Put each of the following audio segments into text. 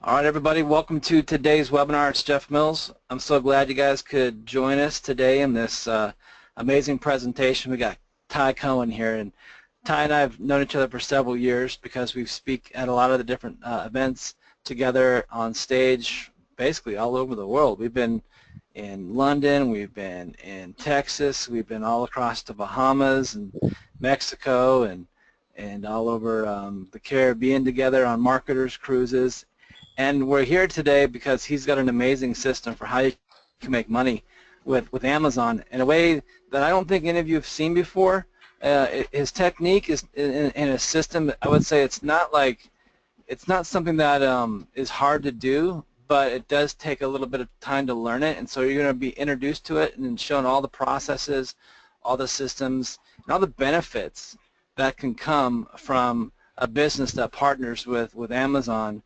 All right, everybody, welcome to today's webinar. It's Jeff Mills. I'm so glad you guys could join us today in this amazing presentation. We got Ty Cohen here, and Ty and I have known each other for several years because we speak at a lot of the different events together on stage, basically all over the world. We've been in London, we've been in Texas, we've been all across the Bahamas and Mexico and all over the Caribbean together on marketers cruises. And we're here today because he's got an amazing system for how you can make money with Amazon in a way that I don't think any of you have seen before. His technique is in a system. I would say it's not something that is hard to do, but it does take a little bit of time to learn it. And so you're going to be introduced to it and shown all the processes, all the systems, and all the benefits that can come from a business that partners with Amazon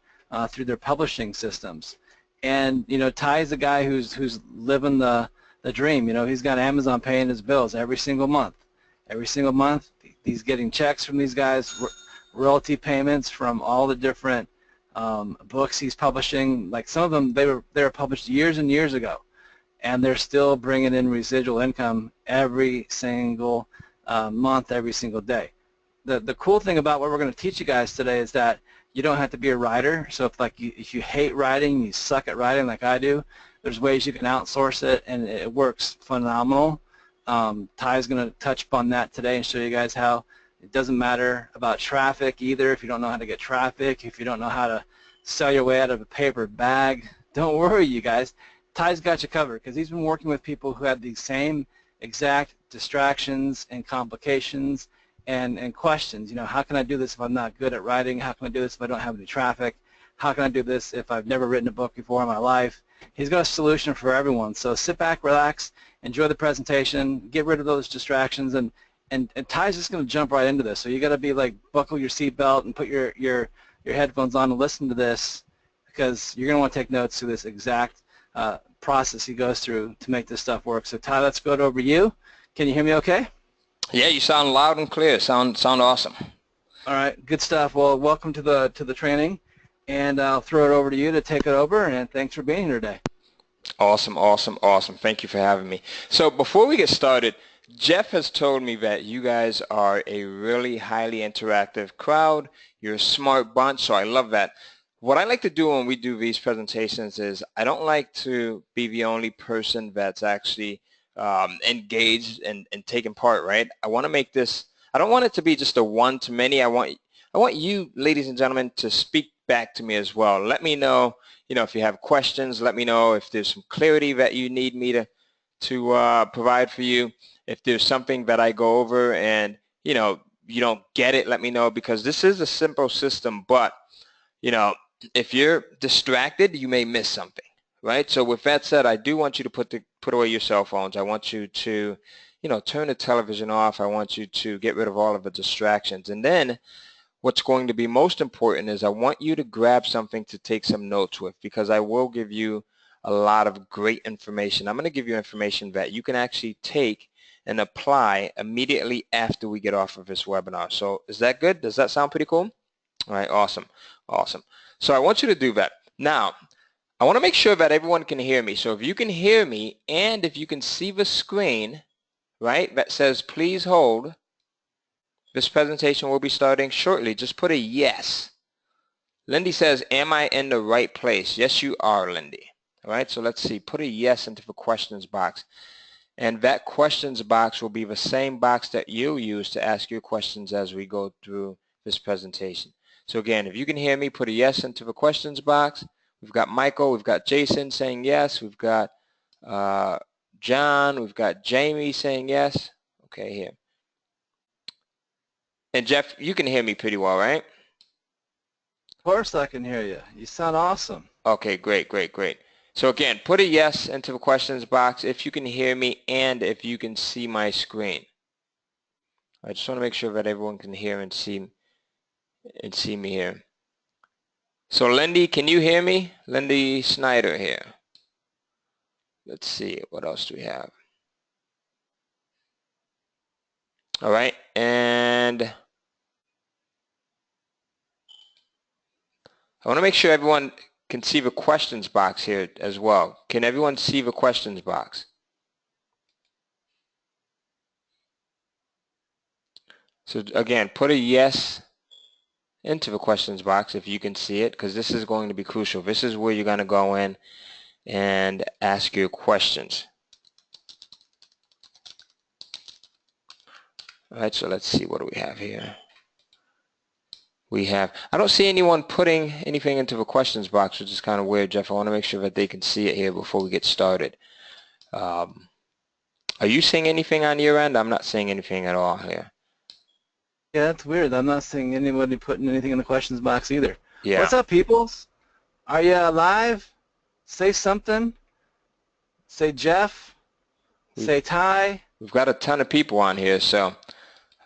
through their publishing systems. And Ty's a guy who's living the dream. He's got Amazon paying his bills every single month. Every single month, he's getting checks from these guys, royalty payments from all the different books he's publishing. Like some of them, they were published years and years ago, and they're still bringing in residual income every single month, every single day. The cool thing about what we're going to teach you guys today is that you don't have to be a writer. So if you hate writing, you suck at writing like I do, there's ways you can outsource it, and it works phenomenal. Ty's going to touch upon that today and show you guys how it doesn't matter about traffic either. If you don't know how to get traffic, if you don't know how to sell your way out of a paper bag, don't worry, you guys. Ty's got you covered because he's been working with people who have these same exact distractions and complications and questions. How can I do this if I'm not good at writing? How can I do this if I don't have any traffic? How can I do this if I've never written a book before in my life? He's got a solution for everyone. So sit back, relax, enjoy the presentation, get rid of those distractions, and Ty's just going to jump right into this. So you got to be like, buckle your seatbelt and put your headphones on and listen to this, because you're going to want to take notes through this exact process he goes through to make this stuff work. So Ty, let's go over to you. Can you hear me okay? Yeah, you sound loud and clear. Sound awesome. All right, good stuff. Well, welcome to the training, and I'll throw it over to you to take it over, and thanks for being here today. Awesome, awesome, awesome. Thank you for having me. So before we get started, Jeff has told me that you guys are a really highly interactive crowd. You're a smart bunch, so I love that. What I like to do when we do these presentations is I don't like to be the only person that's actually engaged and taking part, right? I want to make this, I don't want it to be just a one-to-many. I want you, ladies and gentlemen, to speak back to me as well. Let me know, if you have questions. Let me know if there's some clarity that you need me to provide for you. If there's something that I go over and, you don't get it, let me know, because this is a simple system, but, if you're distracted, you may miss something, right? So with that said, I do want you to put away your cell phones. I want you to, turn the television off. I want you to get rid of all of the distractions. And then what's going to be most important is I want you to grab something to take some notes with, because I will give you a lot of great information. I'm going to give you information that you can actually take and apply immediately after we get off of this webinar. So is that good? Does that sound pretty cool? All right, awesome, awesome. So I want you to do that. Now, I want to make sure that everyone can hear me. So if you can hear me and if you can see the screen, right, that says please hold, this presentation will be starting shortly. Just put a yes. Lindy says, am I in the right place? Yes, you are, Lindy. All right, so let's see. Put a yes into the questions box. And that questions box will be the same box that you'll use to ask your questions as we go through this presentation. So again, if you can hear me, put a yes into the questions box. We've got Michael, we've got Jason saying yes, we've got John, we've got Jamie saying yes. Okay, here. And Jeff, you can hear me pretty well, right? Of course I can hear you. You sound awesome. Okay, great, great, great. So again, put a yes into the questions box if you can hear me and if you can see my screen. I just want to make sure that everyone can hear and see me here. So Lindy, can you hear me? Lindy Snyder here. Let's see, what else do we have? All right, and I want to make sure everyone can see the questions box here as well. Can everyone see the questions box? So again, put a yes into the questions box if you can see it, because this is going to be crucial. This is where you're going to go in and ask your questions. All right, so let's see, what do we have here? We have, I don't see anyone putting anything into the questions box, which is kind of weird, Jeff. I want to make sure that they can see it here before we get started. Are you seeing anything on your end? I'm not seeing anything at all here. Yeah, that's weird. I'm not seeing anybody putting anything in the questions box either. Yeah. What's up, peoples? Are you alive? Say something. Say Jeff. We've, Say Ty. we've got a ton of people on here, so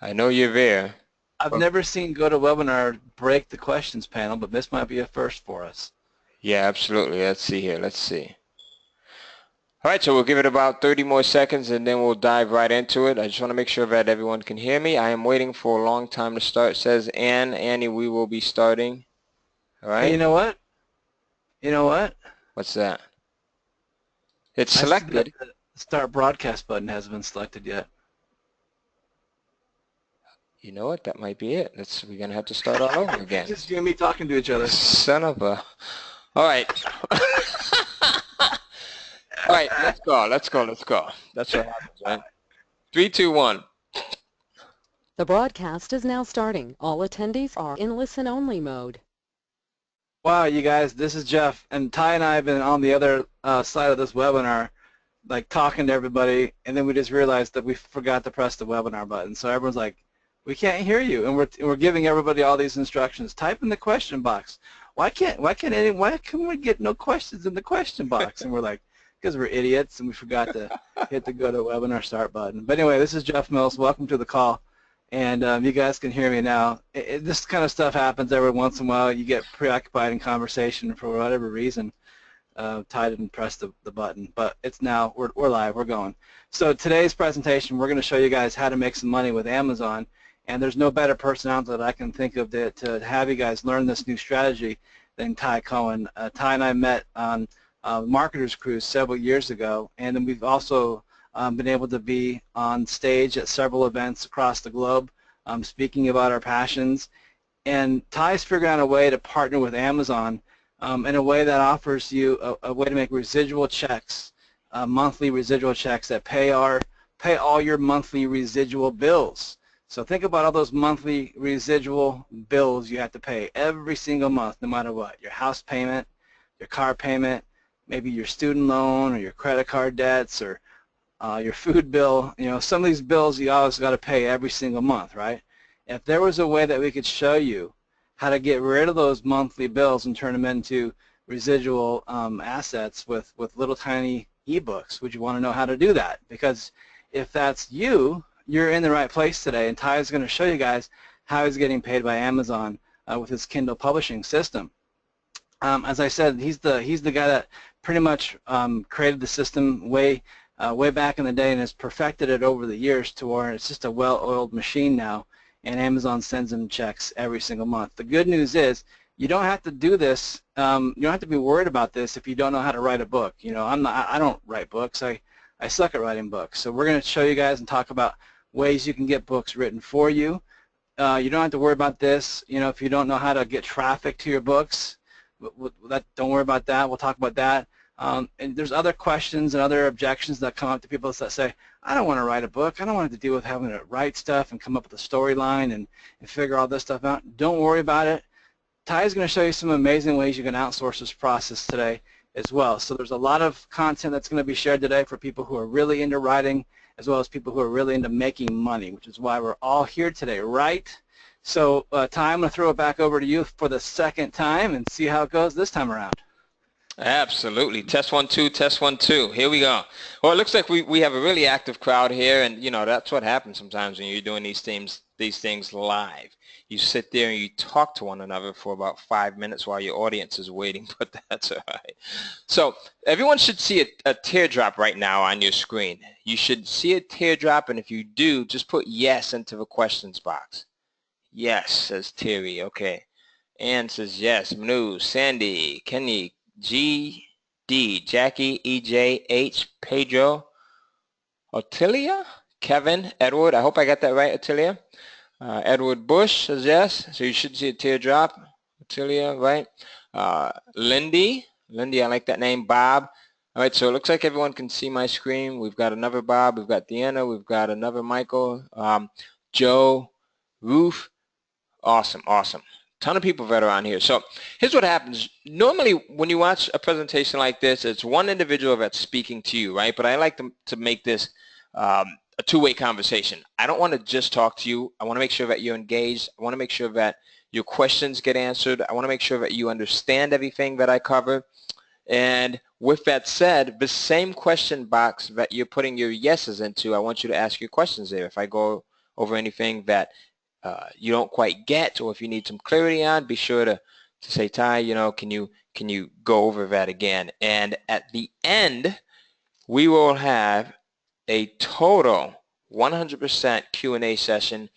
I know you're there. I've never seen GoToWebinar break the questions panel, but this might be a first for us. Yeah, absolutely. Let's see here. Let's see. All right, so we'll give it about 30 more seconds and then we'll dive right into it. I just want to make sure that everyone can hear me. I am waiting for a long time to start. It says Annie, we will be starting. All Hey, you right. know what? You know what? What's that? It's I see that selected. the start broadcast button hasn't been selected yet. You know what? That might be it. We're going to have to start all over again. Just you and me talking to each other. Son of a... All right. All right, let's go. Let's go. Let's go. That's what happens, right? 3, 2, 1. The broadcast is now starting. All attendees are in listen-only mode. Wow, you guys, this is Jeff, and Ty and I have been on the other side of this webinar, like talking to everybody, and then we just realized that we forgot to press the webinar button. So everyone's like, we can't hear you, and we're giving everybody all these instructions. Type in the question box. Why can we get no questions in the question box? And we're like, because we're idiots and we forgot to hit the go to webinar start button. But anyway, this is Jeff Mills. Welcome to the call. And you guys can hear me now. This kind of stuff happens every once in a while. You get preoccupied in conversation for whatever reason. Ty didn't press the button, but it's now, we're live, we're going. So today's presentation, we're going to show you guys how to make some money with Amazon. And there's no better person out there that I can think of to have you guys learn this new strategy than Ty Cohen. Ty and I met on Marketers Cruise several years ago, and then we've also been able to be on stage at several events across the globe speaking about our passions. And Ty's figured out a way to partner with Amazon in a way that offers you a way to make residual checks, monthly residual checks that pay all your monthly residual bills. So think about all those monthly residual bills you have to pay every single month, no matter what. Your house payment, your car payment, maybe your student loan or your credit card debts or your food bill. You know, some of these bills you always got to pay every single month, right? If there was a way that we could show you how to get rid of those monthly bills and turn them into residual assets with little tiny ebooks, would you want to know how to do that? Because if that's you, you're in the right place today, and Ty is going to show you guys how he's getting paid by Amazon with his Kindle publishing system. As I said, he's the guy that pretty much created the system way back in the day and has perfected it over the years to where it's just a well-oiled machine now, and Amazon sends him checks every single month. The good news is you don't have to do this. You don't have to be worried about this if you don't know how to write a book. You know, I don't write books. I suck at writing books. So we're going to show you guys and talk about ways you can get books written for you. You don't have to worry about this. You know, if you don't know how to get traffic to your books, don't worry about that. We'll talk about that. And there's other questions and other objections that come up to people that say, I don't want to write a book. I don't want to deal with having to write stuff and come up with a storyline and figure all this stuff out. Don't worry about it. Ty is going to show you some amazing ways you can outsource this process today as well. So there's a lot of content that's going to be shared today for people who are really into writing as well as people who are really into making money, which is why we're all here today, right? So Ty, I'm going to throw it back over to you for the second time and see how it goes this time around. Absolutely. Test 1 2, test 1 2. Here we go. Well, it looks like we have a really active crowd here, and you know that's what happens sometimes when you're doing these things live. You sit there and you talk to one another for about 5 minutes while your audience is waiting, but that's all right. So everyone should see a teardrop right now on your screen. You should see a teardrop, and if you do, just put yes into the questions box. Yes, says Terry. Okay. Ann says yes. Manu, Sandy, Kenny, G, D, Jackie, EJ, H, Pedro, Ottilia, Kevin, Edward. I hope I got that right, Ottilia. Edward Bush says yes. So you should see a teardrop. Ottilia, right? Lindy, I like that name. Bob. All right, so it looks like everyone can see my screen. We've got another Bob. We've got Deanna. We've got another Michael. Joe, Ruth. Awesome, awesome. Ton of people that are on here. So here's what happens. Normally when you watch a presentation like this, it's one individual that's speaking to you, right? But I like to make this a two-way conversation. I don't want to just talk to you. I want to make sure that you're engaged. I want to make sure that your questions get answered. I want to make sure that you understand everything that I cover. And with that said, the same question box that you're putting your yeses into, I want you to ask your questions there. If I go over anything that you don't quite get, or if you need some clarity on, be sure to say, Ty, can you go over that again? And at the end, we will have a total 100% Q&A session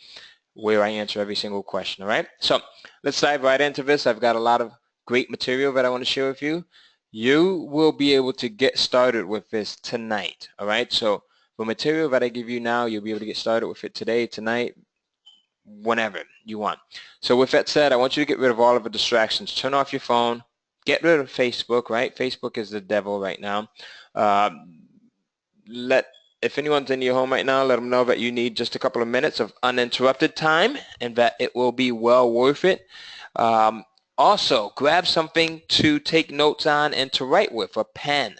where I answer every single question, all right? So let's dive right into this. I've got a lot of great material that I want to share with you. You will be able to get started with this tonight, all right? So the material that I give you now, you'll be able to get started with it today, tonight, whenever you want. So with that said, I want you to get rid of all of the distractions. Turn off your phone. Get rid of Facebook, right? Facebook is the devil right now. If anyone's in your home right now, let them know that you need just a couple of minutes of uninterrupted time and that it will be well worth it. Also, grab something to take notes on and to write with, a pen,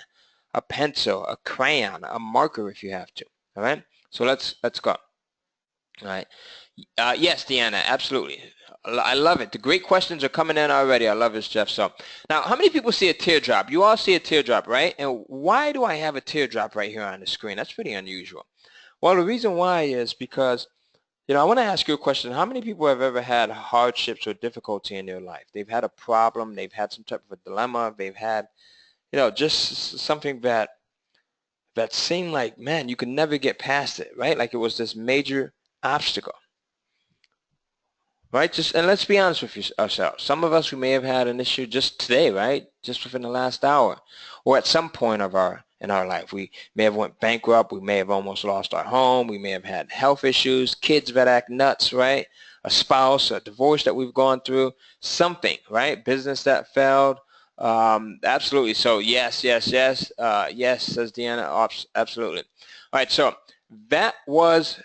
a pencil, a crayon, a marker if you have to. All right? So let's go. All right. Yes, Deanna, absolutely. I love it. The great questions are coming in already. I love this, Jeff. So now, how many people see a teardrop? You all see a teardrop, right? And why do I have a teardrop right here on the screen? That's pretty unusual. Well, the reason why is because, I want to ask you a question. How many people have ever had hardships or difficulty in their life? They've had a problem. They've had some type of a dilemma. They've had, just something that seemed like, man, you could never get past it, right? Like it was this major obstacle. Right? And let's be honest with ourselves. Some of us, we may have had an issue just today, right? Just within the last hour, or at some point in our life. We may have went bankrupt. We may have almost lost our home. We may have had health issues, kids that act nuts, right? A spouse, a divorce that we've gone through, something, right? Business that failed. Absolutely. So yes, yes, yes, yes, says Deanna. Absolutely. All right. So that was,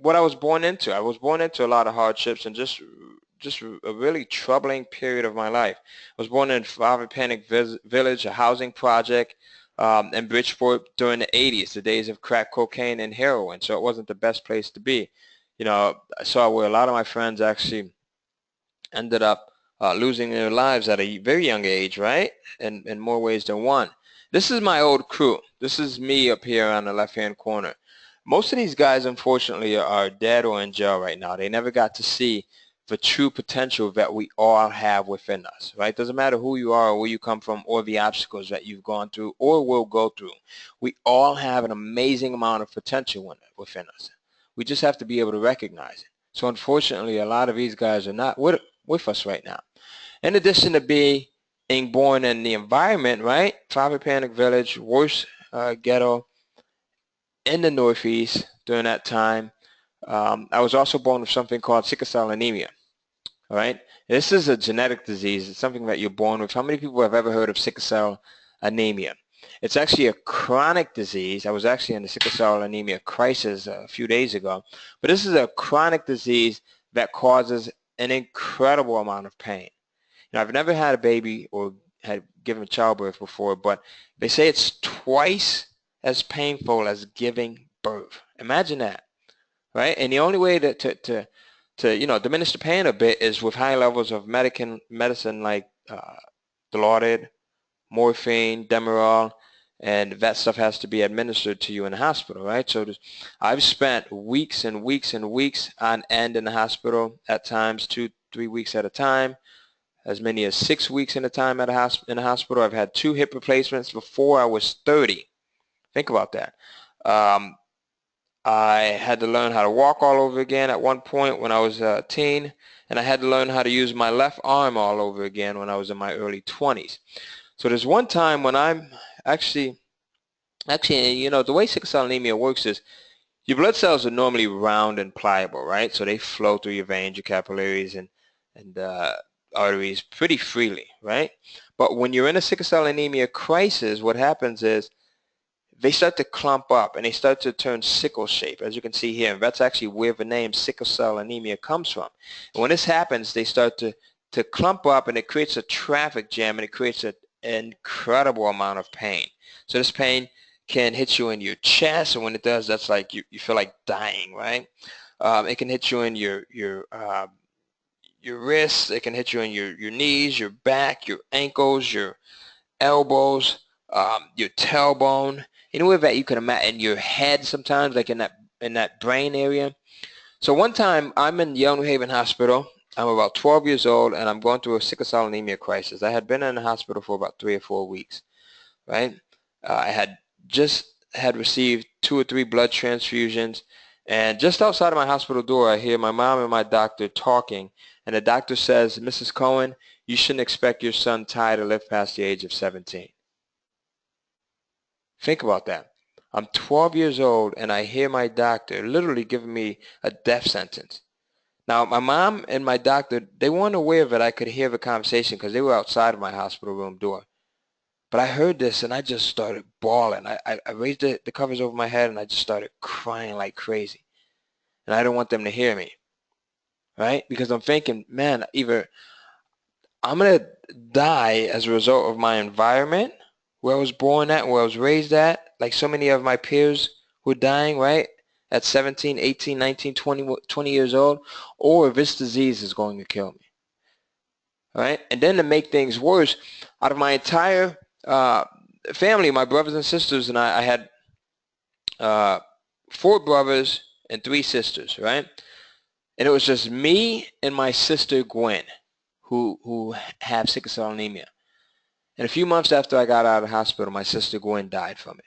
what I was born into. I was born into a lot of hardships and just a really troubling period of my life. I was born in Reve Panic Village, a housing project in Bridgeport during the 80s, the days of crack cocaine and heroin. So it wasn't the best place to be. I saw where a lot of my friends actually ended up losing their lives at a very young age, right? In more ways than one. This is my old crew. This is me up here on the left-hand corner. Most of these guys, unfortunately, are dead or in jail right now. They never got to see the true potential that we all have within us, right? Doesn't matter who you are or where you come from or the obstacles that you've gone through or will go through. We all have an amazing amount of potential within us. We just have to be able to recognize it. So unfortunately, a lot of these guys are not with us right now. In addition to being born in the environment, right? Reve Panic Village, worst ghetto in the Northeast during that time. I was also born with something called sickle cell anemia. All right, this is a genetic disease. It's something that you're born with. How many people have ever heard of sickle cell anemia? It's actually a chronic disease. I was actually in the sickle cell anemia crisis a few days ago. But this is a chronic disease that causes an incredible amount of pain. I've never had a baby or had given childbirth before, but they say it's twice as painful as giving birth. Imagine that, right? And the only way to diminish the pain a bit is with high levels of medicine like Dilaudid, morphine, Demerol, and that stuff has to be administered to you in the hospital, right? So I've spent weeks and weeks and weeks on end in the hospital, at times 2-3 weeks at a time, as many as 6 weeks in a time in the hospital. I've had 2 hip replacements before I was 30. Think about that. I had to learn how to walk all over again at one point when I was a teen, and I had to learn how to use my left arm all over again when I was in my early 20s. So there's one time when I'm actually, you know, the way sickle cell anemia works is your blood cells are normally round and pliable, right? So they flow through your veins, your capillaries, and arteries pretty freely, right? But when you're in a sickle cell anemia crisis, what happens is they start to clump up and they start to turn sickle shape, as you can see here. And that's actually where the name sickle cell anemia comes from. And when this happens, they start to clump up, and it creates a traffic jam, and it creates an incredible amount of pain. So this pain can hit you in your chest, and when it does, that's like you feel like dying, right? It can hit you in your wrists. It can hit you in your knees, your back, your ankles, your elbows, your tailbone, anywhere that you can imagine, your head sometimes, like in that brain area. So one time I'm in Yale New Haven Hospital. I'm about 12 years old, and I'm going through a sickle cell anemia crisis. I had been in the hospital for about 3 or 4 weeks, right? I had received 2 or 3 blood transfusions, and just outside of my hospital door, I hear my mom and my doctor talking, and the doctor says, "Mrs. Cohen, you shouldn't expect your son Ty to live past the age of 17. Think about that. I'm 12 years old, and I hear my doctor literally giving me a death sentence. Now, my mom and my doctor, they weren't aware that I could hear the conversation because they were outside of my hospital room door. But I heard this, and I just started bawling. I raised the covers over my head, and I just started crying like crazy. And I didn't want them to hear me, right? Because I'm thinking, man, either I'm going to die as a result of my environment, where I was born at, where I was raised at, like so many of my peers were dying, right? At 17, 18, 19, 20 years old, or this disease is going to kill me, right? And then to make things worse, out of my entire family, my brothers and sisters, and I had uh, 4 brothers and 3 sisters, right? And it was just me and my sister Gwen who have sickle cell anemia. And a few months after I got out of the hospital, my sister Gwen died from it.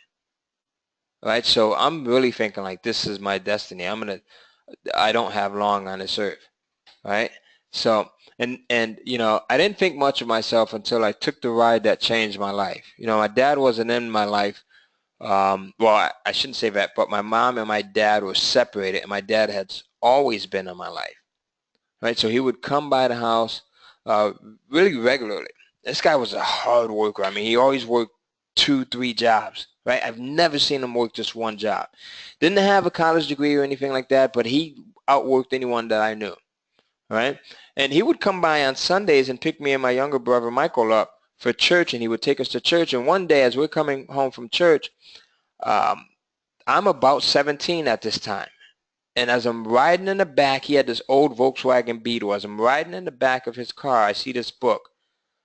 Right? So I'm really thinking like this is my destiny. I don't have long on this earth. Right? So and you know, I didn't think much of myself until I took the ride that changed my life. You know, my dad wasn't in my life. Well, I shouldn't say that, but my mom and my dad were separated, and my dad had always been in my life. Right? So he would come by the house uh, really regularly. This guy was a hard worker. I mean, he always worked 2, 3 jobs, right? I've never seen him work just one job. Didn't have a college degree or anything like that, but he outworked anyone that I knew, right? And he would come by on Sundays and pick me and my younger brother Michael up for church, and he would take us to church. And one day, as we're coming home from church, um, I'm about 17 at this time. And as I'm riding in the back, he had this old Volkswagen Beetle. As I'm riding in the back of his car, I see this book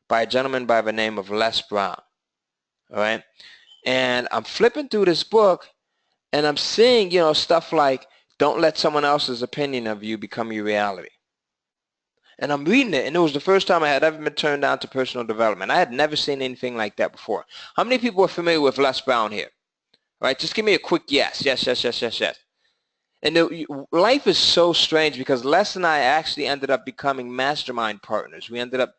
by a gentleman by the name of Les Brown. All right. And I'm flipping through this book, and I'm seeing, you know, stuff like, don't let someone else's opinion of you become your reality. And I'm reading it, and it was the first time I had ever been turned on to personal development. I had never seen anything like that before. How many people are familiar with Les Brown here? All right. Just give me a quick yes. Yes, yes, yes, yes, yes. And life is so strange because Les and I actually ended up becoming mastermind partners. We ended up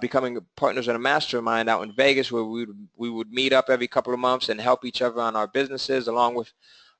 becoming partners in a mastermind out in Vegas where we would meet up every couple of months and help each other on our businesses along with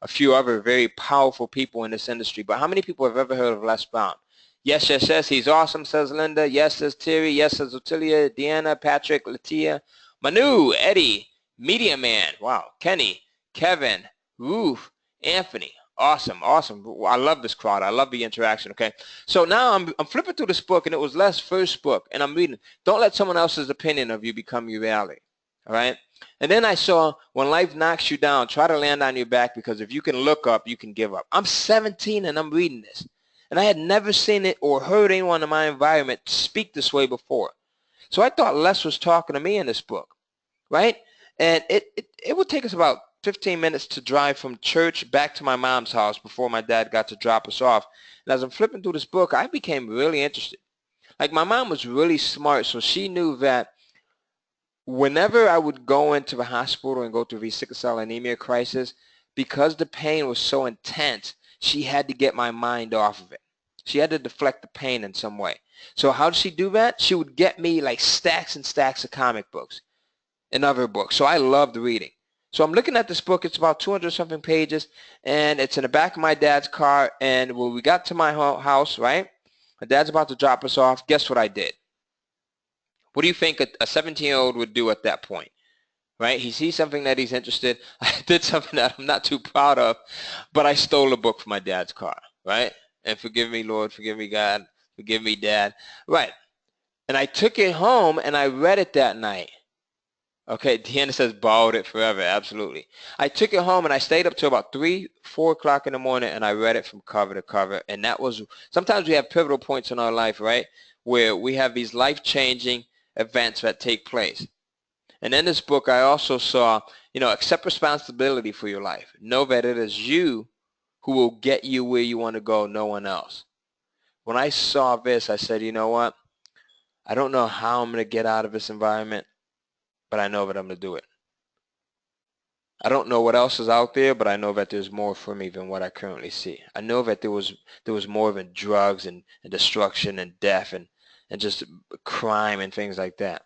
a few other very powerful people in this industry. But how many people have ever heard of Les Brown? Yes, yes, yes, he's awesome, says Linda. Yes, says Terry. Yes, says Otilia, Deanna, Patrick, Latia, Manu, Eddie, Media Man, wow, Kenny, Kevin, Ruth, Anthony. Awesome, awesome. I love this crowd. I love the interaction, okay? So now I'm flipping through this book, and it was Les' first book, and I'm reading, don't let someone else's opinion of you become your reality, all right? And then I saw, when life knocks you down, try to land on your back, because if you can look up, you can give up. I'm 17, and I'm reading this, and I had never seen it or heard anyone in my environment speak this way before. So I thought Les was talking to me in this book, right? And it would take us about 15 minutes to drive from church back to my mom's house before my dad got to drop us off. And as I'm flipping through this book, I became really interested. Like, my mom was really smart, so she knew that whenever I would go into the hospital and go through the sickle cell anemia crisis, because the pain was so intense, she had to get my mind off of it. She had to deflect the pain in some way. So how did she do that? She would get me like stacks and stacks of comic books and other books. So I loved reading. So I'm looking at this book. It's about 200 something pages, and it's in the back of my dad's car. And when we got to my house, right, my dad's about to drop us off. Guess what I did? What do you think a 17-year-old would do at that point? Right? He sees something that he's interested. I did something that I'm not too proud of, but I stole a book from my dad's car, right? And forgive me, Lord, forgive me, God, forgive me, Dad. Right. And I took it home and I read it that night. Okay, Deanna says borrowed it forever. Absolutely. I took it home and I stayed up till about 3, 4 o'clock in the morning and I read it from cover to cover. And that was, sometimes we have pivotal points in our life, right, where we have these life-changing events that take place. And in this book, I also saw, accept responsibility for your life. Know that it is you who will get you where you want to go, no one else. When I saw this, I said, you know what? I don't know how I'm going to get out of this environment, but I know that I'm going to do it. I don't know what else is out there, but I know that there's more for me than what I currently see. I know that there was more than drugs and destruction and death and just crime and things like that.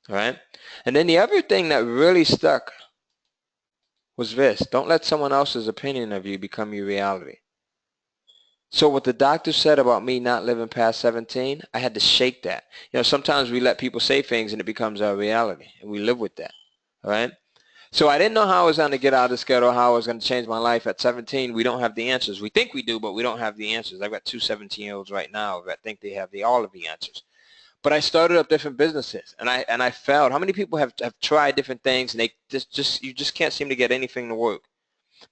All right? And then the other thing that really stuck was this. Don't let someone else's opinion of you become your reality. So what the doctor said about me not living past 17, I had to shake that. Sometimes we let people say things and it becomes our reality, and we live with that. All right? So I didn't know how I was going to get out of the schedule, how I was going to change my life at 17. We don't have the answers. We think we do, but we don't have the answers. I've got 2 17-year-olds right now that think they have all of the answers. But I started up different businesses, and I failed. How many people have tried different things, and they you just can't seem to get anything to work?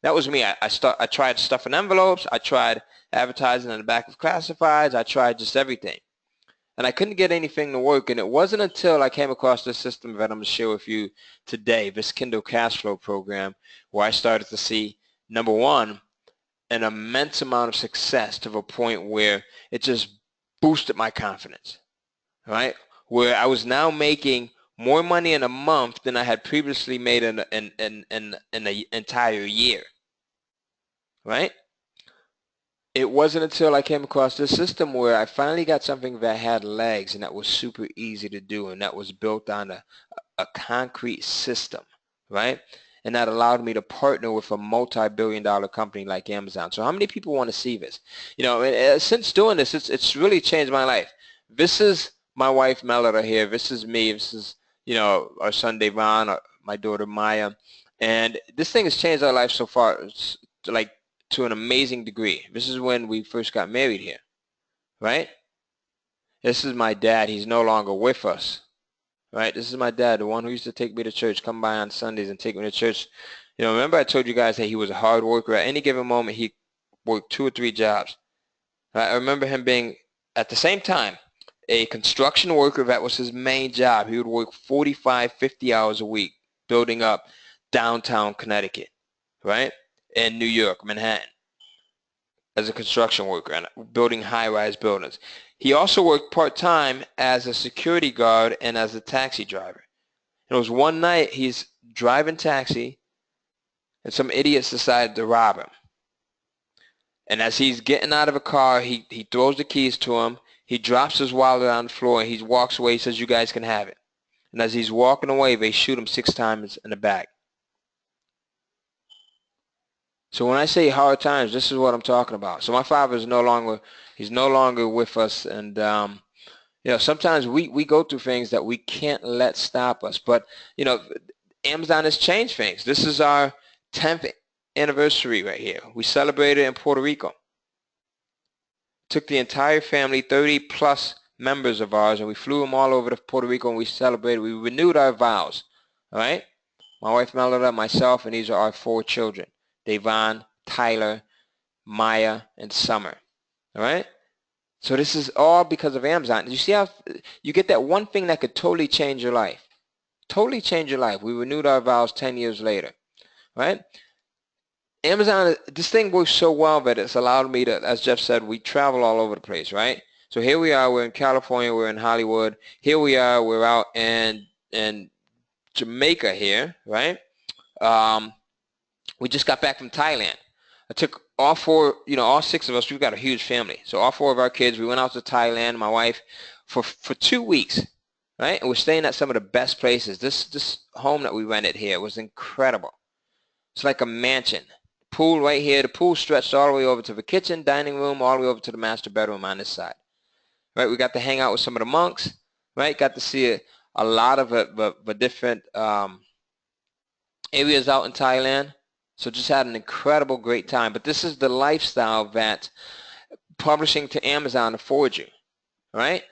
That was me. I tried stuffing envelopes. I tried advertising in the back of classifieds. I tried just everything. And I couldn't get anything to work. And it wasn't until I came across this system that I'm going to share with you today, this Kindle Cash Flow program, where I started to see, number one, an immense amount of success to the point where it just boosted my confidence, right? Where I was now making more money in a month than I had previously made in an entire year, right? It wasn't until I came across this system where I finally got something that had legs and that was super easy to do, and that was built on a concrete system, right? And that allowed me to partner with a multi-billion-dollar company like Amazon. So how many people want to see this? Since doing this, it's really changed my life. This is my wife Melita here. This is me. This is our son Devon, my daughter Maya, and this thing has changed our life so far. It's like to an amazing degree. This is when we first got married here, right? This is my dad. He's no longer with us, right? This is my dad, the one who used to take me to church, come by on Sundays and take me to church. Remember I told you guys that he was a hard worker. At any given moment, he worked 2 or 3 jobs. I remember him being, at the same time, a construction worker. That was his main job. He would work 45, 50 hours a week building up downtown Connecticut, right? In New York, Manhattan, as a construction worker and building high-rise buildings. He also worked part-time as a security guard and as a taxi driver. And it was one night he's driving taxi and some idiots decided to rob him. And as he's getting out of a car, he throws the keys to him. He drops his wallet on the floor and he walks away. He says, "You guys can have it." And as he's walking away, they shoot him 6 times in the back. So when I say hard times, this is what I'm talking about. So my father is no longer with us, and sometimes we go through things that we can't let stop us. But Amazon has changed things. This is our 10th anniversary right here. We celebrated in Puerto Rico. Took the entire family, 30 plus members of ours, and we flew them all over to Puerto Rico and we celebrated. We renewed our vows. All right? My wife Melita, myself, and these are our 4 children. Devon, Tyler, Maya, and Summer. All right? So this is all because of Amazon. You see how you get that one thing that could totally change your life? Totally change your life. We renewed our vows 10 years later. Right? Amazon, this thing works so well that it's allowed me to, as Jeff said, we travel all over the place, right? So here we are, we're in California, we're in Hollywood. Here we are, we're out in Jamaica here, right? We just got back from Thailand. I took all four, all six of us. We've got a huge family. So all four of our kids, we went out to Thailand, my wife, for 2 weeks, right? And we're staying at some of the best places. This home that we rented here was incredible. It's like a mansion. Pool right here. The pool stretched all the way over to the kitchen, dining room, all the way over to the master bedroom on this side. Right? We got to hang out with some of the monks, right? Got to see a lot of the different areas out in Thailand. So just had an incredible great time. But this is the lifestyle that publishing to Amazon affords you, right?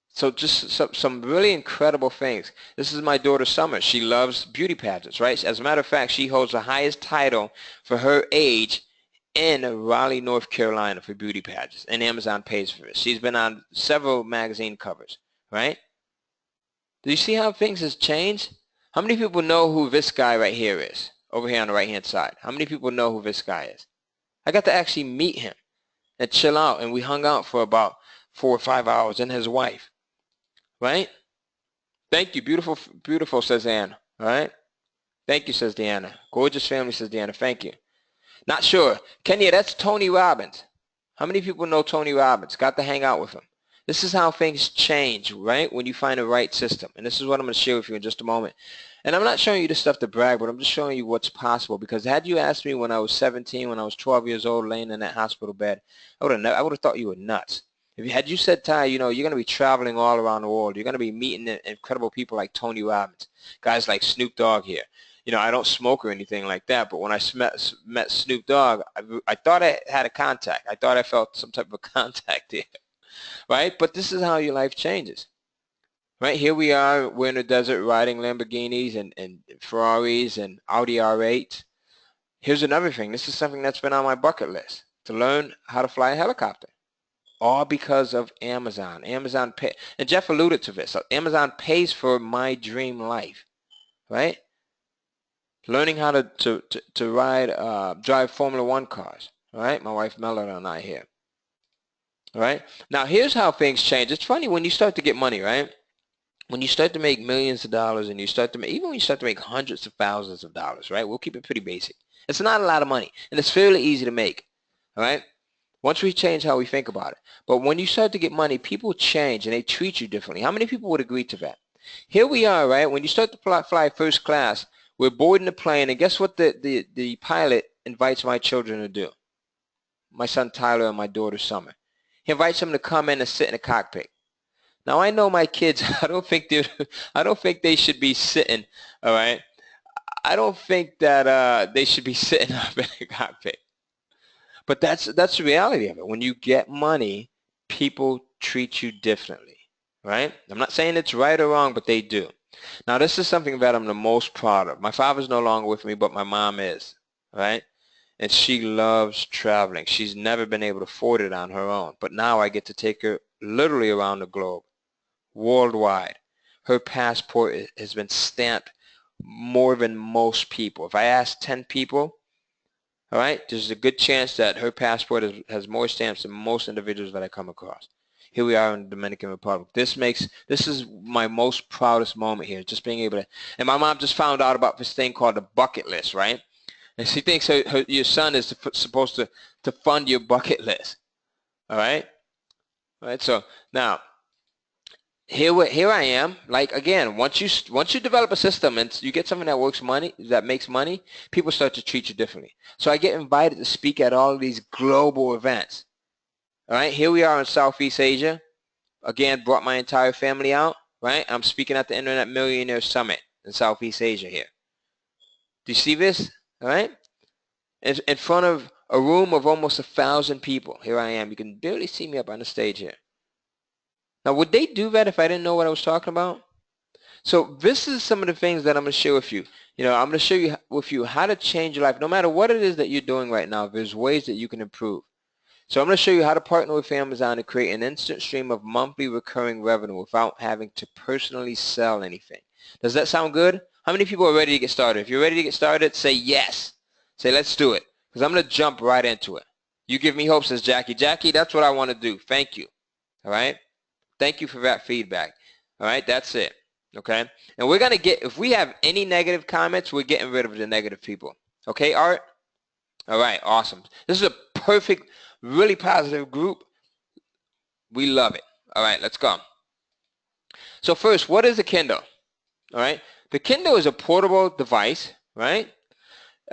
So just some really incredible things. This is my daughter Summer. She loves beauty pageants, right? As a matter of fact, she holds the highest title for her age in Raleigh, North Carolina for beauty pageants, and Amazon pays for it. She's been on several magazine covers, right? Do you see how things has changed? How many people know who this guy right here is, over here on the right-hand side? How many people know who this guy is? I got to actually meet him and chill out, and we hung out for about 4 or 5 hours, and his wife, right? Thank you. Beautiful, beautiful, says Ann, all right? Thank you, says Deanna. Gorgeous family, says Deanna. Thank you. Not sure. Kenya, that's Tony Robbins. How many people know Tony Robbins? Got to hang out with him. This is how things change, right, when you find the right system. And this is what I'm going to share with you in just a moment. And I'm not showing you this stuff to brag, but I'm just showing you what's possible. Because had you asked me when I was 17, when I was 12 years old, laying in that hospital bed, I would have thought you were nuts. Had you said, Ty, you're going to be traveling all around the world. You're going to be meeting incredible people like Tony Robbins, guys like Snoop Dogg here. I don't smoke or anything like that, but when I met Snoop Dogg, I thought I had a contact. I thought I felt some type of contact here. Right? But this is how your life changes. Right? Here we are, we're in the desert riding Lamborghinis and Ferraris and Audi R8. Here's another thing. This is something that's been on my bucket list, to learn how to fly a helicopter. All because of Amazon. Amazon pay, and Jeff alluded to this. So Amazon pays for my dream life. Right? Learning how to ride, drive Formula One cars. Right? My wife Melody and I here. All right. Now here's how things change. It's funny when you start to get money, right? When you start to make millions of dollars, and you start to make, even when you start to make hundreds of thousands of dollars, right? We'll keep it pretty basic. It's not a lot of money, and it's fairly easy to make. All right. Once we change how we think about it. But when you start to get money, people change and they treat you differently. How many people would agree to that? Here we are, right? When you start to fly first class, we're boarding the plane, and guess what the pilot invites my children to do? My son Tyler and my daughter Summer. He invites them to come in and sit in the cockpit. Now I know my kids. I don't think they should be sitting. All right. I don't think that they should be sitting up in the cockpit. But that's the reality of it. When you get money, people treat you differently. Right? I'm not saying it's right or wrong, but they do. Now this is something that I'm the most proud of. My father's no longer with me, but my mom is. Right? And she loves traveling. She's never been able to afford it on her own. But now I get to take her literally around the globe, worldwide. Her passport has been stamped more than most people. If I ask 10 people, all right, there's a good chance that her passport has more stamps than most individuals that I come across. Here we are in the Dominican Republic. This is my most proudest moment here, just being able to. And my mom just found out about this thing called the bucket list, right? And she thinks your son is supposed to fund your bucket list. All right? All right, so now, here I am. Like, again, once you develop a system and you get something that makes money, people start to treat you differently. So I get invited to speak at all of these global events. All right? Here we are in Southeast Asia. Again, brought my entire family out. Right? I'm speaking at the Internet Millionaire Summit in Southeast Asia here. Do you see this? All right? In front of a room of almost 1,000 people. Here I am. You can barely see me up on the stage here. Now, would they do that if I didn't know what I was talking about? So this is some of the things that I'm going to share with you. I'm going to share with you how to change your life. No matter what it is that you're doing right now, there's ways that you can improve. So I'm going to show you how to partner with Amazon to create an instant stream of monthly recurring revenue without having to personally sell anything. Does that sound good? How many people are ready to get started? If you're ready to get started, say yes. Say, let's do it. Because I'm going to jump right into it. You give me hope, says Jackie. Jackie, that's what I want to do. Thank you. All right? Thank you for that feedback. All right? That's it. Okay? And we're going to get, if we have any negative comments, we're getting rid of the negative people. Okay, Art? All right, awesome. This is a perfect, really positive group. We love it. All right, let's go. So first, what is a Kindle? All right, the Kindle is a portable device, right?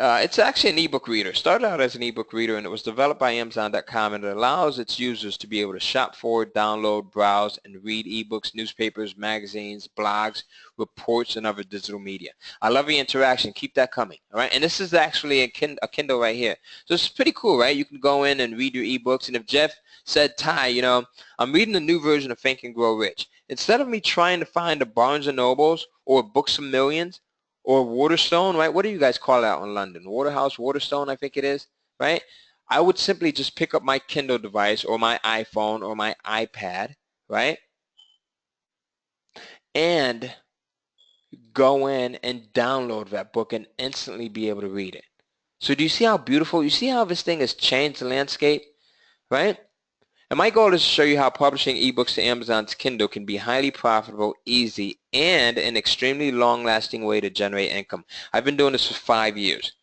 It's actually an ebook reader. It started out as an ebook reader, and it was developed by Amazon.com, and it allows its users to be able to shop for, download, browse, and read ebooks, newspapers, magazines, blogs, reports, and other digital media. I love the interaction. Keep that coming. All right, and this is actually a Kindle right here. So it's pretty cool, right? You can go in and read your ebooks, and if Jeff said, Ty, you know, I'm reading the new version of Think and Grow Rich. Instead of me trying to find a Barnes& and Nobles or Books of Millions, or Waterstone, right? What do you guys call it out in London? Waterhouse, Waterstone, I think it is, right? I would simply just pick up my Kindle device or my iPhone or my iPad, right? And go in and download that book and instantly be able to read it. So do you see how beautiful? You see how this thing has changed the landscape, right? And my goal is to show you how publishing ebooks to Amazon's Kindle can be highly profitable, easy, and an extremely long-lasting way to generate income. I've been doing this for 5 years.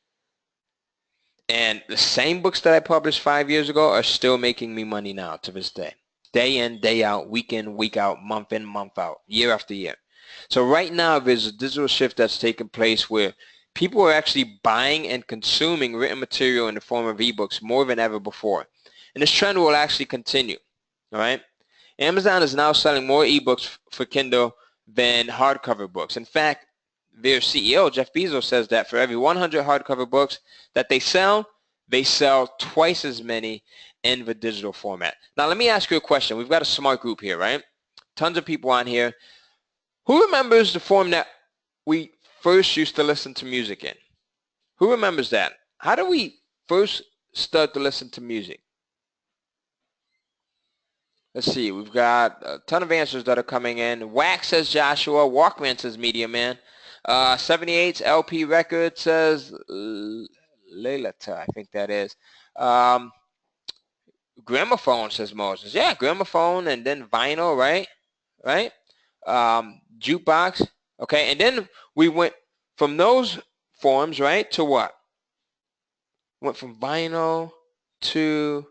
And the same books that I published 5 years ago are still making me money now to this day. Day in, day out, week in, week out, month in, month out, year after year. So right now there's a digital shift that's taking place where people are actually buying and consuming written material in the form of ebooks more than ever before. And this trend will actually continue. All right. Amazon is now selling more ebooks for Kindle than hardcover books. In fact, their CEO, Jeff Bezos, says that for every 100 hardcover books that they sell twice as many in the digital format. Now, let me ask you a question. We've got a smart group here, right? Tons of people on here. Who remembers the form that we first used to listen to music in? Who remembers that? How do we first start to listen to music? Let's see. We've got a ton of answers that are coming in. Wax says Joshua. Walkman says Media Man. 78's LP Record says Leilata, I think that is. Gramophone says Moses. Yeah, gramophone and then vinyl, right? Right? Jukebox. Okay, and then we went from those forms, right, to what? Went from vinyl to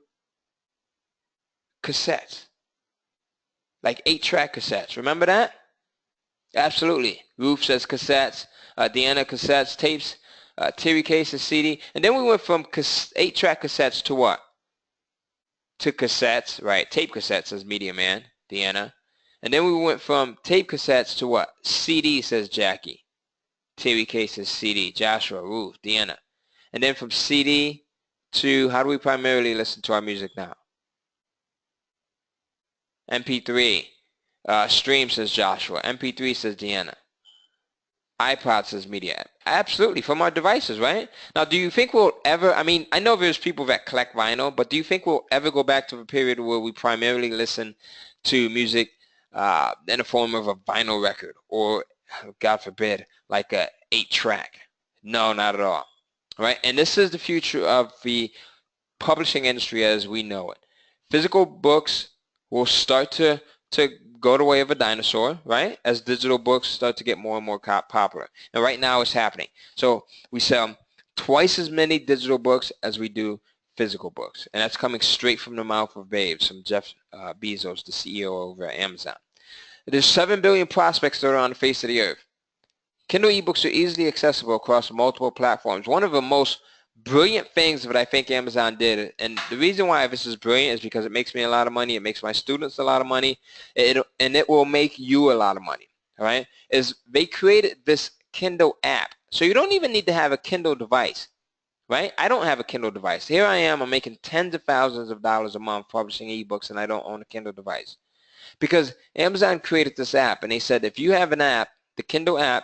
cassettes. Like 8-track cassettes. Remember that? Absolutely. Roof says cassettes. Deanna cassettes, tapes. Terry K says CD. And then we went from 8-track cassettes to what? To cassettes, right? Tape cassettes says Media Man, Deanna. And then we went from tape cassettes to what? CD says Jackie. Terry K says CD. Joshua, Roof, Deanna. And then from CD to, how do we primarily listen to our music now? MP3. Stream says Joshua. MP3 says Deanna. iPod says media. Absolutely, from our devices, right? Now, do you think we'll ever, I mean, I know there's people that collect vinyl, but do you think we'll ever go back to a period where we primarily listen to music in the form of a vinyl record or, God forbid, like a 8-track? No, not at all, right? And this is the future of the publishing industry as we know it. Physical books will start to go the way of a dinosaur, right? As digital books start to get more and more popular. And right now it's happening. So we sell twice as many digital books as we do physical books. And that's coming straight from the mouth of babes, from Jeff Bezos, the CEO over at Amazon. There's 7 billion prospects that are on the face of the earth. Kindle ebooks are easily accessible across multiple platforms. One of the most brilliant things that I think Amazon did, and the reason why this is brilliant is because it makes me a lot of money, it makes my students a lot of money, and it will make you a lot of money, all right, is they created this Kindle app. So you don't even need to have a Kindle device, right? I don't have a Kindle device. Here I am, I'm making tens of thousands of dollars a month publishing ebooks, and I don't own a Kindle device. Because Amazon created this app, and they said if you have an app, the Kindle app,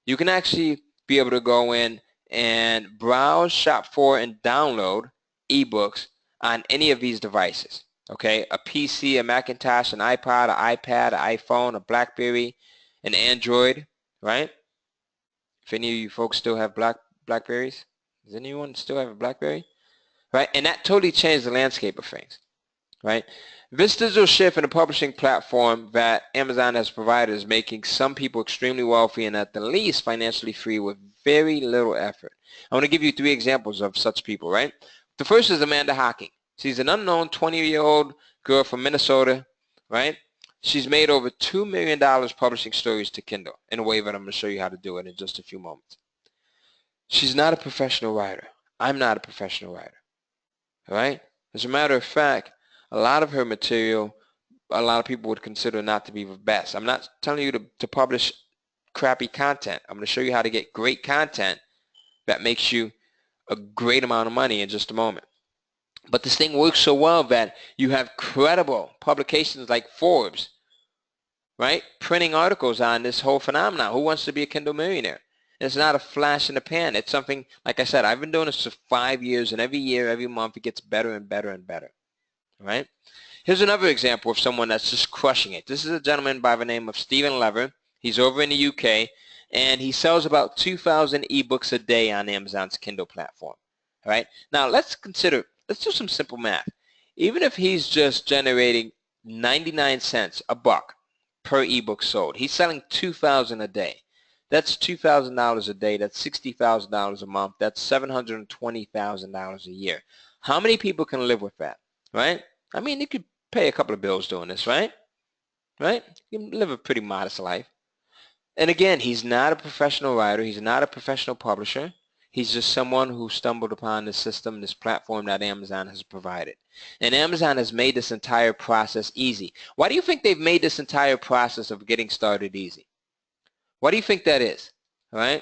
you can actually be able to go in and browse, shop for, and download ebooks on any of these devices. Okay, a PC, a Macintosh, an iPod, an iPad, an iPhone, a BlackBerry, an Android, right? If any of you folks still have Blackberries, does anyone still have a BlackBerry? Right, and that totally changed the landscape of things. right? This digital shift in the publishing platform that Amazon has provided is making some people extremely wealthy and at the least financially free with very little effort. I want to give you 3 examples of such people, right? The first is Amanda Hocking. She's an unknown 20-year-old girl from Minnesota, right? She's made over $2 million publishing stories to Kindle in a way that I'm going to show you how to do it in just a few moments. She's not a professional writer. I'm not a professional writer, all right? As a matter of fact, a lot of her material, a lot of people would consider not to be the best. I'm not telling you to publish crappy content. I'm going to show you how to get great content that makes you a great amount of money in just a moment. But this thing works so well that you have credible publications like Forbes, right, printing articles on this whole phenomenon. Who wants to be a Kindle millionaire? It's not a flash in the pan. It's something, like I said, I've been doing this for 5 years, and every year, every month, it gets better and better and better, right? Here's another example of someone that's just crushing it. This is a gentleman by the name of Stephen Lever. He's over in the UK, and he sells about 2,000 ebooks a day on Amazon's Kindle platform, all right? Now, let's do some simple math. Even if he's just generating 99 cents, a buck, per ebook sold, he's selling 2,000 a day. That's $2,000 a day. That's $60,000 a month. That's $720,000 a year. How many people can live with that, right? I mean, you could pay a couple of bills doing this, right? Right? You can live a pretty modest life. And again, he's not a professional writer. He's not a professional publisher. He's just someone who stumbled upon this system, this platform that Amazon has provided. And Amazon has made this entire process easy. Why do you think they've made this entire process of getting started easy? Why do you think that is? All right?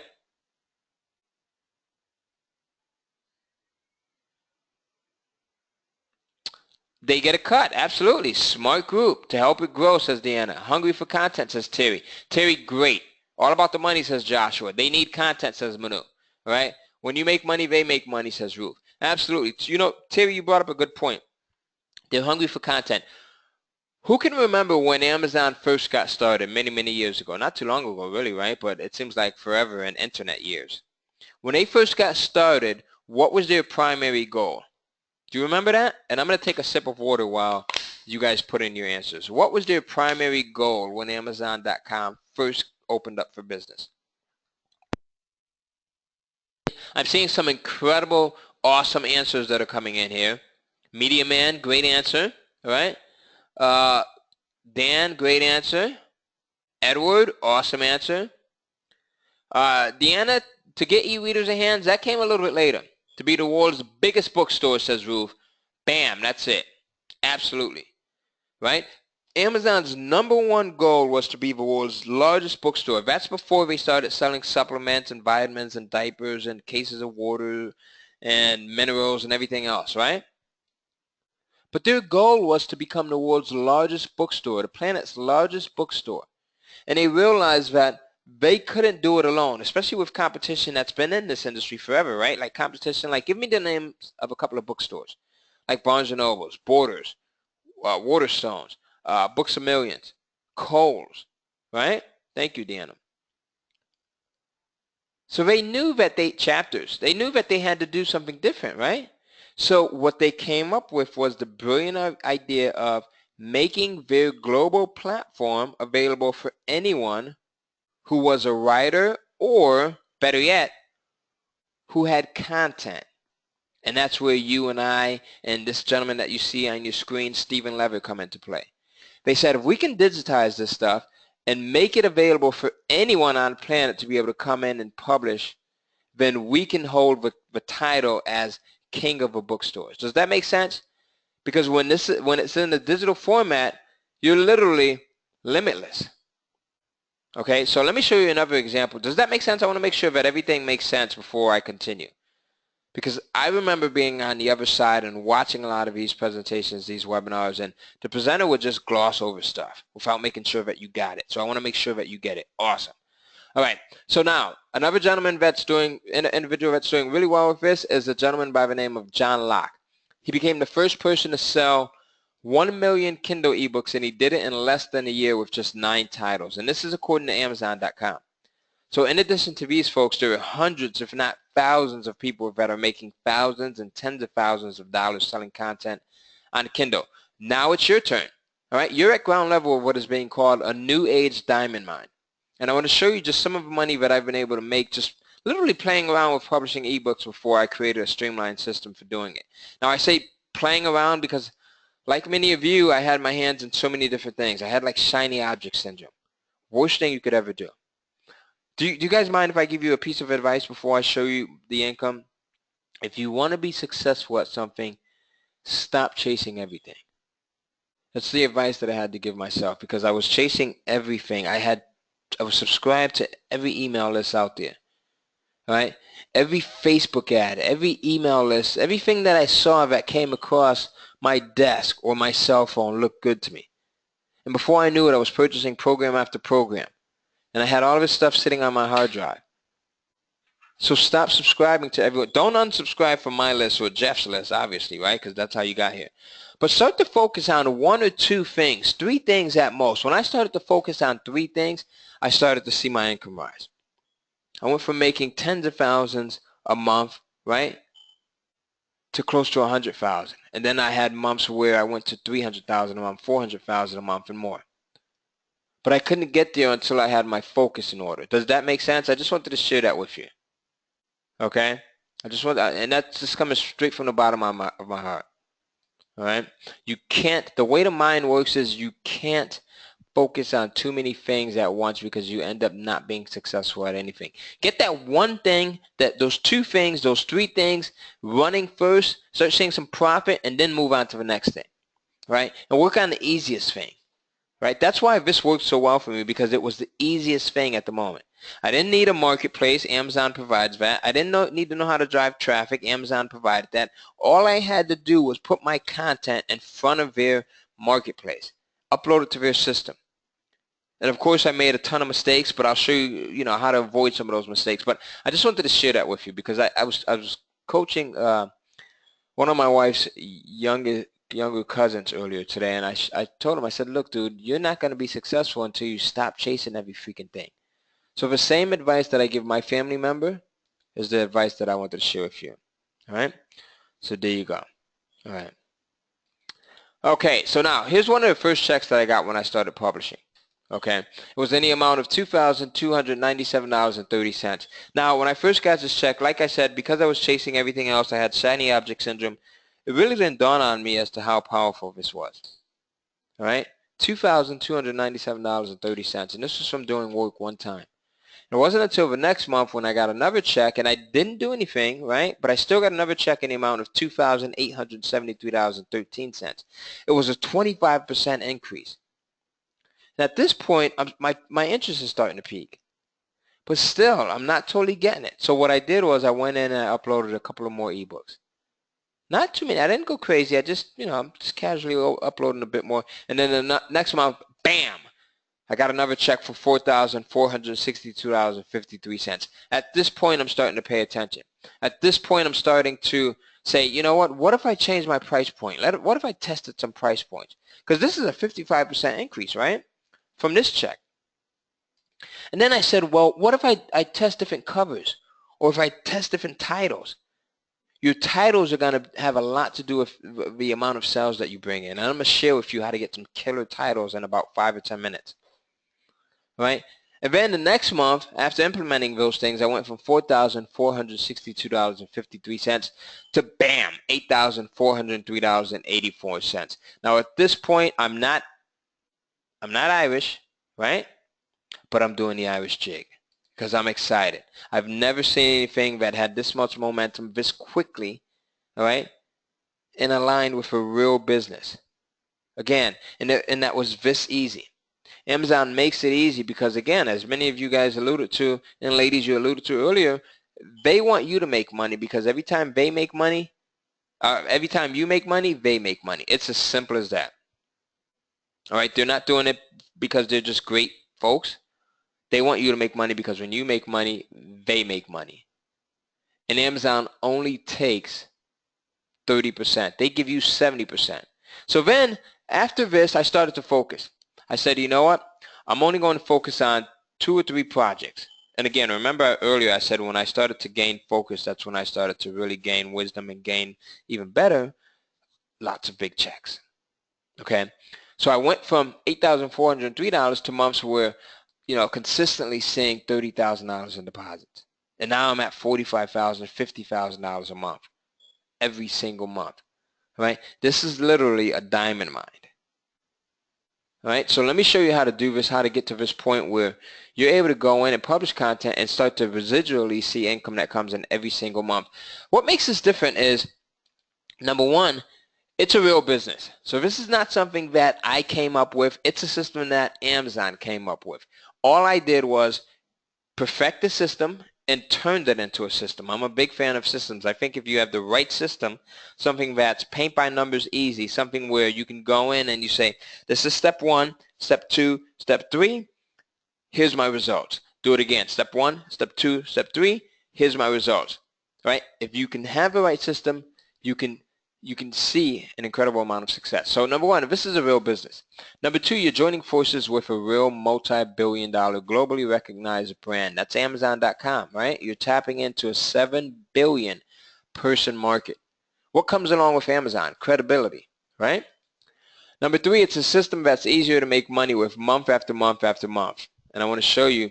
They get a cut, absolutely. Smart group to help it grow, says Deanna. Hungry for content, says Terry. Terry, great. All about the money, says Joshua. They need content, says Manu. All right? When you make money, they make money, says Ruth. Absolutely. You know, Terry, you brought up a good point. They're hungry for content. Who can remember when Amazon first got started many, many years ago? Not too long ago, really, right? But it seems like forever in internet years. When they first got started, what was their primary goal? Do you remember that? And I'm going to take a sip of water while you guys put in your answers. What was their primary goal when Amazon.com first opened up for business? I'm seeing some incredible, awesome answers that are coming in here. Media Man, great answer. All right. Dan, great answer. Edward, awesome answer. Deanna, to get e-readers in hands, that came a little bit later. To be the world's biggest bookstore, says Ruth. Bam, that's it. Absolutely. Right? Amazon's #1 goal was to be the world's largest bookstore. That's before they started selling supplements and vitamins and diapers and cases of water and minerals and everything else, right? But their goal was to become the world's largest bookstore, the planet's largest bookstore. And they realized that they couldn't do it alone, especially with competition that's been in this industry forever, right? Like competition, like give me the names of a couple of bookstores, like Barnes & Nobles, Borders, Waterstones, Books A Millions, Kohl's, right? Thank you, Deanna. So they knew that they knew that they had to do something different, right? So what they came up with was the brilliant idea of making their global platform available for anyone who was a writer or, better yet, who had content. And that's where you and I and this gentleman that you see on your screen, Stephen Lever, come into play. They said if we can digitize this stuff and make it available for anyone on the planet to be able to come in and publish, then we can hold the title as king of the bookstores. Does that make sense? Because when it's in the digital format, you're literally limitless. Okay, so let me show you another example. Does that make sense? I want to make sure that everything makes sense before I continue. Because I remember being on the other side and watching a lot of these presentations, these webinars, and the presenter would just gloss over stuff without making sure that you got it. So I want to make sure that you get it. Awesome. All right, so now another individual that's doing really well with this is a gentleman by the name of John Locke. He became the first person to sell 1 million Kindle ebooks, and he did it in less than a year with just 9 titles. And this is according to Amazon.com. So in addition to these folks, there are hundreds, if not thousands, of people that are making thousands and tens of thousands of dollars selling content on Kindle. Now it's your turn. All right, you're at ground level of what is being called a new age diamond mine. And I want to show you just some of the money that I've been able to make just literally playing around with publishing ebooks before I created a streamlined system for doing it. Now I say playing around because like many of you, I had my hands in so many different things. I had like shiny object syndrome. Worst thing you could ever do. Do you guys mind if I give you a piece of advice before I show you the income? If you want to be successful at something, stop chasing everything. That's the advice that I had to give myself because I was chasing everything. I was subscribed to every email list out there. All right? Every Facebook ad, every email list, everything that I saw that came across my desk or my cell phone looked good to me. And before I knew it, I was purchasing program after program. And I had all of this stuff sitting on my hard drive. So stop subscribing to everyone. Don't unsubscribe from my list or Jeff's list, obviously, right? Because that's how you got here. But start to focus on one or two things, 3 things at most. When I started to focus on 3 things, I started to see my income rise. I went from making tens of thousands a month, right, to close to 100,000. And then I had months where I went to 300,000 a month, 400,000 a month, and more. But I couldn't get there until I had my focus in order. Does that make sense? I just wanted to share that with you. Okay? And that's just coming straight from the bottom of my heart. All right? You can't, the way the mind works is you can't focus on too many things at once because you end up not being successful at anything. Get that one thing, those 2 things, those 3 things running first, start seeing some profit, and then move on to the next thing. Right? And work on the easiest thing. Right? That's why this worked so well for me because it was the easiest thing at the moment. I didn't need a marketplace. Amazon provides that. I didn't need to know how to drive traffic. Amazon provided that. All I had to do was put my content in front of their marketplace, upload it to their system. And of course, I made a ton of mistakes, but I'll show you, how to avoid some of those mistakes. But I just wanted to share that with you because I was coaching one of my wife's younger cousins earlier today, and I told him, I said, look, dude, you're not going to be successful until you stop chasing every freaking thing. So the same advice that I give my family member is the advice that I wanted to share with you. All right? So there you go. All right. Okay, so now here's one of the first checks that I got when I started publishing. Okay, it was in the amount of $2,297.30. Now, when I first got this check, like I said, because I was chasing everything else, I had shiny object syndrome. It really didn't dawn on me as to how powerful this was. All right, $2,297.30, and this was from doing work one time. It wasn't until the next month when I got another check, and I didn't do anything, right? But I still got another check in the amount of $2,873.13. It was a 25% increase. And at this point, my interest is starting to peak. But still, I'm not totally getting it. So what I did was I went in and I uploaded a couple of more ebooks. Not too many. I didn't go crazy. I just, I'm just casually uploading a bit more. And then the next month, bam! I got another check for $4,462.53. At this point, I'm starting to pay attention. At this point, I'm starting to say, you know what if I change my price point? What if I tested some price points? Because this is a 55% increase, right, from this check. And then I said, well, what if I test different covers or if I test different titles? Your titles are going to have a lot to do with the amount of sales that you bring in. And I'm going to share with you how to get some killer titles in about 5 or 10 minutes. Right? And then the next month, after implementing those things, I went from $4,462.53 to bam, $8,403.84. Now at this point, I'm not Irish, right? But I'm doing the Irish jig because I'm excited. I've never seen anything that had this much momentum this quickly, all right, and aligned with a real business. Again, and that was this easy. Amazon makes it easy because, again, as many of you guys alluded to, and ladies you alluded to earlier, they want you to make money because every time they make money, every time you make money, they make money. It's as simple as that. All right, they're not doing it because they're just great folks. They want you to make money because when you make money, they make money. And Amazon only takes 30%. They give you 70%. So then, after this, I started to focus. I said, you know what? I'm only going to focus on 2 or 3 projects. And again, remember earlier I said when I started to gain focus, that's when I started to really gain wisdom and gain even better, lots of big checks. Okay, so I went from $8,403 to months where, consistently seeing $30,000 in deposits. And now I'm at $45,000, $50,000 a month, every single month, right? This is literally a diamond mine. All right, so let me show you how to do this, how to get to this point where you're able to go in and publish content and start to residually see income that comes in every single month. What makes this different is, number one, it's a real business. So this is not something that I came up with. It's a system that Amazon came up with. All I did was perfect the system and turned it into a system. I'm a big fan of systems. I think if you have the right system, something that's paint by numbers easy, something where you can go in and you say, this is step 1, step 2, step 3, here's my results. Do it again. Step 1, step 2, step 3, here's my results. Right? If you can have the right system, you can see an incredible amount of success. So number one, this is a real business. Number two, you're joining forces with a real multi-billion-dollar globally recognized brand. That's Amazon.com, right? You're tapping into a 7 billion person market. What comes along with Amazon? Credibility, right? Number three, it's a system that's easier to make money with month after month after month. And I want to show you,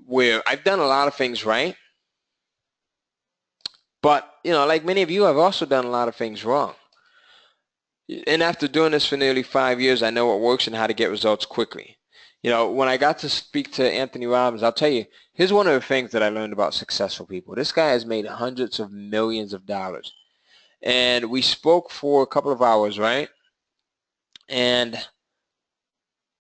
where I've done a lot of things right, but, like many of you, I've also done a lot of things wrong. And after doing this for nearly 5 years, I know what works and how to get results quickly. When I got to speak to Anthony Robbins, I'll tell you, here's one of the things that I learned about successful people. This guy has made hundreds of millions of dollars. And we spoke for a couple of hours, right? And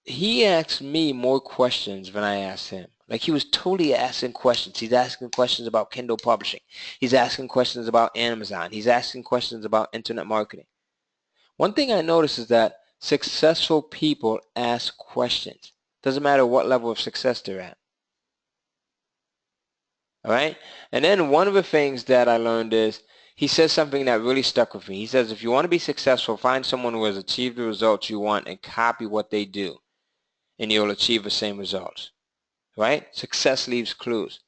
he asked me more questions than I asked him. Like, he was totally asking questions. He's asking questions about Kindle publishing. He's asking questions about Amazon. He's asking questions about internet marketing. One thing I noticed is that successful people ask questions. Doesn't matter what level of success they're at. All right? And then one of the things that I learned is, he says something that really stuck with me. He says, if you want to be successful, find someone who has achieved the results you want and copy what they do, and you'll achieve the same results. Right? Success leaves clues.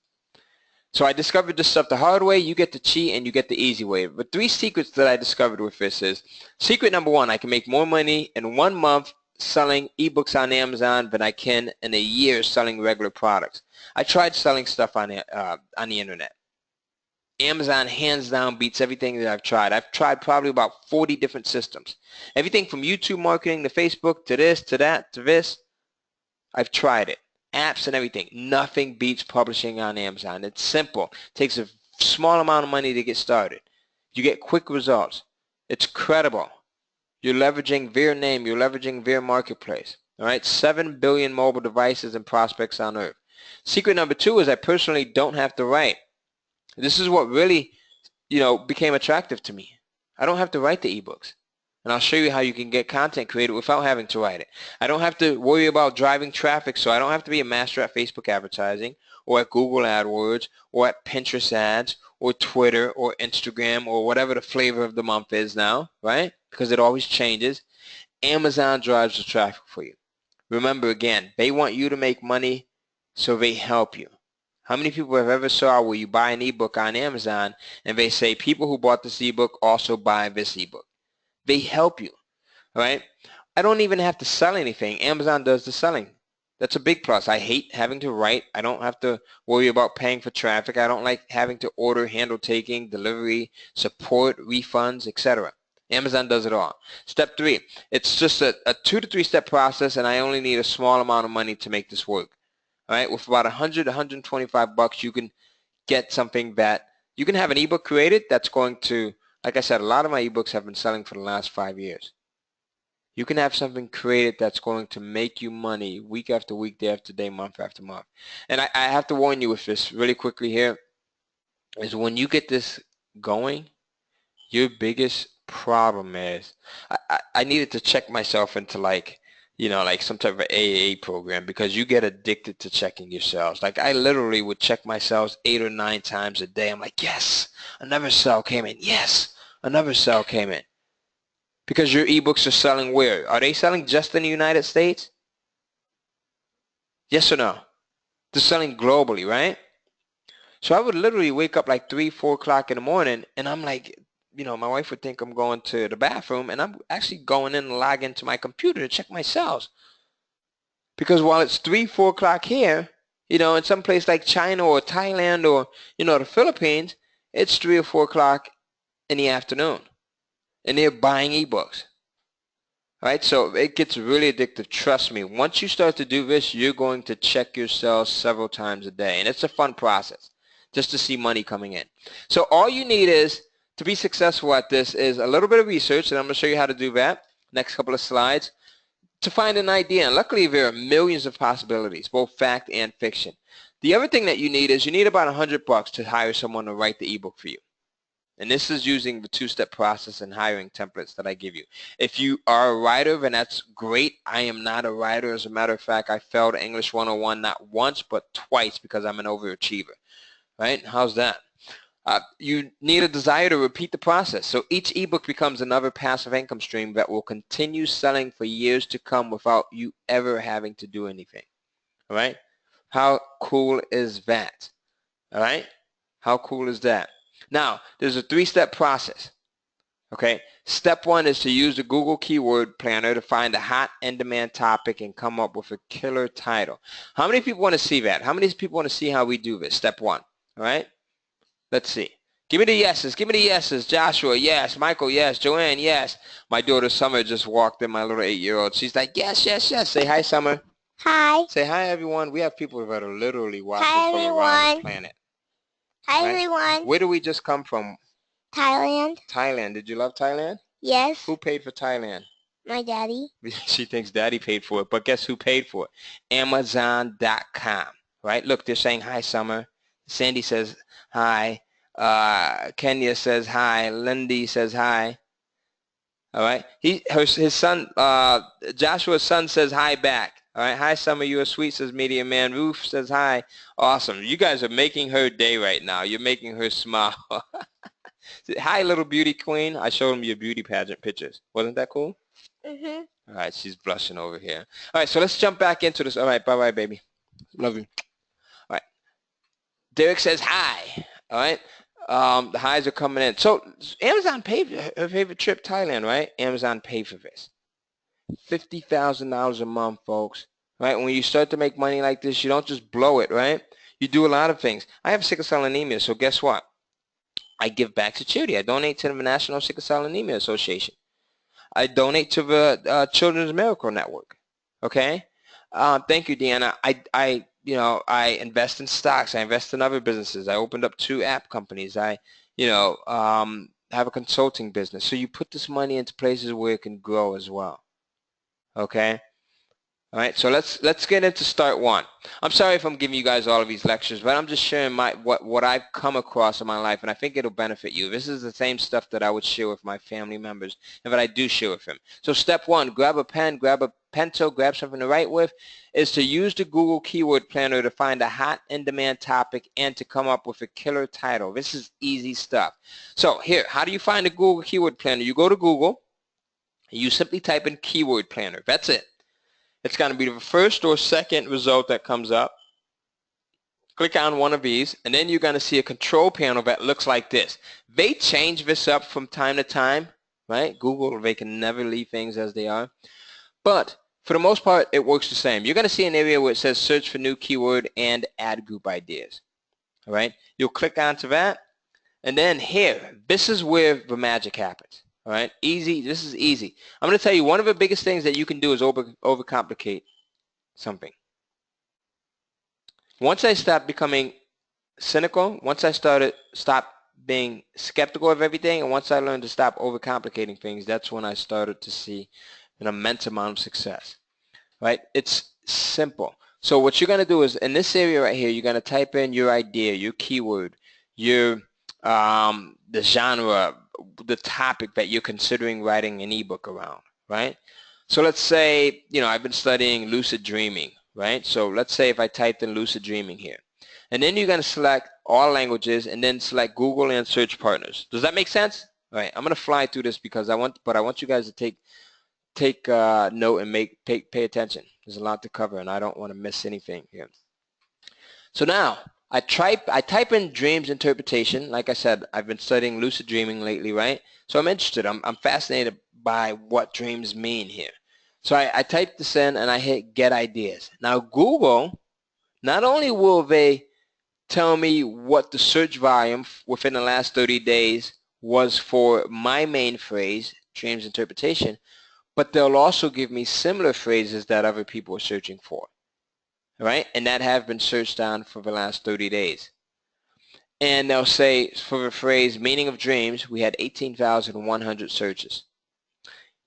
So I discovered this stuff the hard way. You get the cheat and you get the easy way. But 3 secrets that I discovered with this is, secret number 1, I can make more money in 1 month selling ebooks on Amazon than I can in a year selling regular products. I tried selling stuff on the internet. Amazon hands down beats everything that I've tried. I've tried probably about 40 different systems. Everything from YouTube marketing to Facebook to this, to that, to this. I've tried it. Apps and everything. Nothing beats publishing on Amazon. It's simple. It takes a small amount of money to get started. You get quick results. It's credible. You're leveraging their name. You're leveraging their marketplace. All right, 7 billion mobile devices and prospects on Earth. Secret number 2 is I personally don't have to write. This is what really, became attractive to me. I don't have to write the ebooks. And I'll show you how you can get content created without having to write it. I don't have to worry about driving traffic, so I don't have to be a master at Facebook advertising or at Google AdWords or at Pinterest ads or Twitter or Instagram or whatever the flavor of the month is now, right? Because it always changes. Amazon drives the traffic for you. Remember, again, they want you to make money, so they help you. How many people have ever saw where you buy an ebook on Amazon and they say people who bought this ebook also buy this ebook? They help you, right? I don't even have to sell anything. Amazon does the selling. That's a big plus. I hate having to write. I don't have to worry about paying for traffic. I don't like having to order, handle taking, delivery, support, refunds, etc. Amazon does it all. Step 3, it's just a 2 to 3 step process, and I only need a small amount of money to make this work. All right, with about 100, 125 bucks, you can get something that you can have an ebook created that's going to, like I said, a lot of my ebooks have been selling for the last 5 years. You can have something created that's going to make you money week after week, day after day, month after month. And I have to warn you with this really quickly here, is when you get this going, your biggest problem is, I needed to check myself into like some type of AA program, because you get addicted to checking your sales. Like, I literally would check my sales 8 or 9 times a day. I'm like, yes, another sale came in. Yes, another sale came in. Because your ebooks are selling where? Are they selling just in the United States? Yes or no? They're selling globally, right? So I would literally wake up like 3, 4 o'clock in the morning, and I'm like, my wife would think I'm going to the bathroom, and I'm actually going in and log into my computer to check my cells. Because while it's 3, 4 o'clock here, in some place like China or Thailand or, the Philippines, it's 3 or 4 o'clock in the afternoon, and they're buying ebooks. Right? So it gets really addictive. Trust me. Once you start to do this, you're going to check your cells several times a day. And it's a fun process just to see money coming in. So all you need is to be successful at this is a little bit of research, and I'm going to show you how to do that. Next couple of slides. To find an idea. And luckily, there are millions of possibilities, both fact and fiction. The other thing that you need is you need about $100 to hire someone to write the ebook for you. And this is using the two-step process and hiring templates that I give you. If you are a writer, then that's great. I am not a writer. As a matter of fact, I failed English 101 not once, but twice because I'm an overachiever. Right? How's that? You need a desire to repeat the process. So each ebook becomes another passive income stream that will continue selling for years to come without you ever having to do anything. All right? How cool is that? All right? How cool is that? Now, there's a 3-step process. Okay? Step 1 is to use the Google Keyword Planner to find a hot in-demand topic and come up with a killer title. How many people want to see that? How many people want to see how we do this? Step 1. All right? Let's see. Give me the yeses. Give me the yeses. Joshua, yes. Michael, yes. Joanne, yes. My daughter Summer just walked in, my little 8-year-old. She's like, yes, yes, yes. Say hi, Summer. Hi. Say hi, everyone. We have people that are literally watching Hi, from around the everyone. planet. Hi, Right? everyone. Where do we just come from? Thailand. Thailand. Did you love Thailand? Yes. Who paid for Thailand? My daddy. She thinks daddy paid for it, but guess who paid for it? Amazon.com. Right? Look, they're saying hi, Summer. Sandy says hi. Kenya says hi. Lindy says hi. All right. His son, Joshua's son says hi back. All right. Hi, Summer. You are sweet, says Media Man. Ruth says hi. Awesome. You guys are making her day right now. You're making her smile. Hi, little beauty queen. I showed him your beauty pageant pictures. Wasn't that cool? Mm-hmm. All right. She's blushing over here. All right. So let's jump back into this. All right. Bye-bye, baby. Love you. All right. Derek says hi. All right. The highs are coming in. So Amazon paid her favorite trip, Thailand, right? Amazon paid for this. $50,000 a month, folks. Right? When you start to make money like this, you don't just blow it, right? You do a lot of things. I have sickle cell anemia, so guess what? I give back to charity. I donate to the National Sickle Cell Anemia Association. I donate to the Children's Miracle Network. Okay? Thank you, Deanna. I invest in stocks. I invest in other businesses. I opened up 2 app companies. I have a consulting business. So you put this money into places where it can grow as well. Okay? All right, so let's get into start 1. I'm sorry if I'm giving you guys all of these lectures, but I'm just sharing what I've come across in my life, and I think it'll benefit you. This is the same stuff that I would share with my family members and that I do share with them. So step 1, grab a pen, grab a pencil, grab something to write with, is to use the Google Keyword Planner to find a hot in-demand topic and to come up with a killer title. This is easy stuff. So here, how do you find a Google Keyword Planner? You go to Google, and you simply type in Keyword Planner. That's it. It's going to be the first or second result that comes up. Click on one of these, and then you're going to see a control panel that looks like this. They change this up from time to time, right? Google, they can never leave things as they are. But for the most part, it works the same. You're going to see an area where it says search for new keyword and ad group ideas. All right? You'll click onto that, and then here, this is where the magic happens. All right, easy. This is easy. I'm going to tell you one of the biggest things that you can do is overcomplicate something. Once I stopped becoming cynical, once I stopped being skeptical of everything, and once I learned to stop overcomplicating things, that's when I started to see an immense amount of success. Right? It's simple. So what you're going to do is in this area right here, you're going to type in your idea, your keyword, your the genre, the topic that you're considering writing an ebook around, right? So let's say, I've been studying lucid dreaming, right? So let's say if I typed in lucid dreaming here. And then you're going to select all languages and then select Google and search partners. Does that make sense? All right, I'm going to fly through this because I want you guys to take note and pay attention. There's a lot to cover and I don't want to miss anything here. So now, I type in dreams interpretation. Like I said, I've been studying lucid dreaming lately, right? So I'm interested. I'm fascinated by what dreams mean here. So I type this in and I hit get ideas. Now Google, not only will they tell me what the search volume within the last 30 days was for my main phrase, dreams interpretation, but they'll also give me similar phrases that other people are searching for, right? And that have been searched on for the last 30 days. And they'll say for the phrase meaning of dreams, we had 18,100 searches.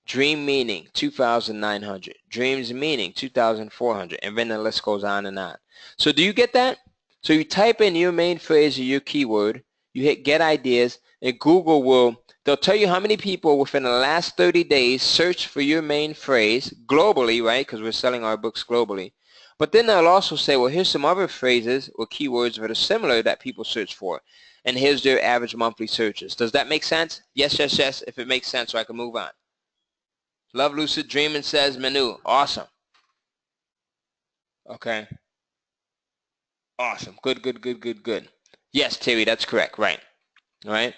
Dream meaning, 2,900. Dreams meaning, 2,400. And then the list goes on and on. So do you get that? So you type in your main phrase or your keyword, you hit get ideas, and Google they'll tell you how many people within the last 30 days search for your main phrase globally, right? Because we're selling our books globally. But then they'll also say, well, here's some other phrases or keywords that are similar that people search for. And here's their average monthly searches. Does that make sense? Yes, yes, yes. If it makes sense, so I can move on. Love Lucid Dreaming, says Manu. Awesome. Okay. Awesome. Good, good, good, good, good. Yes, Terry, that's correct. Right. All right.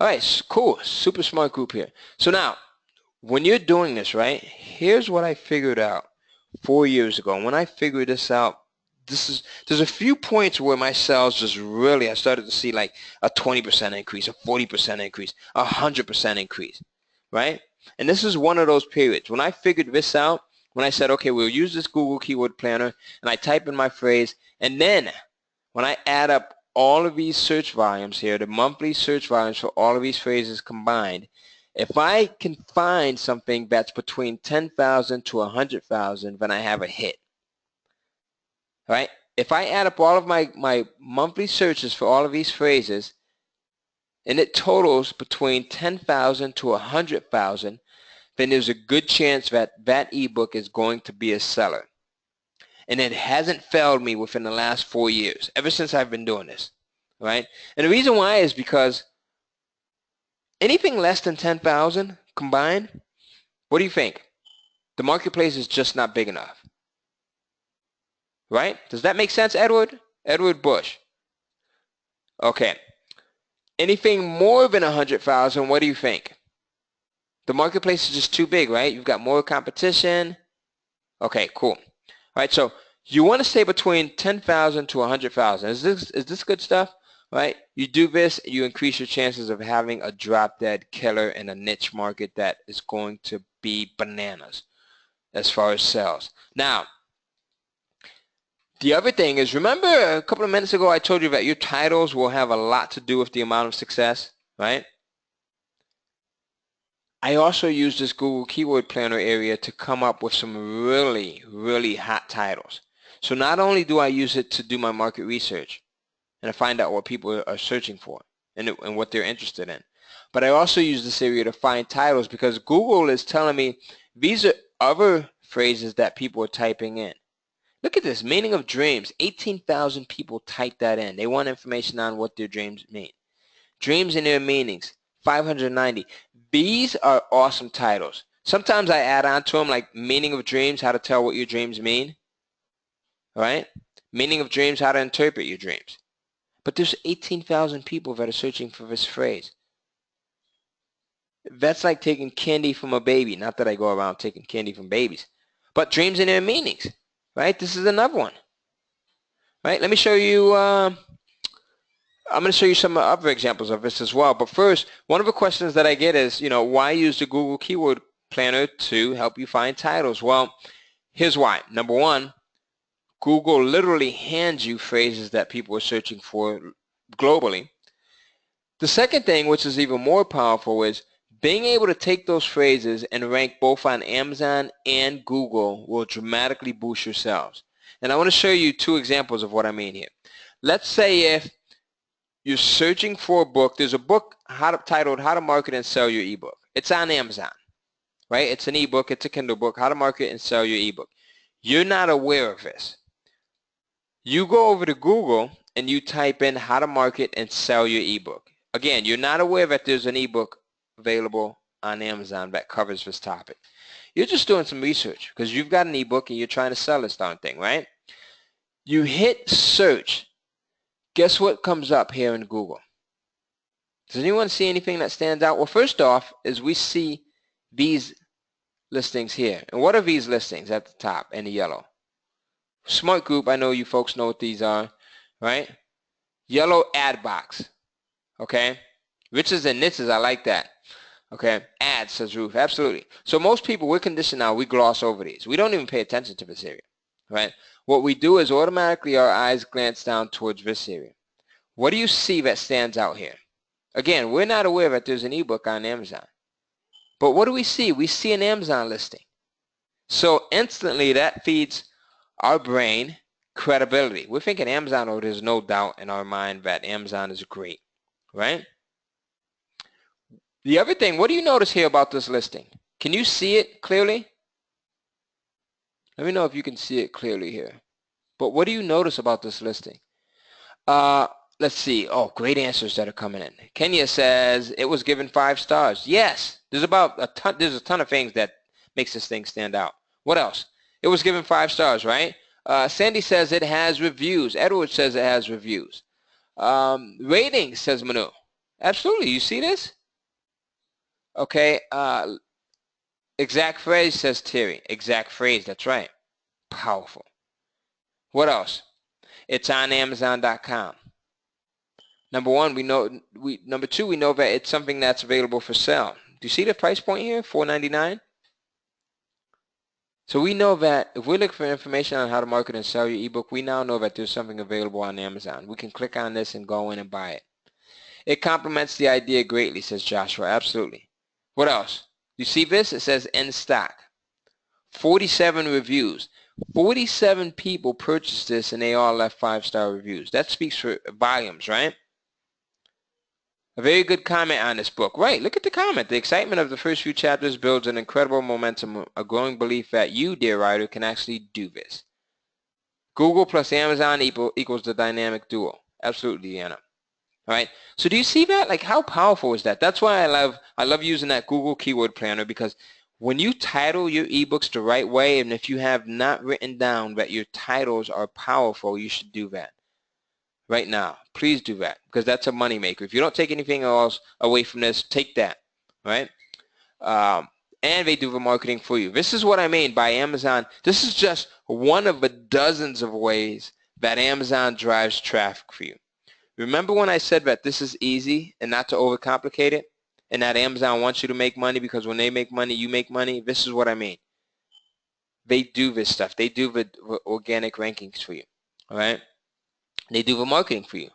All right. Cool. Super smart group here. So now, when you're doing this, right, here's what I figured out 4 years ago. And when I figured this out, there's a few points where my sales just really, I started to see like a 20% increase, a 40% increase, a 100% increase, right? And this is one of those periods. When I figured this out, when I said, okay, we'll use this Google Keyword Planner, and I type in my phrase, and then when I add up all of these search volumes here, the monthly search volumes for all of these phrases combined, if I can find something that's between 10,000 to 100,000, then I have a hit. All right? If I add up all of my monthly searches for all of these phrases, and it totals between 10,000 to 100,000, then there's a good chance that that ebook is going to be a seller. And it hasn't failed me within the last 4 years, ever since I've been doing this, right? And the reason why is because anything less than 10,000 combined, what do you think? The marketplace is just not big enough, right? Does that make sense, Edward? Edward Bush. Okay. Anything more than 100,000, what do you think? The marketplace is just too big, right? You've got more competition. Okay, cool. All right, so you want to stay between 10,000 to 100,000. Is this good stuff? Right? You do this, you increase your chances of having a drop-dead killer in a niche market that is going to be bananas as far as sales. Now, the other thing is, remember a couple of minutes ago I told you that your titles will have a lot to do with the amount of success, right? I also use this Google Keyword Planner area to come up with some really, really hot titles. So not only do I use it to do my market research and to find out what people are searching for and what they're interested in, but I also use this area to find titles because Google is telling me these are other phrases that people are typing in. Look at this, meaning of dreams. 18,000 people typed that in. They want information on what their dreams mean. Dreams and their meanings, 590. These are awesome titles. Sometimes I add on to them like meaning of dreams, how to tell what your dreams mean. All right? Meaning of dreams, how to interpret your dreams. But there's 18,000 people that are searching for this phrase. That's like taking candy from a baby. Not that I go around taking candy from babies. But dreams and their meanings. Right? This is another one. Right? Let me show you. I'm going to show you some other examples of this as well. But first, one of the questions that I get is, why use the Google Keyword Planner to help you find titles? Well, here's why. Number one, Google literally hands you phrases that people are searching for globally. The second thing, which is even more powerful, is being able to take those phrases and rank both on Amazon and Google will dramatically boost your sales. And I want to show you two examples of what I mean here. Let's say if you're searching for a book, there's a book titled How to Market and Sell Your Ebook. It's on Amazon, right? It's an ebook, it's a Kindle book, How to Market and Sell Your Ebook. You're not aware of this. You go over to Google and you type in How to Market and Sell Your Ebook. Again, you're not aware that there's an ebook available on Amazon that covers this topic. You're just doing some research because you've got an ebook and you're trying to sell this darn thing, right? You hit search. Guess what comes up here in Google? Does anyone see anything that stands out? Well, first off is we see these listings here. And what are these listings at the top in the yellow? Smart Group, I know you folks know what these are, right? Yellow ad box, okay? Riches and niches, I like that. Okay, ads, says Ruth, absolutely. So most people, we're conditioned now, we gloss over these. We don't even pay attention to this area, right? What we do is automatically our eyes glance down towards this area. What do you see that stands out here? Again, we're not aware that there's an ebook on Amazon. But what do we see? We see an Amazon listing. So instantly that feeds our brain credibility. We're thinking Amazon, oh, there's no doubt in our mind that Amazon is great, right? The other thing, what do you notice here about this listing? Can you see it clearly? Let me know if you can see it clearly here. But what do you notice about this listing? Let's see. Oh, great answers that are coming in. Kenya says it was given 5 stars. Yes, there's a ton of things that makes this thing stand out. What else? It was given 5 stars, right? Sandy says it has reviews. Edward says it has reviews. Ratings, says Manu. Absolutely. You see this? Okay. Exact phrase, says Terry. Exact phrase. That's right. Powerful. What else? It's on Amazon.com. Number one, number two, we know that it's something that's available for sale. Do you see the price point here? $4.99. So we know that if we look for information on how to market and sell your ebook, we now know that there's something available on Amazon. We can click on this and go in and buy it. It complements the idea greatly, says Joshua. Absolutely. What else? You see this? It says in stock. 47 reviews. 47 people purchased this and they all left 5-star reviews. That speaks for volumes, right? A very good comment on this book. Right, look at the comment. The excitement of the first few chapters builds an incredible momentum, a growing belief that you, dear writer, can actually do this. Google plus Amazon equals the dynamic duo. Absolutely, Deanna. All right, so do you see that? Like, how powerful is that? That's why I love using that Google Keyword Planner, because when you title your ebooks the right way, and if you have not written down that your titles are powerful, you should do that right now. Please do that, because that's a moneymaker. If you don't take anything else away from this, take that, right? And they do the marketing for you. This is what I mean by Amazon. This is just one of the dozens of ways that Amazon drives traffic for you. Remember when I said that this is easy and not to overcomplicate it, and that Amazon wants you to make money because when they make money, you make money? This is what I mean. They do this stuff. They do the organic rankings for you, all right? They do the marketing for you,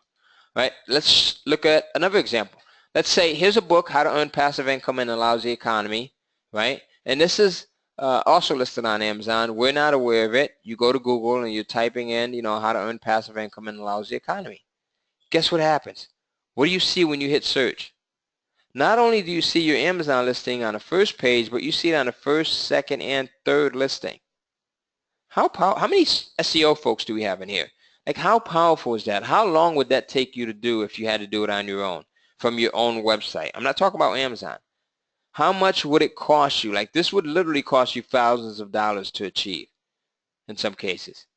right? Let's look at another example. Let's say here's a book, How to Earn Passive Income in a Lousy Economy, right? And this is also listed on Amazon. We're not aware of it. You go to Google and you're typing in, how to earn passive income in a lousy economy. Guess what happens? What do you see when you hit search? Not only do you see your Amazon listing on the first page, but you see it on the first, second, and third listing. How many SEO folks do we have in here? Like, how powerful is that? How long would that take you to do if you had to do it on your own, from your own website? I'm not talking about Amazon. How much would it cost you? Like, this would literally cost you thousands of dollars to achieve in some cases.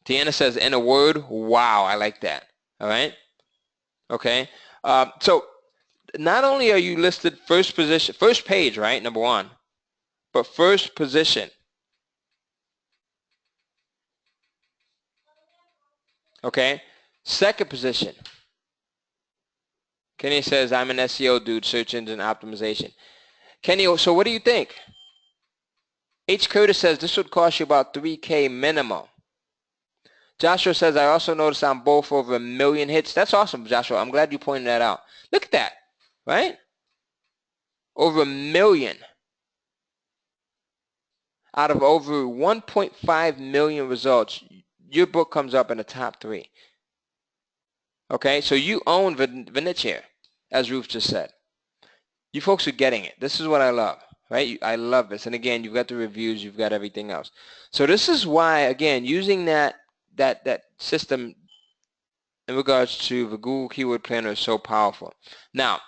Tiana says, in a word, wow, I like that. All right? Okay. So not only are you listed first position, first page, right, number one, but first position. Okay. Second position. Kenny says, I'm an SEO dude, search engine optimization. Kenny, so what do you think? H. Curtis says this would cost you about $3K minimum. Joshua says, I also noticed on both over 1 million hits. That's awesome, Joshua. I'm glad you pointed that out. Look at that, right? Over 1 million. Out of over 1.5 million results, your book comes up in the top 3. Okay, so you own the niche here, as Ruth just said. You folks are getting it. This is what I love, right? I love this. And again, you've got the reviews, you've got everything else. So this is why, again, using that system in regards to the Google Keyword Planner is so powerful. Now,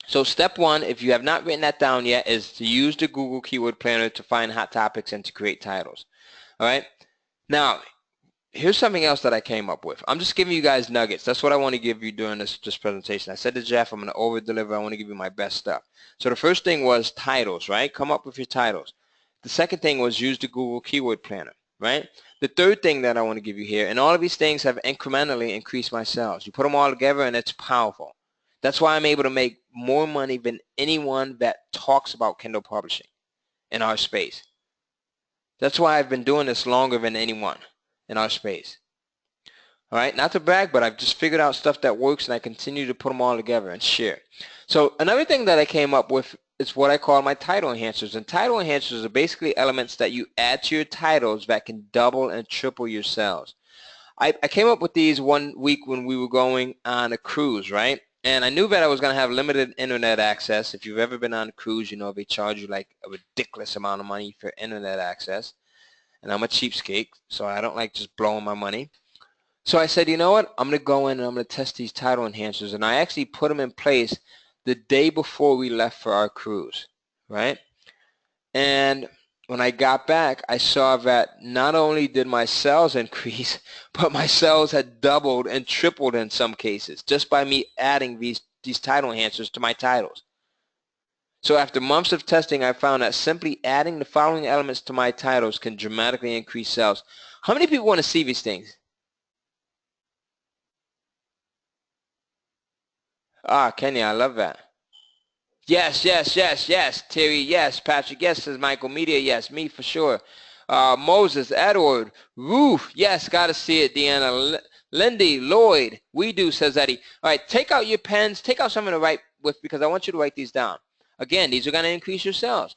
so step one, if you have not written that down yet, is to use the Google Keyword Planner to find hot topics and to create titles. All right? Now, here's something else that I came up with. I'm just giving you guys nuggets. That's what I want to give you during this presentation. I said to Jeff, I'm going to over-deliver. I want to give you my best stuff. So the first thing was titles, right? Come up with your titles. The second thing was use the Google Keyword Planner, right? The third thing that I want to give you here, and all of these things have incrementally increased my sales. You put them all together, and it's powerful. That's why I'm able to make more money than anyone that talks about Kindle publishing in our space. That's why I've been doing this longer than anyone in our space. All right, not to brag, but I've just figured out stuff that works, and I continue to put them all together and share. So another thing that I came up with is what I call my title enhancers. And title enhancers are basically elements that you add to your titles that can double and triple your sales. I came up with these one week when we were going on a cruise, right? And I knew that I was going to have limited internet access. If you've ever been on a cruise, you know they charge you like a ridiculous amount of money for internet access. And I'm a cheapskate, so I don't like just blowing my money. So I said, you know what? I'm going to go in and I'm going to test these title enhancers. And I actually put them in place the day before we left for our cruise, right? And when I got back, I saw that not only did my sales increase, but my sales had doubled and tripled in some cases just by me adding these title enhancers to my titles. So after months of testing, I found that simply adding the following elements to my titles can dramatically increase sales. How many people want to see these things? Ah, Kenya, I love that. Yes, yes, yes, yes. Terry, yes. Patrick, yes. Says Michael. Media, yes. Me for sure. Moses, Edward, Roof, yes. Got to see it. Deanna, Lindy, Lloyd, we do, says Eddie. All right, take out your pens. Take out something to write with because I want you to write these down. Again, these are going to increase your sales.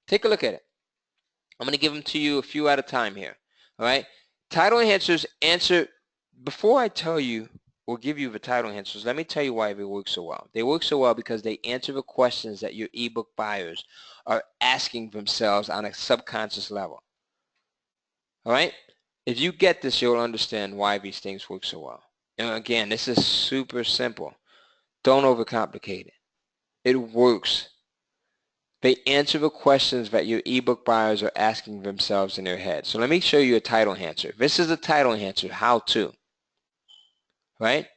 Take a look at it. I'm going to give them to you a few at a time here. All right. Title enhancers answer. Before I tell you or give you the title enhancers, let me tell you why they work so well. They work so well because they answer the questions that your ebook buyers are asking themselves on a subconscious level. All right. If you get this, you'll understand why these things work so well. And again, this is super simple. Don't overcomplicate it. It works. They answer the questions that your ebook buyers are asking themselves in their head. So let me show you a title enhancer. This is a title enhancer, how to. Right?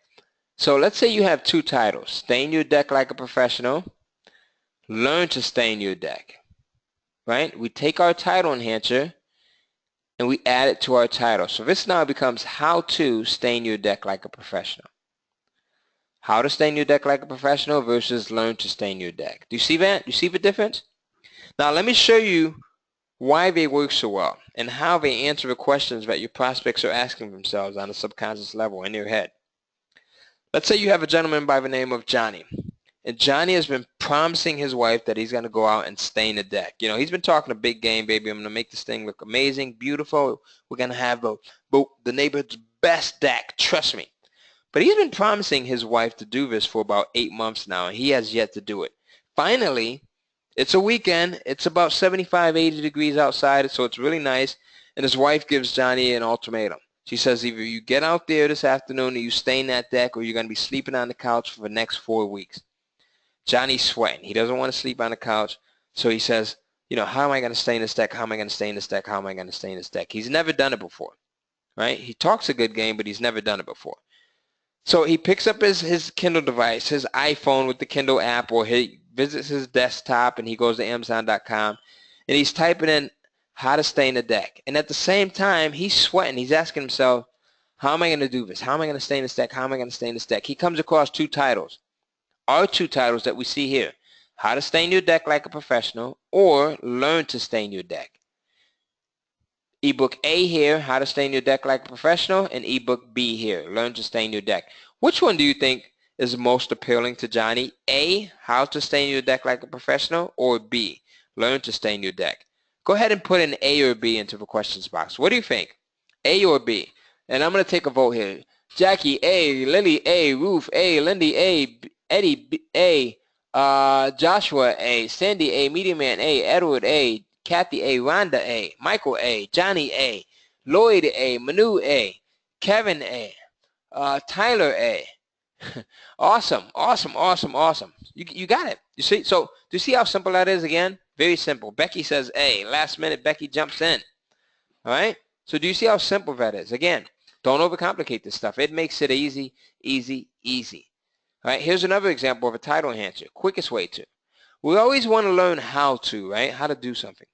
So let's say you have two titles. Stain your deck like a professional. Learn to stain your deck. Right? We take our title enhancer and we add it to our title. So this now becomes how to stain your deck like a professional. How to stain your deck like a professional versus learn to stain your deck. Do you see that? Do you see the difference? Now let me show you why they work so well and how they answer the questions that your prospects are asking themselves on a subconscious level in their head. Let's say you have a gentleman by the name of Johnny. And Johnny has been promising his wife that he's going to go out and stain the deck. You know, he's been talking a big game, baby. I'm going to make this thing look amazing, beautiful. We're going to have the neighborhood's best deck. Trust me. But he's been promising his wife to do this for about 8 months now, and he has yet to do it. Finally, it's a weekend. It's about 75, 80 degrees outside, so it's really nice. And his wife gives Johnny an ultimatum. She says either you get out there this afternoon and you stain that deck, or you're going to be sleeping on the couch for the next 4 weeks. Johnny's sweating. He doesn't want to sleep on the couch, so he says, you know, how am I going to stain this deck? How am I going to stain this deck? How am I going to stain this deck? He's never done it before, right? He talks a good game, but he's never done it before. So he picks up his Kindle device, his iPhone with the Kindle app, or he visits his desktop and he goes to Amazon.com and he's typing in how to stain a deck. And at the same time, he's sweating. He's asking himself, how am I going to do this? How am I going to stain this deck? How am I going to stain this deck? He comes across two titles, our two titles that we see here, how to stain your deck like a professional or learn to stain your deck. Ebook A here, how to stain your deck like a professional, and ebook B here, learn to stain your deck. Which one do you think is most appealing to Johnny? A, how to stain your deck like a professional, or B, learn to stain your deck? Go ahead and put an A or B into the questions box. What do you think? A or B? And I'm going to take a vote here. Jackie, A, Lily, A, Ruth, A, Lindy, A, Eddie, A, Joshua, A, Sandy, A, Media Man, A, Edward, A, Kathy A, Rhonda A, Michael A, Johnny A, Lloyd A, Manu A, Kevin A, Tyler A. Awesome, awesome, awesome, awesome. You got it. You see? So do you see how simple that is again? Very simple. Becky says A. Last minute, Becky jumps in. All right? So do you see how simple that is? Again, Don't overcomplicate this stuff. It makes it easy, easy, easy. All right, here's another example of a title enhancer. Quickest way to. We always want to learn how to, right? How to do something.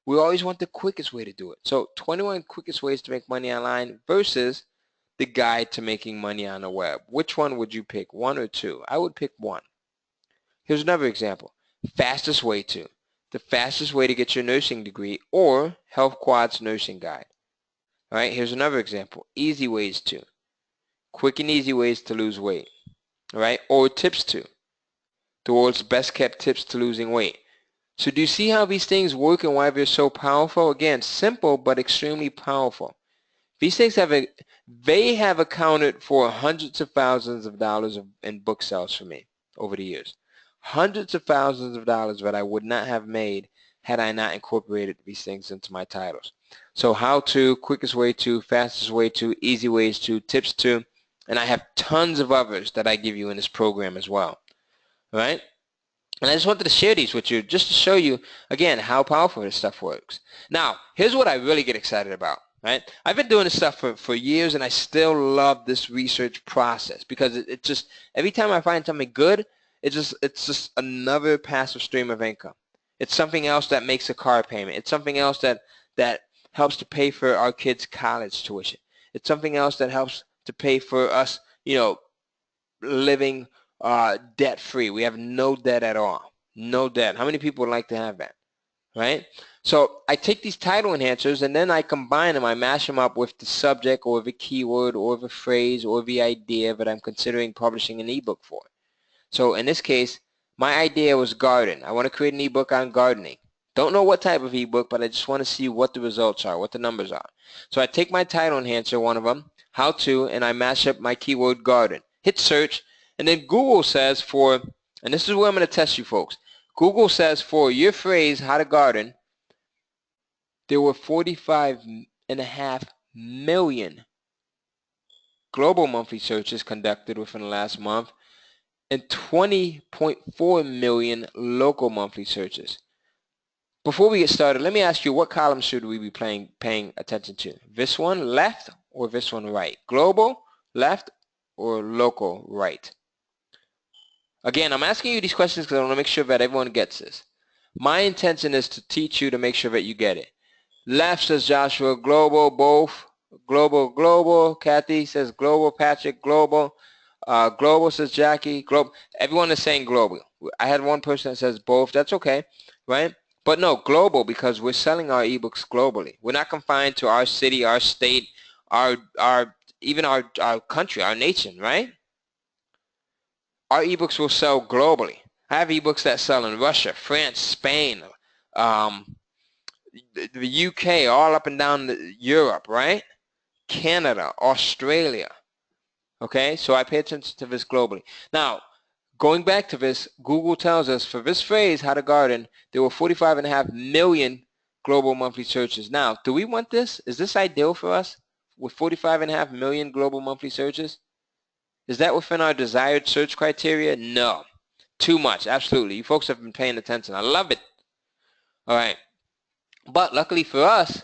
We always want the quickest way to do it. So 21 quickest ways to make money online versus the guide to making money on the web. Which one would you pick, 1 or 2? I would pick 1. Here's another example. Fastest way to. The fastest way to get your nursing degree or Health Quad's nursing guide. All right, here's another example. Easy ways to. Quick and easy ways to lose weight. All right, or tips to. The world's best kept tips to losing weight. So do you see how these things work and why they're so powerful? Again, simple but extremely powerful. These things they have accounted for hundreds of thousands of dollars in book sales for me over the years. Hundreds of thousands of dollars that I would not have made had I not incorporated these things into my titles. So how to, quickest way to, fastest way to, easy ways to, tips to, and I have tons of others that I give you in this program as well. All right? And I just wanted to share these with you just to show you, again, how powerful this stuff works. Now, here's what I really get excited about. Right? I've been doing this stuff for years, and I still love this research process because it just, every time I find something good, it's just another passive stream of income. It's something else that makes a car payment. It's something else that helps to pay for our kids' college tuition. It's something else that helps to pay for us, living debt-free. We have no debt at all. No debt. How many people would like to have that? Right? So I take these title enhancers and then I combine them. I mash them up with the subject or the keyword or the phrase or the idea that I'm considering publishing an ebook for. So in this case, my idea was garden. I want to create an ebook on gardening. Don't know what type of ebook, but I just want to see what the results are, what the numbers are. So I take my title enhancer, one of them, how to, and I mash up my keyword garden. Hit search, and then Google says for, and this is where I'm going to test you folks. Google says for your phrase, how to garden, there were 45.5 million global monthly searches conducted within the last month and 20.4 million local monthly searches. Before we get started, let me ask you, what column should we be paying attention to? This one left or this one right? Global left or local right? Again, I'm asking you these questions because I want to make sure that everyone gets this. My intention is to teach you to make sure that you get it. Left says Joshua, global, both. Global, global. Kathy says global. Patrick, global. Global says Jackie, global. Everyone is saying global. I had one person that says both. That's okay, right? But no, global, because we're selling our ebooks globally. We're not confined to our city, our state, even our country, our nation, right? Our ebooks will sell globally. I have ebooks that sell in Russia, France, Spain, the UK, all up and down Europe, right? Canada, Australia. Okay, so I pay attention to this globally. Now, going back to this, Google tells us for this phrase, how to garden, there were 45.5 million global monthly searches. Now, do we want this? Is this ideal for us with 45.5 million global monthly searches? Is that within our desired search criteria? No. Too much, absolutely. You folks have been paying attention. I love it. All right. But luckily for us,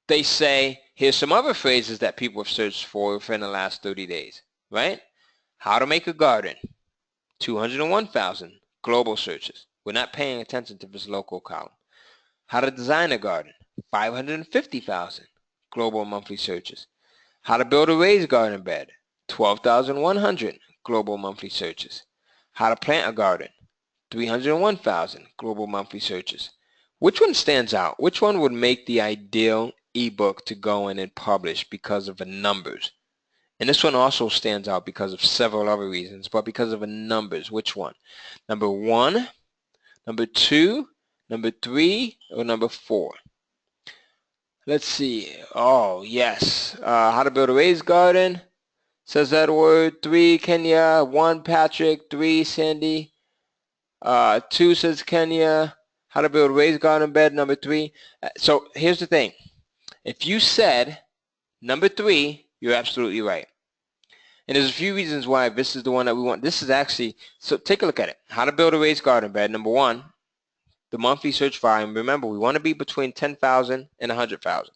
they say, here's some other phrases that people have searched for within the last 30 days, right? How to make a garden, 201,000 global searches. We're not paying attention to this local column. How to design a garden, 550,000 global monthly searches. How to build a raised garden bed, 12,100 global monthly searches. How to plant a garden, 301,000 global monthly searches. Which one stands out? Which one would make the ideal ebook to go in and publish because of the numbers? And this one also stands out because of several other reasons, but because of the numbers. Which one? Number 1, number 2, number 3, or number 4? Let's see. Oh, yes. How to build a raised garden. Says that word. 3, Kenya. 1, Patrick. 3, Sandy. 2 says Kenya. How to build a raised garden bed, number 3. So here's the thing. If you said number 3, you're absolutely right. And there's a few reasons why this is the one that we want. This is actually, so take a look at it. How to build a raised garden bed, number 1. The monthly search volume. Remember, we want to be between 10,000 and 100,000.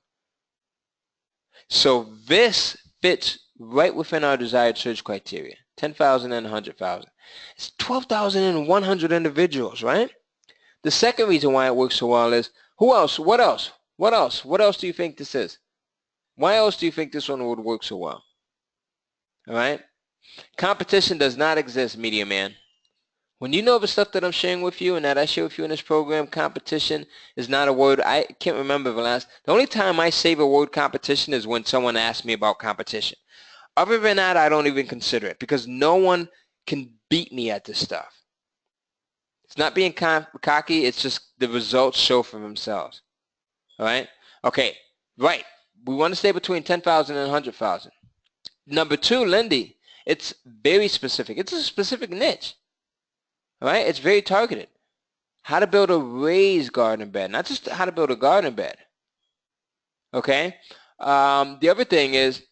So this fits right within our desired search criteria, 10,000 and 100,000. It's 12,100 individuals, right? The second reason why it works so well is, who else? What else? What else? What else do you think this is? Why else do you think this one would work so well? All right? Competition does not exist, Media Man. When you know the stuff that I'm sharing with you and that I share with you in this program, competition is not a word. I can't remember the only time I say the word competition is when someone asks me about competition. Other than that, I don't even consider it because no one can beat me at this stuff. It's not being cocky. It's just the results show for themselves. All right? Okay. Right. We want to stay between 10,000 and 100,000. Number two, Lindy, it's very specific. It's a specific niche. All right? It's very targeted. How to build a raised garden bed, not just how to build a garden bed. Okay? The other thing is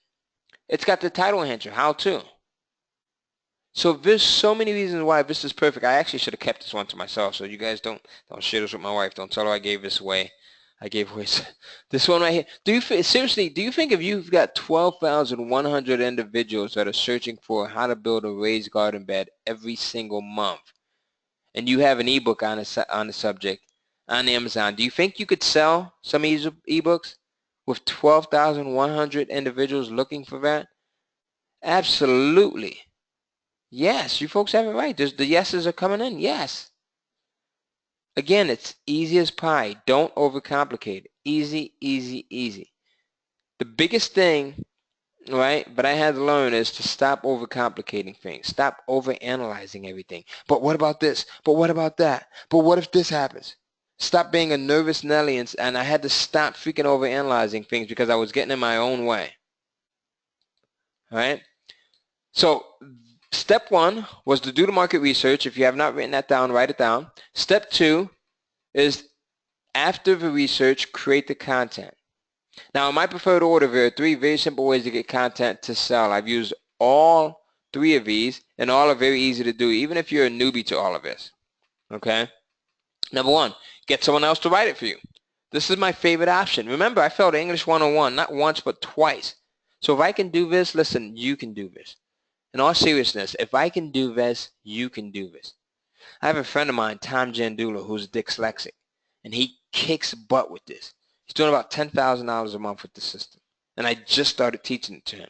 it's got the title enhancer, how to. So there's so many reasons why this is perfect. I actually should have kept this one to myself, so you guys don't share this with my wife. Don't tell her I gave this away. I gave away this one right here. Seriously, do you think if you've got 12,100 individuals that are searching for how to build a raised garden bed every single month, and you have an ebook on the subject on Amazon, do you think you could sell some of these ebooks with 12,100 individuals looking for that? Absolutely. Yes, you folks have it right. The yeses are coming in. Yes. Again, it's easy as pie. Don't overcomplicate it. Easy, easy, easy. The biggest thing, right, but I had to learn is to stop overcomplicating things. Stop overanalyzing everything. But what about this? But what about that? But what if this happens? Stop being a nervous Nelly, and I had to stop freaking overanalyzing things because I was getting in my own way. All right? So step one was to do the market research. If you have not written that down, write it down. Step two is after the research, create the content. Now, in my preferred order, there are three very simple ways to get content to sell. I've used all three of these, and all are very easy to do, even if you're a newbie to all of this. Okay? Number one, get someone else to write it for you. This is my favorite option. Remember, I failed English 101, not once, but twice. So if I can do this, listen, you can do this. In all seriousness, if I can do this, you can do this. I have a friend of mine, Tom Jandula, who's dyslexic, and he kicks butt with this. He's doing about $10,000 a month with the system, and I just started teaching it to him.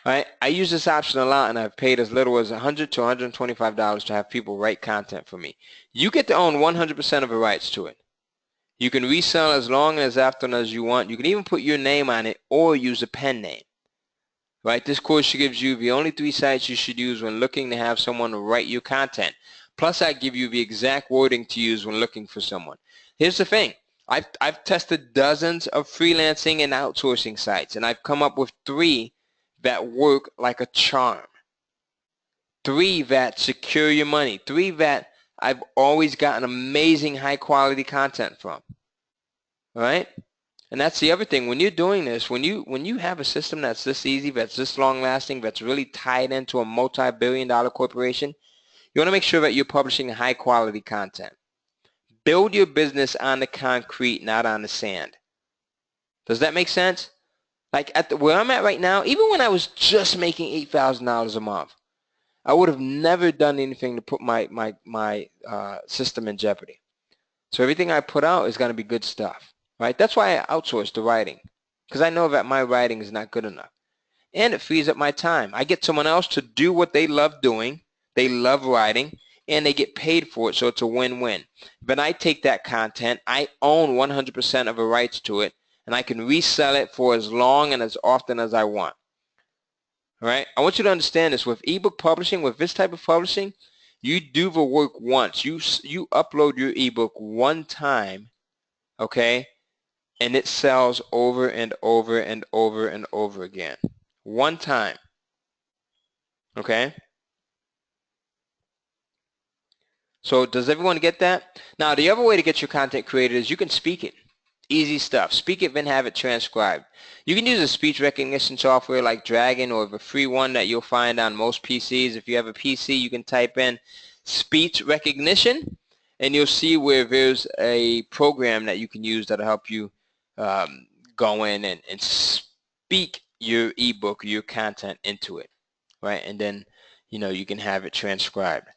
All right, I use this option a lot, and I've paid as little as $100 to $125 to have people write content for me. You get to own 100% of the rights to it. You can resell as long and as often as you want. You can even put your name on it or use a pen name. Right? This course gives you the only 3 sites you should use when looking to have someone write your content. Plus, I give you the exact wording to use when looking for someone. Here's the thing. I've tested dozens of freelancing and outsourcing sites, and I've come up with 3 that work like a charm. 3 that secure your money. 3 that I've always gotten amazing high-quality content from. All right? And that's the other thing. When you're doing this, when you have a system that's this easy, that's this long-lasting, that's really tied into a multi-billion-dollar corporation, you want to make sure that you're publishing high-quality content. Build your business on the concrete, not on the sand. Does that make sense? Like where I'm at right now, even when I was just making $8,000 a month, I would have never done anything to put my system in jeopardy. So everything I put out is going to be good stuff. Right? That's why I outsource the writing, because I know that my writing is not good enough. And it frees up my time. I get someone else to do what they love doing, they love writing, and they get paid for it, so it's a win-win. But I take that content, I own 100% of the rights to it, and I can resell it for as long and as often as I want. All right? I want you to understand this. With ebook publishing, with this type of publishing, you do the work once. You upload your ebook one time, okay? And it sells over and over and over and over again. One time. Okay? So does everyone get that? Now, the other way to get your content created is you can speak it. Easy stuff. Speak it, then have it transcribed. You can use a speech recognition software like Dragon or the free one that you'll find on most PCs. If you have a PC, you can type in speech recognition, and you'll see where there's a program that you can use that'll help you go in and speak your ebook or your content into it, right? And then, you can have it transcribed.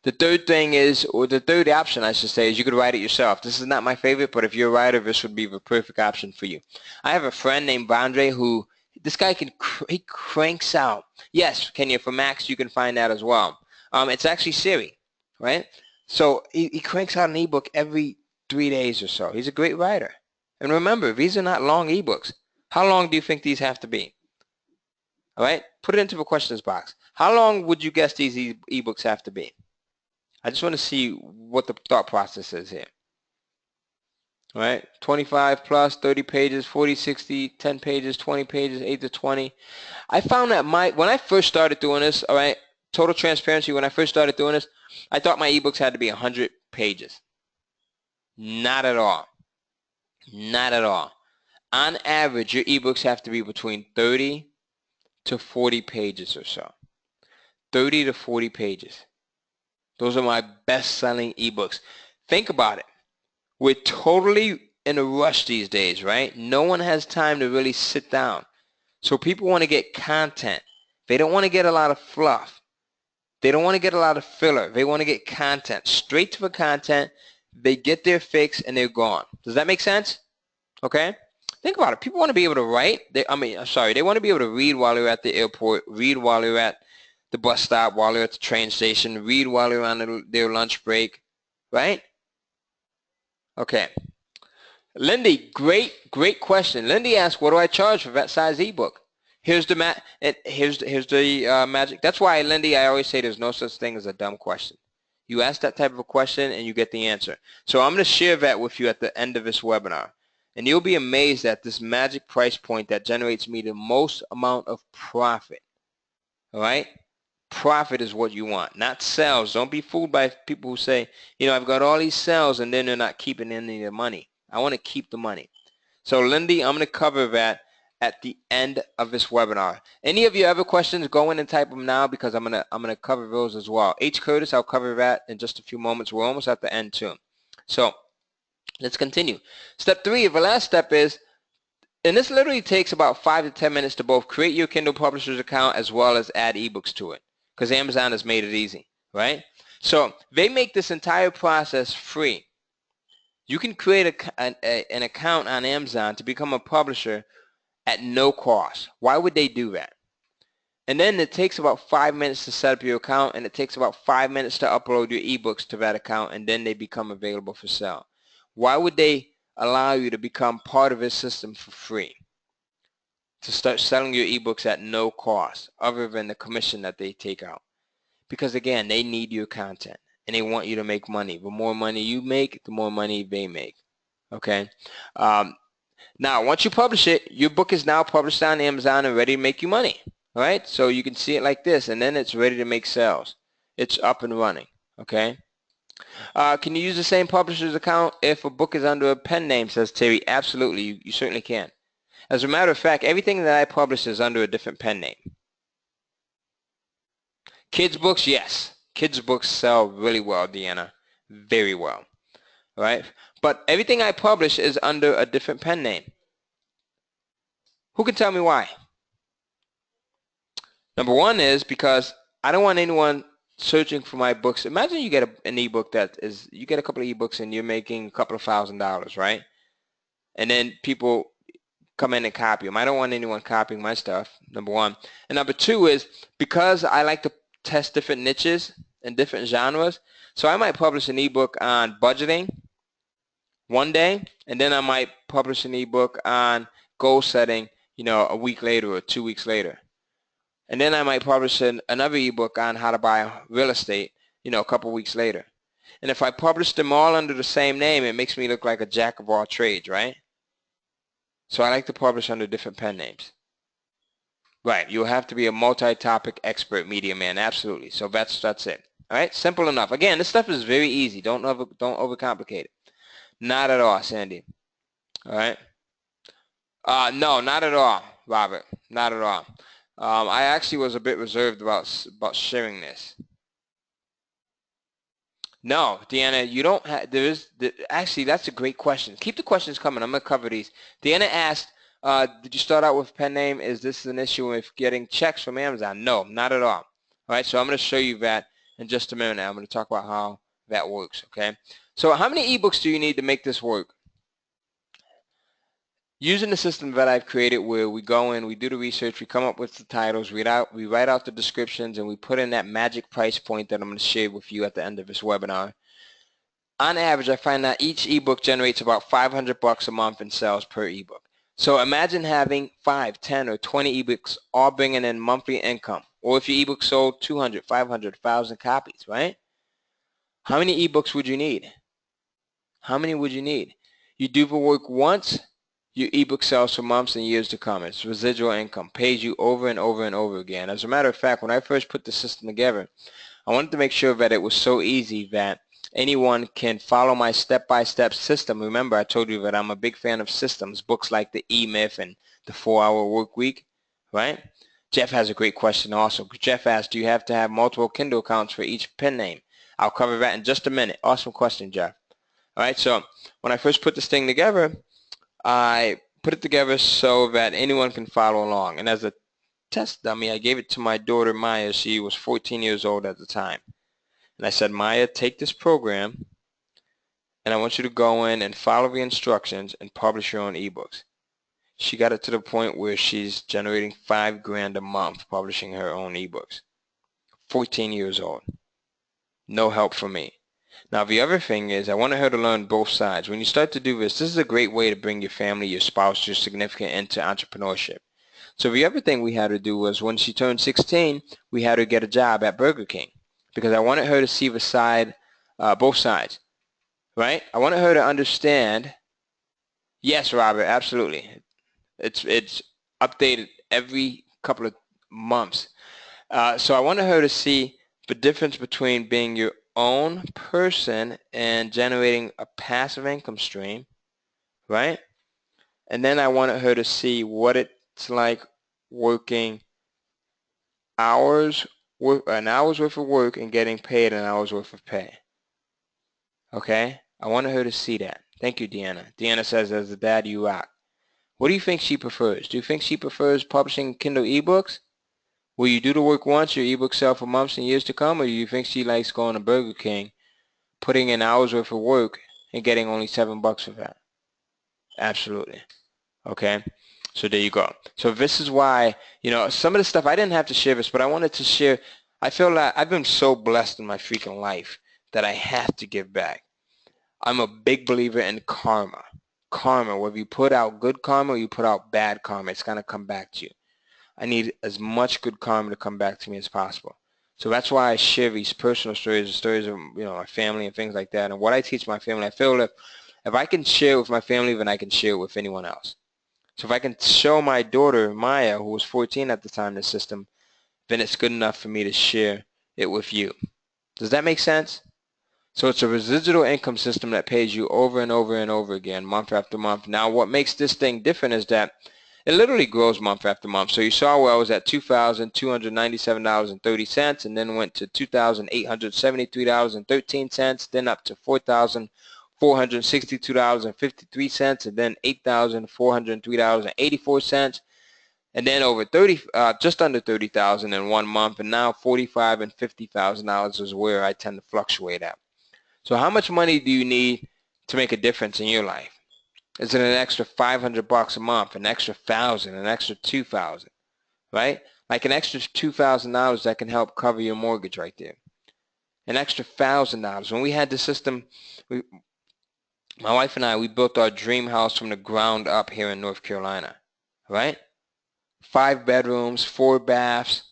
The third thing is, or the third option I should say, is you could write it yourself. This is not my favorite, but if you're a writer, this would be the perfect option for you. I have a friend named Andre who, this guy he cranks out. Yes, Kenya, for Macs, you can find that as well. It's actually Siri, right? So he cranks out an ebook every 3 days or so. He's a great writer. And remember, these are not long ebooks. How long do you think these have to be? All right, put it into the questions box. How long would you guess these ebooks have to be? I just want to see what the thought process is here. All right, 25 plus, 30 pages, 40, 60, 10 pages, 20 pages, 8 to 20. I found that when I first started doing this, all right, total transparency, when I first started doing this, I thought my ebooks had to be 100 pages. Not at all. Not at all. On average, your ebooks have to be between 30 to 40 pages or so. 30 to 40 pages. Those are my best-selling ebooks. Think about it. We're totally in a rush these days, right? No one has time to really sit down. So people want to get content. They don't want to get a lot of fluff. They don't want to get a lot of filler. They want to get content. Straight to the content. They get their fix and they're gone. Does that make sense? Okay? Think about it. People want to be able to write. They want to be able to read while they're at the airport, read while they're at the bus stop, while they're at the train station, read while they're on their lunch break, right? Okay. Lindy, great question. Lindy asked, what do I charge for that size ebook? Here's the magic. That's why, Lindy, I always say there's no such thing as a dumb question. You ask that type of a question and you get the answer. So I'm going to share that with you at the end of this webinar. And you'll be amazed at this magic price point that generates me the most amount of profit. All right? Profit is what you want, not sales. Don't be fooled by people who say, I've got all these sales and then they're not keeping any of the money. I want to keep the money. So Lindy, I'm going to cover that at the end of this webinar. Any of you other questions, go in and type them now because I'm gonna cover those as well. H. Curtis, I'll cover that in just a few moments. We're almost at the end too. So let's continue. Step 3, the last step is, and this literally takes about 5 to 10 minutes to both create your Kindle Publishers account as well as add ebooks to it, because Amazon has made it easy, right? So they make this entire process free. You can create an account on Amazon to become a publisher at no cost. Why would they do that? And then it takes about 5 minutes to set up your account, and it takes about 5 minutes to upload your ebooks to that account, and then they become available for sale. Why would they allow you to become part of this system for free? To start selling your ebooks at no cost, other than the commission that they take out. Because again, they need your content, and they want you to make money. The more money you make, the more money they make. Okay? Now, once you publish it, your book is now published on Amazon and ready to make you money. All right? So you can see it like this, and then it's ready to make sales. It's up and running. Okay? Can you use the same publisher's account if a book is under a pen name, says Terry? Absolutely. You certainly can. As a matter of fact, everything that I publish is under a different pen name. Kids books, yes. Kids books sell really well, Deanna. Very well. All right? But everything I publish is under a different pen name. Who can tell me why? Number one is because I don't want anyone searching for my books. Imagine you get an ebook you get a couple of ebooks and you're making a couple of $1,000s, right? And then people come in and copy them. I don't want anyone copying my stuff, number one. And number two is because I like to test different niches and different genres. So I might publish an ebook on budgeting one day, and then I might publish an ebook on goal setting, a week later or 2 weeks later. And then I might publish another ebook on how to buy real estate, a couple weeks later. And if I publish them all under the same name, it makes me look like a jack of all trades, right? So I like to publish under different pen names. Right, you'll have to be a multi-topic expert media man, absolutely. So that's it. All right, simple enough. Again, this stuff is very easy. Don't overcomplicate it. Not at all, Sandy. All right. No, not at all, Robert. Not at all. I actually was a bit reserved about sharing this. No, Deanna, you don't have, actually, that's a great question. Keep the questions coming. I'm going to cover these. Deanna asked, Did you start out with a pen name? Is this an issue with getting checks from Amazon? No, not at all. All right, so I'm going to show you that in just a minute now. I'm going to talk about how that works, okay? So how many ebooks do you need to make this work? Using the system that I've created where we go in, we do the research, we come up with the titles, we write out the descriptions, and we put in that magic price point that I'm going to share with you at the end of this webinar. On average, I find that each ebook generates about $500 a month in sales per ebook. So imagine having 5, 10, or 20 ebooks all bringing in monthly income. Or if your ebook sold 200, 500, 1,000 copies, right? How many ebooks would you need? How many would you need? You do the work once, your ebook sells for months and years to come. It's residual income, pays you over and over and over again. As a matter of fact, when I first put the system together, I wanted to make sure that it was so easy that anyone can follow my step-by-step system. Remember, I told you that I'm a big fan of systems, books like the E-Myth and the 4-Hour Work Week, right? Jeff has a great question also. Jeff asked, do you have to have multiple Kindle accounts for each pen name? I'll cover that in just a minute. Awesome question, Jeff. All right, so when I first put this thing together, I put it together so that anyone can follow along. And as a test dummy, I gave it to my daughter, Maya. She was 14 years old at the time. And I said, Maya, take this program, and I want you to go in and follow the instructions and publish your own ebooks. She got it to the point where she's generating $5,000 a month publishing her own ebooks. 14 years old. No help from me. Now, the other thing is I wanted her to learn both sides. When you start to do this is a great way to bring your family, your spouse, your significant into entrepreneurship. So the other thing we had to do was when she turned 16, we had her get a job at Burger King because I wanted her to see the side, both sides, right? I wanted her to understand. Yes, Robert, absolutely. It's updated every couple of months. So I wanted her to see the difference between being your own person and generating a passive income stream, right? And then I wanted her to see what it's like working an hour's worth of work and getting paid an hour's worth of pay. Okay? I wanted her to see that. Thank you, Deanna. Deanna says, as a dad, you rock. What do you think she prefers? Do you think she prefers publishing Kindle ebooks? Will you do the work once, your ebook sell for months and years to come, or do you think she likes going to Burger King, putting in hours worth of work, and getting only $7 for that? Absolutely. Okay? So there you go. So this is why, some of the stuff, I didn't have to share this, but I wanted to share. I feel like I've been so blessed in my freaking life that I have to give back. I'm a big believer in karma. Karma, whether you put out good karma or you put out bad karma, it's going to come back to you. I need as much good karma to come back to me as possible. So that's why I share these personal stories, the stories of my family and things like that. And what I teach my family, I feel if I can share it with my family, then I can share it with anyone else. So if I can show my daughter, Maya, who was 14 at the time, the system, then it's good enough for me to share it with you. Does that make sense? So it's a residual income system that pays you over and over and over again, month after month. Now, what makes this thing different is that it literally grows month after month. So you saw where I was at $2,297.30 and then went to $2,873.13, then up to $4,462.53 and then $8,403.84 and then over just under $30,000 in 1 month, and now $45,000 and $50,000 is where I tend to fluctuate at. So how much money do you need to make a difference in your life? Is it an extra $500 a month, an extra $1,000, an extra $2,000, right? Like an extra $2,000 that can help cover your mortgage right there. An extra $1,000. When we had the system, my wife and I, we built our dream house from the ground up here in North Carolina, right? 5 bedrooms, 4 baths,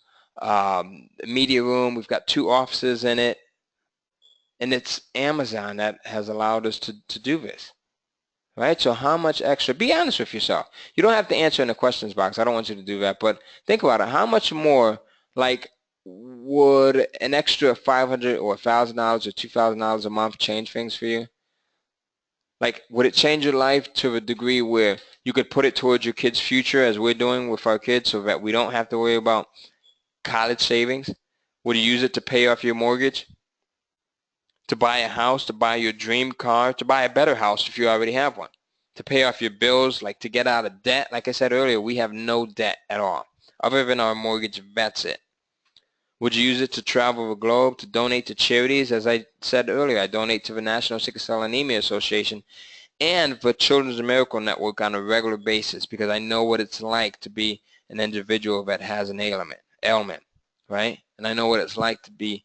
media room. We've got 2 offices in it. And it's Amazon that has allowed us to do this. Right? So how much extra? Be honest with yourself. You don't have to answer in the questions box. I don't want you to do that. But think about it. How much more, would an extra $500 or $1,000 or $2,000 a month change things for you? Would it change your life to a degree where you could put it towards your kids' future as we're doing with our kids so that we don't have to worry about college savings? Would you use it to pay off your mortgage? To buy a house, to buy your dream car, to buy a better house if you already have one, to pay off your bills, like to get out of debt. Like I said earlier, we have no debt at all, other than our mortgage. That's it. Would you use it to travel the globe, to donate to charities? As I said earlier, I donate to the National Sickle Cell Anemia Association and the Children's Miracle Network on a regular basis, because I know what it's like to be an individual that has an ailment, right? And I know what it's like to be,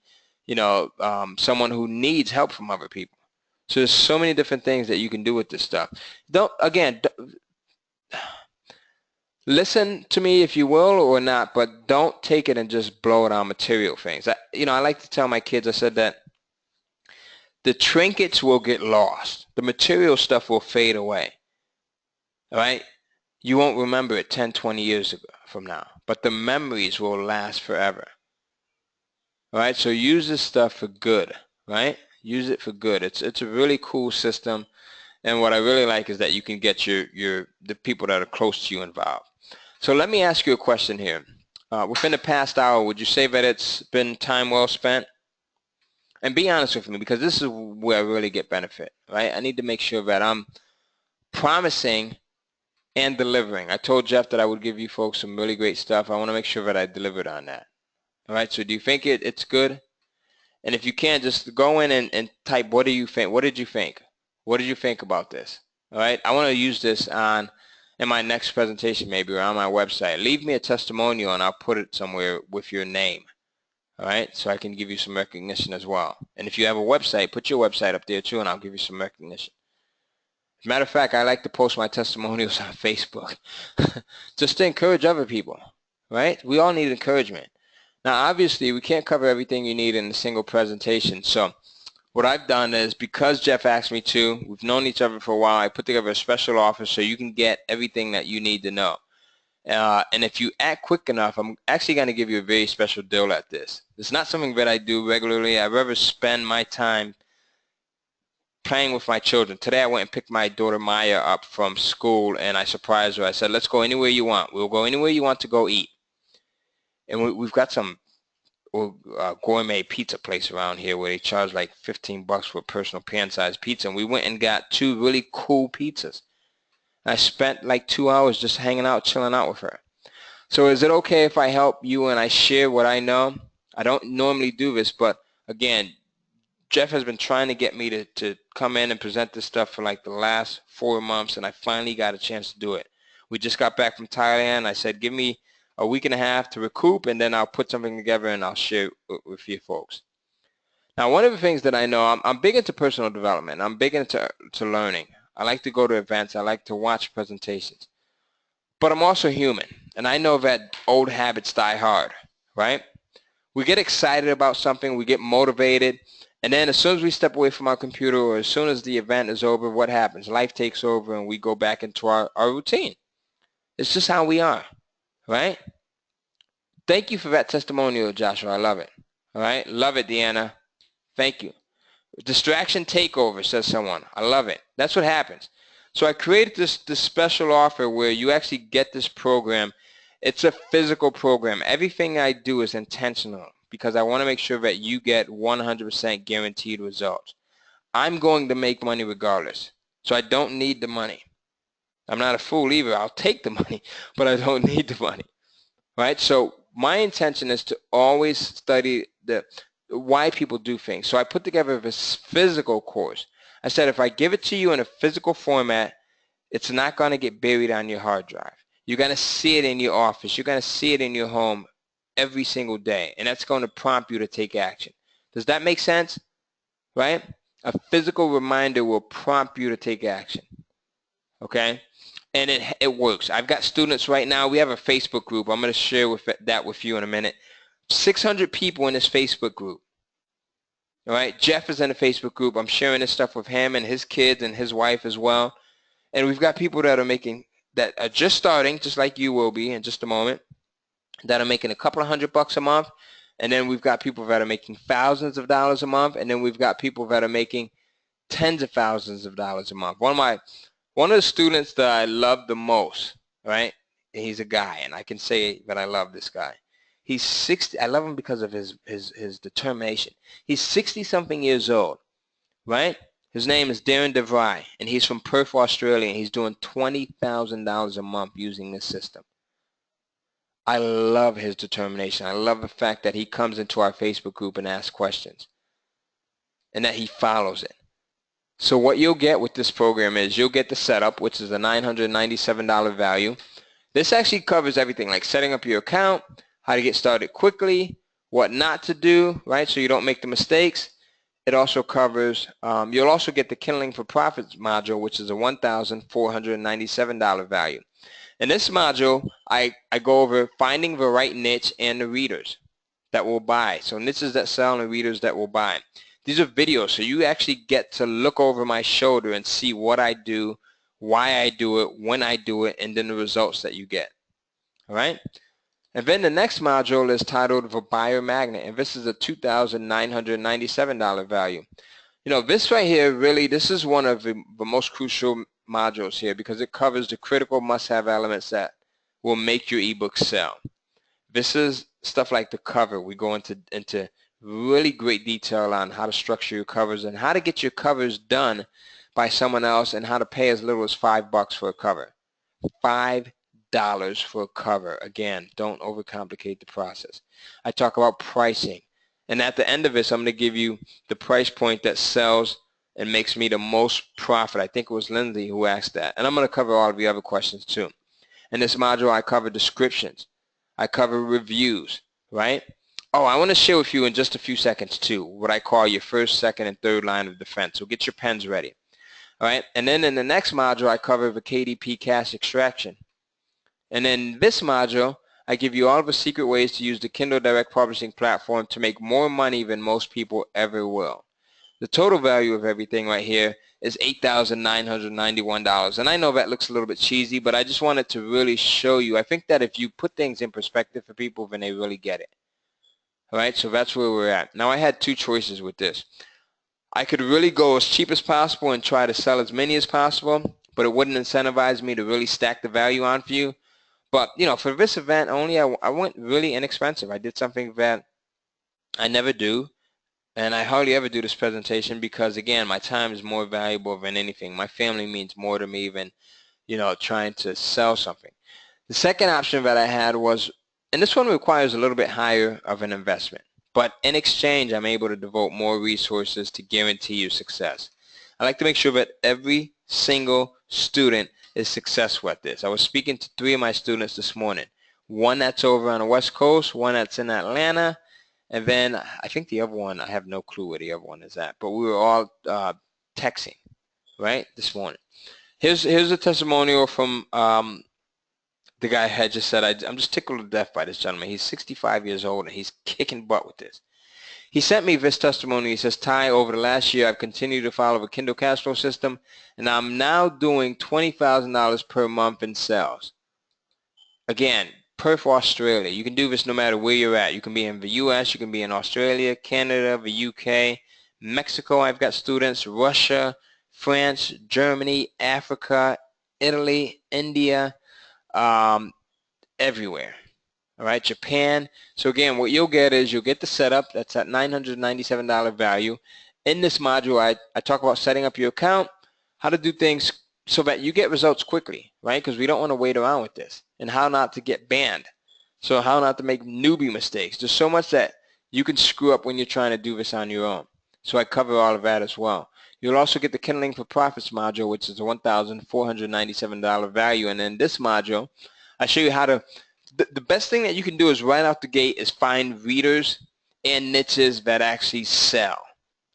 someone who needs help from other people. So there's so many different things that you can do with this stuff. Listen to me if you will or not, but don't take it and just blow it on material things. I like to tell my kids, I said that the trinkets will get lost. The material stuff will fade away, all right? You won't remember it 10, 20 years from now, but the memories will last forever, all right? So use this stuff for good, right? Use it for good. It's a really cool system, and what I really like is that you can get the people that are close to you involved. So let me ask you a question here. Within the past hour, would you say that it's been time well spent? And be honest with me, because this is where I really get benefit, right? I need to make sure that I'm promising and delivering. I told Jeff that I would give you folks some really great stuff. I want to make sure that I delivered on that. All right, so do you think it's good? And if you can, just go in and type, what do you think? What did you think? What did you think about this? All right, I want to use this in my next presentation maybe, or on my website. Leave me a testimonial and I'll put it somewhere with your name. All right, so I can give you some recognition as well. And if you have a website, put your website up there too, and I'll give you some recognition. As a matter of fact, I like to post my testimonials on Facebook just to encourage other people, right? We all need encouragement. Now, obviously, we can't cover everything you need in a single presentation. So what I've done is, because Jeff asked me to, we've known each other for a while, I put together a special offer so you can get everything that you need to know. And if you act quick enough, I'm actually going to give you a very special deal at this. It's not something that I do regularly. I'd rather spend my time playing with my children. Today I went and picked my daughter Maya up from school, and I surprised her. I said, let's go anywhere you want. We'll go anywhere you want to go eat. And we've got some gourmet pizza place around here where they charge like $15 for a personal pan-sized pizza. And we went and got 2 really cool pizzas. I spent like 2 hours just hanging out, chilling out with her. So is it okay if I help you and I share what I know? I don't normally do this, but again, Jeff has been trying to get me to come in and present this stuff for like the last 4 months, and I finally got a chance to do it. We just got back from Thailand. I said, give me a week and a half to recoup, and then I'll put something together and I'll share it with you folks. Now, one of the things that I know, I'm big into personal development. I'm big into learning. I like to go to events. I like to watch presentations. But I'm also human, and I know that old habits die hard, right? We get excited about something, we get motivated, and then as soon as we step away from our computer, or as soon as the event is over, what happens? Life takes over and we go back into our routine. It's just how we are, right? Thank you for that testimonial, Joshua. I love it. All right? Love it, Deanna. Thank you. Distraction takeover, says someone. I love it. That's what happens. So I created this special offer where you actually get this program. It's a physical program. Everything I do is intentional because I want to make sure that you get 100% guaranteed results. I'm going to make money regardless. So I don't need the money. I'm not a fool either. I'll take the money, but I don't need the money. Right? So my intention is to always study why people do things. So I put together this physical course. I said if I give it to you in a physical format, it's not going to get buried on your hard drive. You're going to see it in your office. You're going to see it in your home every single day, and that's going to prompt you to take action. Does that make sense? Right? A physical reminder will prompt you to take action. Okay? And it works. I've got students right now. We have a Facebook group. I'm going to share that with you in a minute. 600 people in this Facebook group. All right? Jeff is in the Facebook group. I'm sharing this stuff with him and his kids and his wife as well. And we've got people that are just starting, just like you will be in just a moment, that are making a couple of $100 a month. And then we've got people that are making thousands of dollars a month. And then we've got people that are making tens of thousands of dollars a month. One of the students that I love the most, right? He's a guy, and I can say that I love this guy. He's 60. I love him because of his determination. He's 60-something years old, right? His name is Darren DeVry, and he's from Perth, Australia, and he's doing $20,000 a month using this system. I love his determination. I love the fact that he comes into our Facebook group and asks questions and that he follows it. So what you'll get with this program is you'll get the setup, which is a $997 value. This actually covers everything, like setting up your account, how to get started quickly, what not to do, right, so you don't make the mistakes. It also covers, you'll also get the Kindling for Profits module, which is a $1,497 value. In this module, I go over finding the right niche and the readers that will buy. So niches that sell and readers that will buy. These are videos, so you actually get to look over my shoulder and see what I do, why I do it, when I do it, and then the results that you get. All right? And then the next module is titled the Buyer Magnet, and this is a $2,997 value. You know, this right here, really, this is one of the most crucial modules here because it covers the critical must-have elements that will make your ebook sell. This is stuff like the cover. We go into really great detail on how to structure your covers and how to get your covers done by someone else and how to pay as little as $5 for a cover. $5 for a cover. Again, don't overcomplicate the process. I talk about pricing. And at the end of this, I'm going to give you the price point that sells and makes me the most profit. I think it was Lindsay who asked that. And I'm going to cover all of the other questions too. In this module, I cover descriptions. I cover reviews, right? Oh, I want to share with you in just a few seconds too what I call your first, second, and third line of defense. So get your pens ready. All right? And then in the next module, I cover the KDP cache extraction. And in this module, I give you all of the secret ways to use the Kindle Direct Publishing platform to make more money than most people ever will. The total value of everything right here is $8,991. And I know that looks a little bit cheesy, but I just wanted to really show you. I think that if you put things in perspective for people, then they really get it. All right, so that's where we're at. Now, I had two choices with this. I could really go as cheap as possible and try to sell as many as possible, but it wouldn't incentivize me to really stack the value on for you. But, you know, for this event only, I went really inexpensive. I did something that I never do, and I hardly ever do this presentation because, again, my time is more valuable than anything. My family means more to me than, you know, trying to sell something. The second option that I had was, and this one requires a little bit higher of an investment, but in exchange, I'm able to devote more resources to guarantee you success. I like to make sure that every single student is successful at this. I was speaking to 3 of my students this morning. One that's over on the West Coast, one that's in Atlanta, and then I think the other one, I have no clue where the other one is at, but we were all texting, right, this morning. Here's a testimonial from the guy had just said, I'm just tickled to death by this gentleman. He's 65 years old, and he's kicking butt with this. He sent me this testimony. He says, Ty, over the last year, I've continued to follow the Kindle cash flow system, and I'm now doing $20,000 per month in sales. Again, Perth, Australia. You can do this no matter where you're at. You can be in the U.S., you can be in Australia, Canada, the U.K., Mexico. I've got students, Russia, France, Germany, Africa, Italy, India, everywhere. All right, Japan. So again, what you'll get is you'll get the setup. That's at $997 value. In this module, I talk about setting up your account, how to do things so that you get results quickly, right? Because we don't want to wait around with this, and how not to get banned. So how not to make newbie mistakes. There's so much that you can screw up when you're trying to do this on your own. So I cover all of that as well. You'll also get the Kindling for Profits module, which is a $1,497 value. And in this module, I show you how to, the best thing that you can do is right out the gate is find readers and niches that actually sell,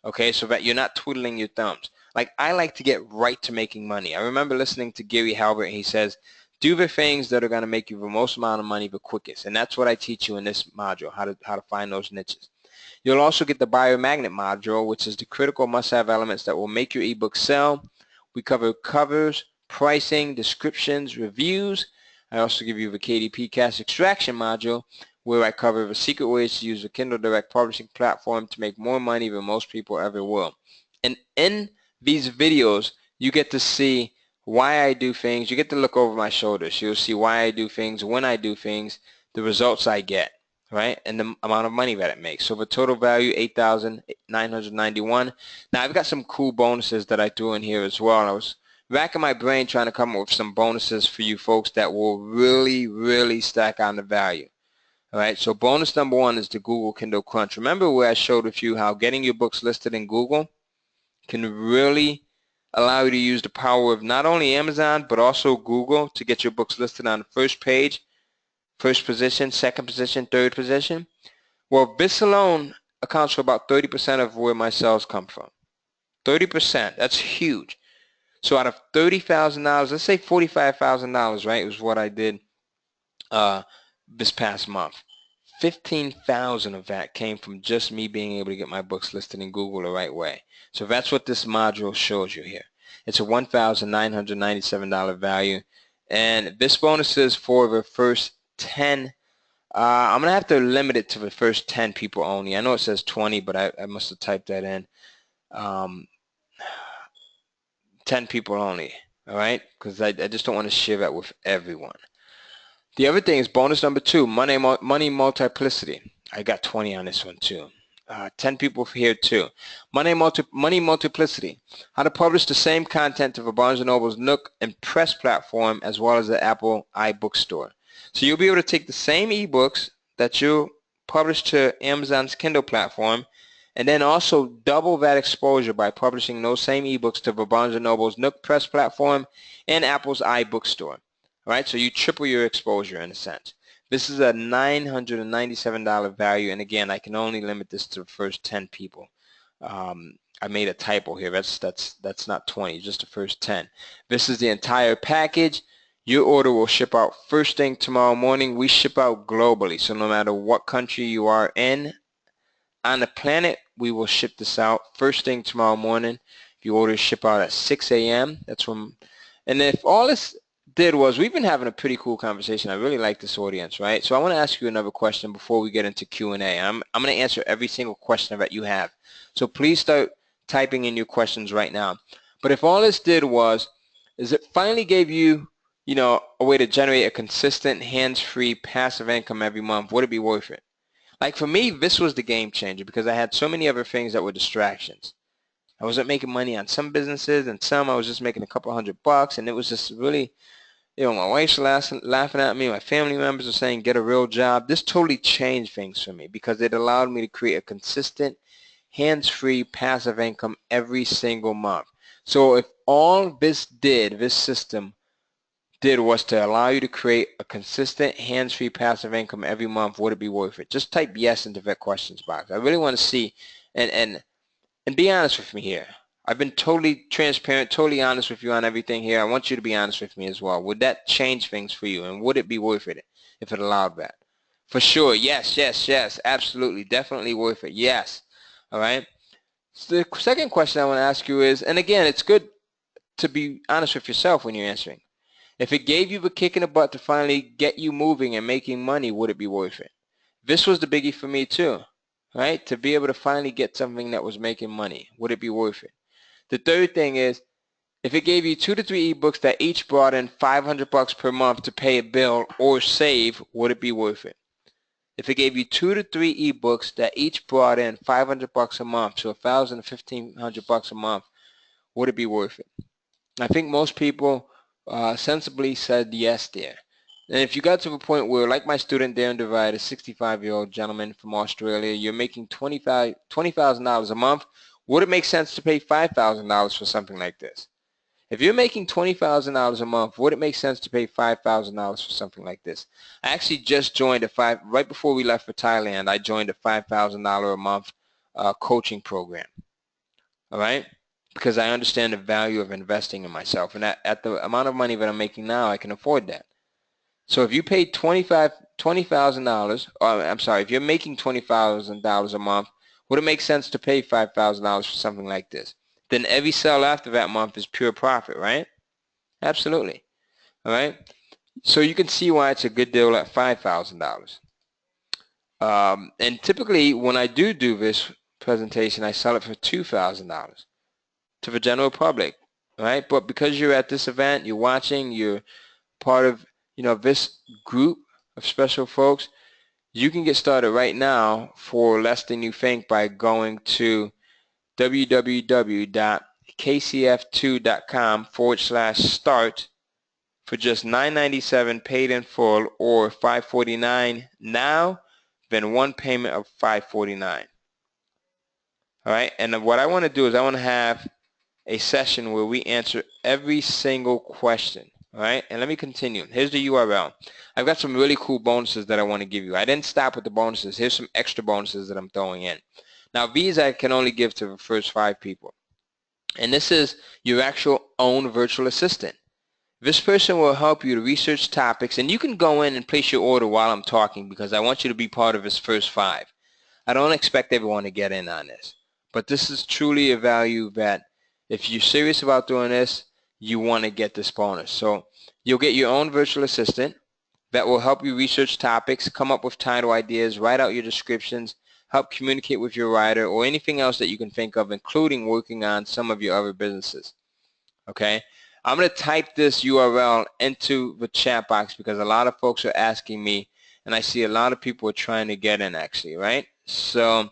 okay, so that you're not twiddling your thumbs. Like, I like to get right to making money. I remember listening to Gary Halbert, and he says, do the things that are going to make you the most amount of money the quickest. And that's what I teach you in this module, how to find those niches. You'll also get the Buyer Magnet module, which is the critical must-have elements that will make your ebook sell. We cover covers, pricing, descriptions, reviews. I also give you the KDP cache extraction module, where I cover the secret ways to use the Kindle Direct Publishing platform to make more money than most people ever will. And in these videos, you get to see why I do things. You get to look over my shoulders. You'll see why I do things, when I do things, the results I get. right? And the amount of money that it makes. So the total value, 8,991. Now I've got some cool bonuses that I threw in here as well. I was racking my brain trying to come up with some bonuses for you folks that will really, really stack on the value. All right, so bonus number one is the Google Kindle Crunch. Remember where I showed with you how getting your books listed in Google can really allow you to use the power of not only Amazon but also Google to get your books listed on the first page, first position, second position, third position? Well, this alone accounts for about 30% of where my sales come from. 30%, that's huge. So out of $30,000, let's say $45,000, right, was what I did this past month. 15,000 of that came from just me being able to get my books listed in Google the right way. So that's what this module shows you here. It's a $1,997 value, and this bonus is for the first 10. I'm going to have to limit it to the first 10 people only. I know it says 20, but I must have typed that in. 10 people only, all right? Because I just don't want to share that with everyone. The other thing is bonus number two, money multiplicity. I got 20 on this one too. 10 people here too. Money multiplicity. How to publish the same content to the Barnes & Noble's Nook and Press platform as well as the Apple iBookstore. So you'll be able to take the same ebooks that you publish to Amazon's Kindle platform and then also double that exposure by publishing those same ebooks to the Barnes & Noble's Nook Press platform and Apple's iBookstore. All right, so you triple your exposure in a sense. This is a $997 value, and again, I can only limit this to the first 10 people. I made a typo here. That's not 20, just the first 10. This is the entire package. Your order will ship out first thing tomorrow morning. We ship out globally, so no matter what country you are in on the planet, we will ship this out first thing tomorrow morning. If you order, ship out at 6 a.m. That's when. And if all this did was, we've been having a pretty cool conversation. I really like this audience, right? So I want to ask you another question before we get into Q&A. I'm going to answer every single question that you have. So please start typing in your questions right now. But if all this did was, is it finally gave you, a way to generate a consistent, hands-free, passive income every month, would it be worth it? Like for me, this was the game changer because I had so many other things that were distractions. I wasn't making money on some businesses, and some I was just making a couple $100, and it was just really, my wife's laughing at me. My family members are saying, get a real job. This totally changed things for me because it allowed me to create a consistent, hands-free, passive income every single month. So if all this system did was to allow you to create a consistent, hands-free, passive income every month, would it be worth it? Just type yes into that questions box. I really want to see, and be honest with me here. I've been totally transparent, totally honest with you on everything here. I want you to be honest with me as well. Would that change things for you, and would it be worth it if it allowed that? For sure, yes, yes, yes, absolutely, definitely worth it, yes. All right? So the second question I want to ask you is, and again, it's good to be honest with yourself when you're answering. If it gave you the kick in the butt to finally get you moving and making money, would it be worth it? This was the biggie for me too, right? To be able to finally get something that was making money, would it be worth it? The third thing is, if it gave you 2 to 3 ebooks that each brought in $500 per month to pay a bill or save, would it be worth it? If it gave you 2 to 3 ebooks that each brought in $500 a month, so $1,000 to $1,500 a month, would it be worth it? I think most people sensibly said yes there. And if you got to the point where, like my student Darren Divide, a 65-year-old gentleman from Australia, you're making $20,000 a month, would it make sense to pay $5,000 for something like this? If you're making $20,000 a month, would it make sense to pay $5,000 for something like this? I actually just joined right before we left for Thailand, I joined a $5,000 a month coaching program. All right? Because I understand the value of investing in myself. And at the amount of money that I'm making now, I can afford that. So if you paid $20,000, I'm sorry, if you're making $20,000 a month, would it make sense to pay $5,000 for something like this? Then every sale after that month is pure profit, right? Absolutely. All right? So you can see why it's a good deal at $5,000. And typically, when I do this presentation, I sell it for $2,000 to the general public, right? But because you're at this event, you're watching, you're part of, this group of special folks, you can get started right now for less than you think by going to www.kcf2.com/start for just $9.97 paid in full, or $5.49 now, then one payment of $5.49. All right, and what I want to do is I want to have a session where we answer every single question. All right, and let me continue. Here's the URL. I've got some really cool bonuses that I want to give you. I didn't stop with the bonuses. Here's some extra bonuses that I'm throwing in. Now, these I can only give to the first 5 people. And this is your actual own virtual assistant. This person will help you to research topics, and you can go in and place your order while I'm talking because I want you to be part of this first 5. I don't expect everyone to get in on this, but this is truly a value that if you're serious about doing this, you want to get this bonus. So you'll get your own virtual assistant that will help you research topics, come up with title ideas, write out your descriptions, help communicate with your writer, or anything else that you can think of, including working on some of your other businesses. Okay? I'm going to type this URL into the chat box because a lot of folks are asking me, and I see a lot of people are trying to get in actually, right? So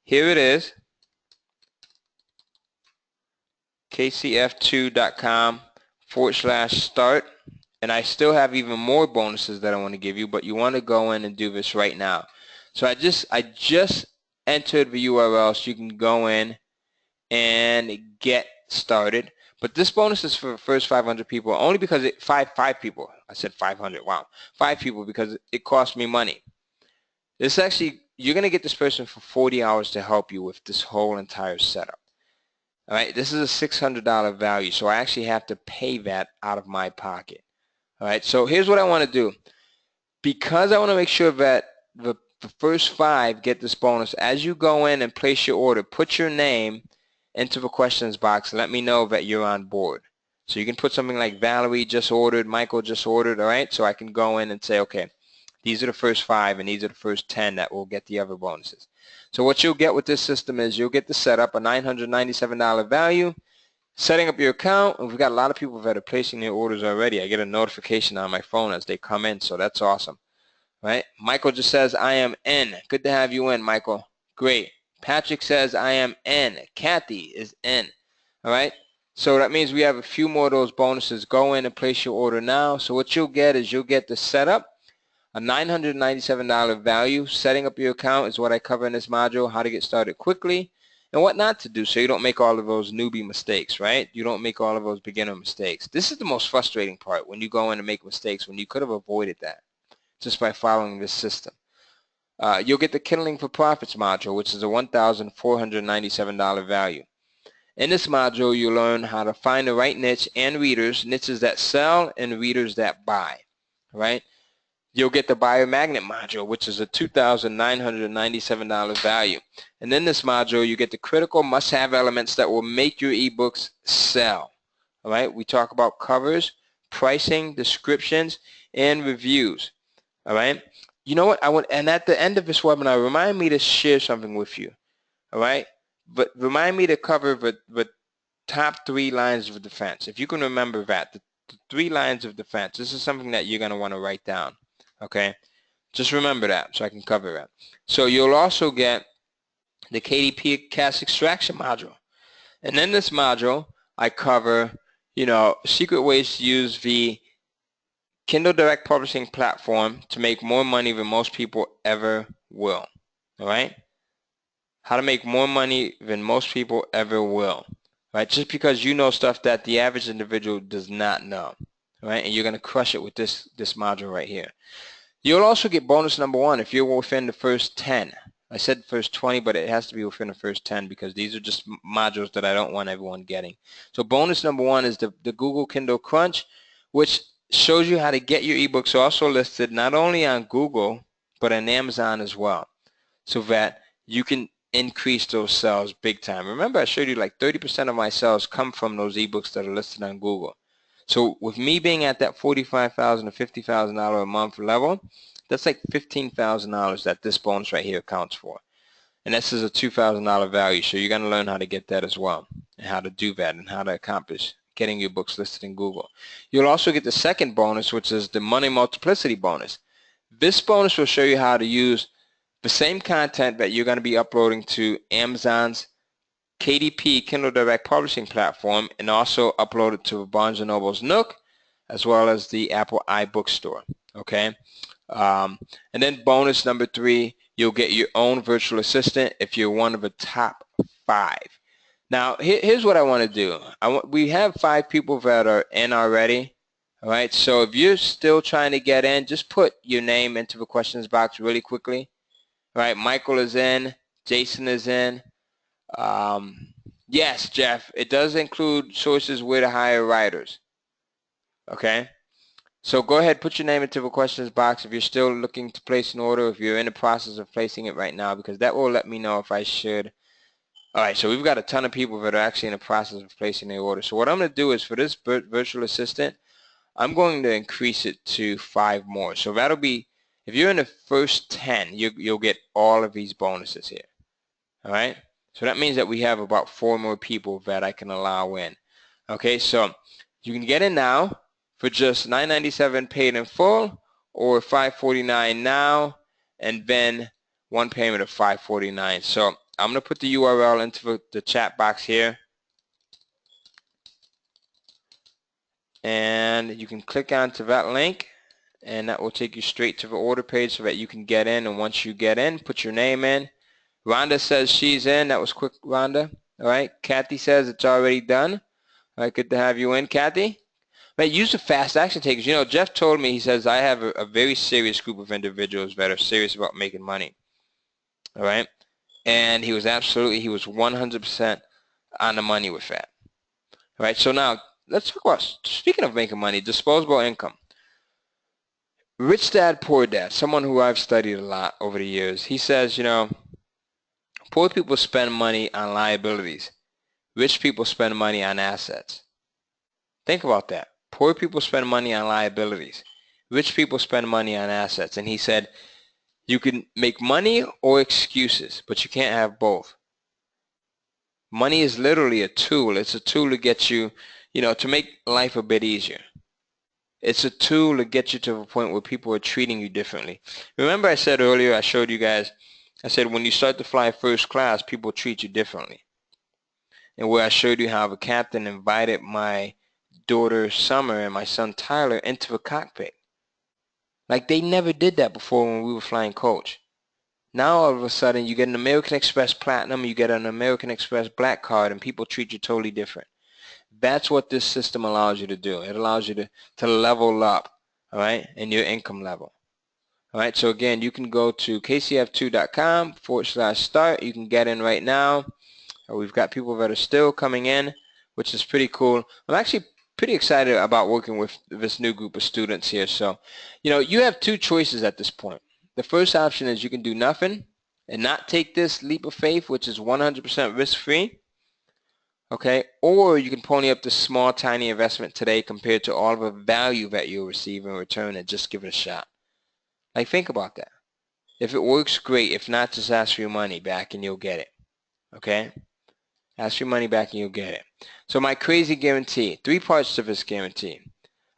here it is, kcf2.com/start, and I still have even more bonuses that I want to give you, but you want to go in and do this right now. So I just entered the URL so you can go in and get started. But this bonus is for the first 500 people only because five people. I said 500. Wow, 5 people because it cost me money. This actually, you're going to get this person for 40 hours to help you with this whole entire setup. All right, this is a $600 value, so I actually have to pay that out of my pocket. All right, so here's what I want to do. Because I want to make sure that the first 5 get this bonus, as you go in and place your order, put your name into the questions box. Let me know that you're on board. So you can put something like Valerie just ordered, Michael just ordered, all right? So I can go in and say, okay, these are the first 5 and these are the first 10 that will get the other bonuses. So what you'll get with this system is you'll get the setup, a $997 value, setting up your account, and we've got a lot of people that are placing their orders already. I get a notification on my phone as they come in, so that's awesome. Right? Michael just says, I am in. Good to have you in, Michael. Great. Patrick says, I am in. Kathy is in. All right? So that means we have a few more of those bonuses. Go in and place your order now. So what you'll get is you'll get the setup, a $997 value. Setting up your account is what I cover in this module, how to get started quickly, and what not to do so you don't make all of those newbie mistakes, right? You don't make all of those beginner mistakes. This is the most frustrating part, when you go in and make mistakes, when you could have avoided that just by following this system. You'll get the Kindling for Profits module, which is a $1,497 value. In this module, you'll learn how to find the right niche and readers, niches that sell and readers that buy, right? You'll get the Buyer Magnet module, which is a $2,997 value. And in this module, you get the critical must-have elements that will make your ebooks sell, all right? We talk about covers, pricing, descriptions, and reviews, all right? You know what? And at the end of this webinar, remind me to share something with you, all right? But remind me to cover the top 3 lines of defense. If you can remember that, the 3 lines of defense, this is something that you're going to want to write down, okay? Just remember that so I can cover that. So you'll also get the KDP Cast Extraction module. And in this module, I cover, secret ways to use the Kindle Direct Publishing platform to make more money than most people ever will, all right? How to make more money than most people ever will, right? Just because you know stuff that the average individual does not know, right? And you're going to crush it with this module right here. You'll also get bonus number 1 if you're within the first 10. I said first 20, but it has to be within the first 10 because these are just modules that I don't want everyone getting. So bonus number 1 is the Google Kindle Crunch, which shows you how to get your ebooks also listed not only on Google, but on Amazon as well, so that you can increase those sales big time. Remember, I showed you like 30% of my sales come from those ebooks that are listed on Google. So with me being at that $45,000 to $50,000 a month level, that's like $15,000 that this bonus right here accounts for. And this is a $2,000 value, so you're going to learn how to get that as well, and how to do that, and how to accomplish getting your books listed in Google. You'll also get the second bonus, which is the Money Multiplicity bonus. This bonus will show you how to use the same content that you're going to be uploading to Amazon's KDP Kindle Direct Publishing platform and also upload it to Barnes & Noble's Nook as well as the Apple iBook Store. Okay. And then bonus number 3, you'll get your own virtual assistant if you're one of the top 5. Now, here's what I want to do. We have 5 people that are in already. All right, so if you're still trying to get in, just put your name into the questions box really quickly. All right, Michael is in. Jason is in. Yes, Jeff, it does include sources where to hire writers. Okay. So go ahead, put your name into the questions box if you're still looking to place an order, if you're in the process of placing it right now, because that will let me know if I should. All right, so we've got a ton of people that are actually in the process of placing their order. So what I'm going to do is for this virtual assistant, I'm going to increase it to 5 more. So that'll be, if you're in the first 10, you'll get all of these bonuses here. All right, so that means that we have about 4 more people that I can allow in. Okay, so you can get in now for just $9.97 paid in full, or $5.49 now, and then one payment of $5.49. So I'm going to put the URL into the chat box here, and you can click onto that link, and that will take you straight to the order page so that you can get in. And once you get in, put your name in. Rhonda says she's in. That was quick, Rhonda. All right. Kathy says it's already done. All right, good to have you in, Kathy. But use the fast action takers. You know, Jeff told me, he says, I have a very serious group of individuals that are serious about making money. All right. And he was 100% on the money with that. All right. So now let's talk about, speaking of making money, disposable income. Rich Dad, Poor Dad, someone who I've studied a lot over the years, he says, you know, poor people spend money on liabilities. Rich people spend money on assets. Think about that. Poor people spend money on liabilities. Rich people spend money on assets. And he said, you can make money or excuses, but you can't have both. Money is literally a tool. It's a tool to get you, you know, to make life a bit easier. It's a tool to get you to a point where people are treating you differently. Remember I said earlier, I showed you guys, I said when you start to fly first class, people treat you differently. And where I showed you how the captain invited my daughter Summer and my son Tyler into the cockpit. Like they never did that before when we were flying coach. Now all of a sudden you get an American Express Platinum, you get an American Express Black Card, and people treat you totally different. That's what this system allows you to do. It allows you to level up, all right, in your income level. All right, so again, you can go to kcf2.com/start. You can get in right now. We've got people that are still coming in, which is pretty cool. I'm actually pretty excited about working with this new group of students here. So, you know, you have 2 choices at this point. The first option is you can do nothing and not take this leap of faith, which is 100% risk-free. Okay, or you can pony up this small, tiny investment today compared to all of the value that you'll receive in return and just give it a shot. Like, think about that. If it works, great. If not, just ask for your money back and you'll get it. Okay? Ask for your money back and you'll get it. So my crazy guarantee, 3 parts to this guarantee.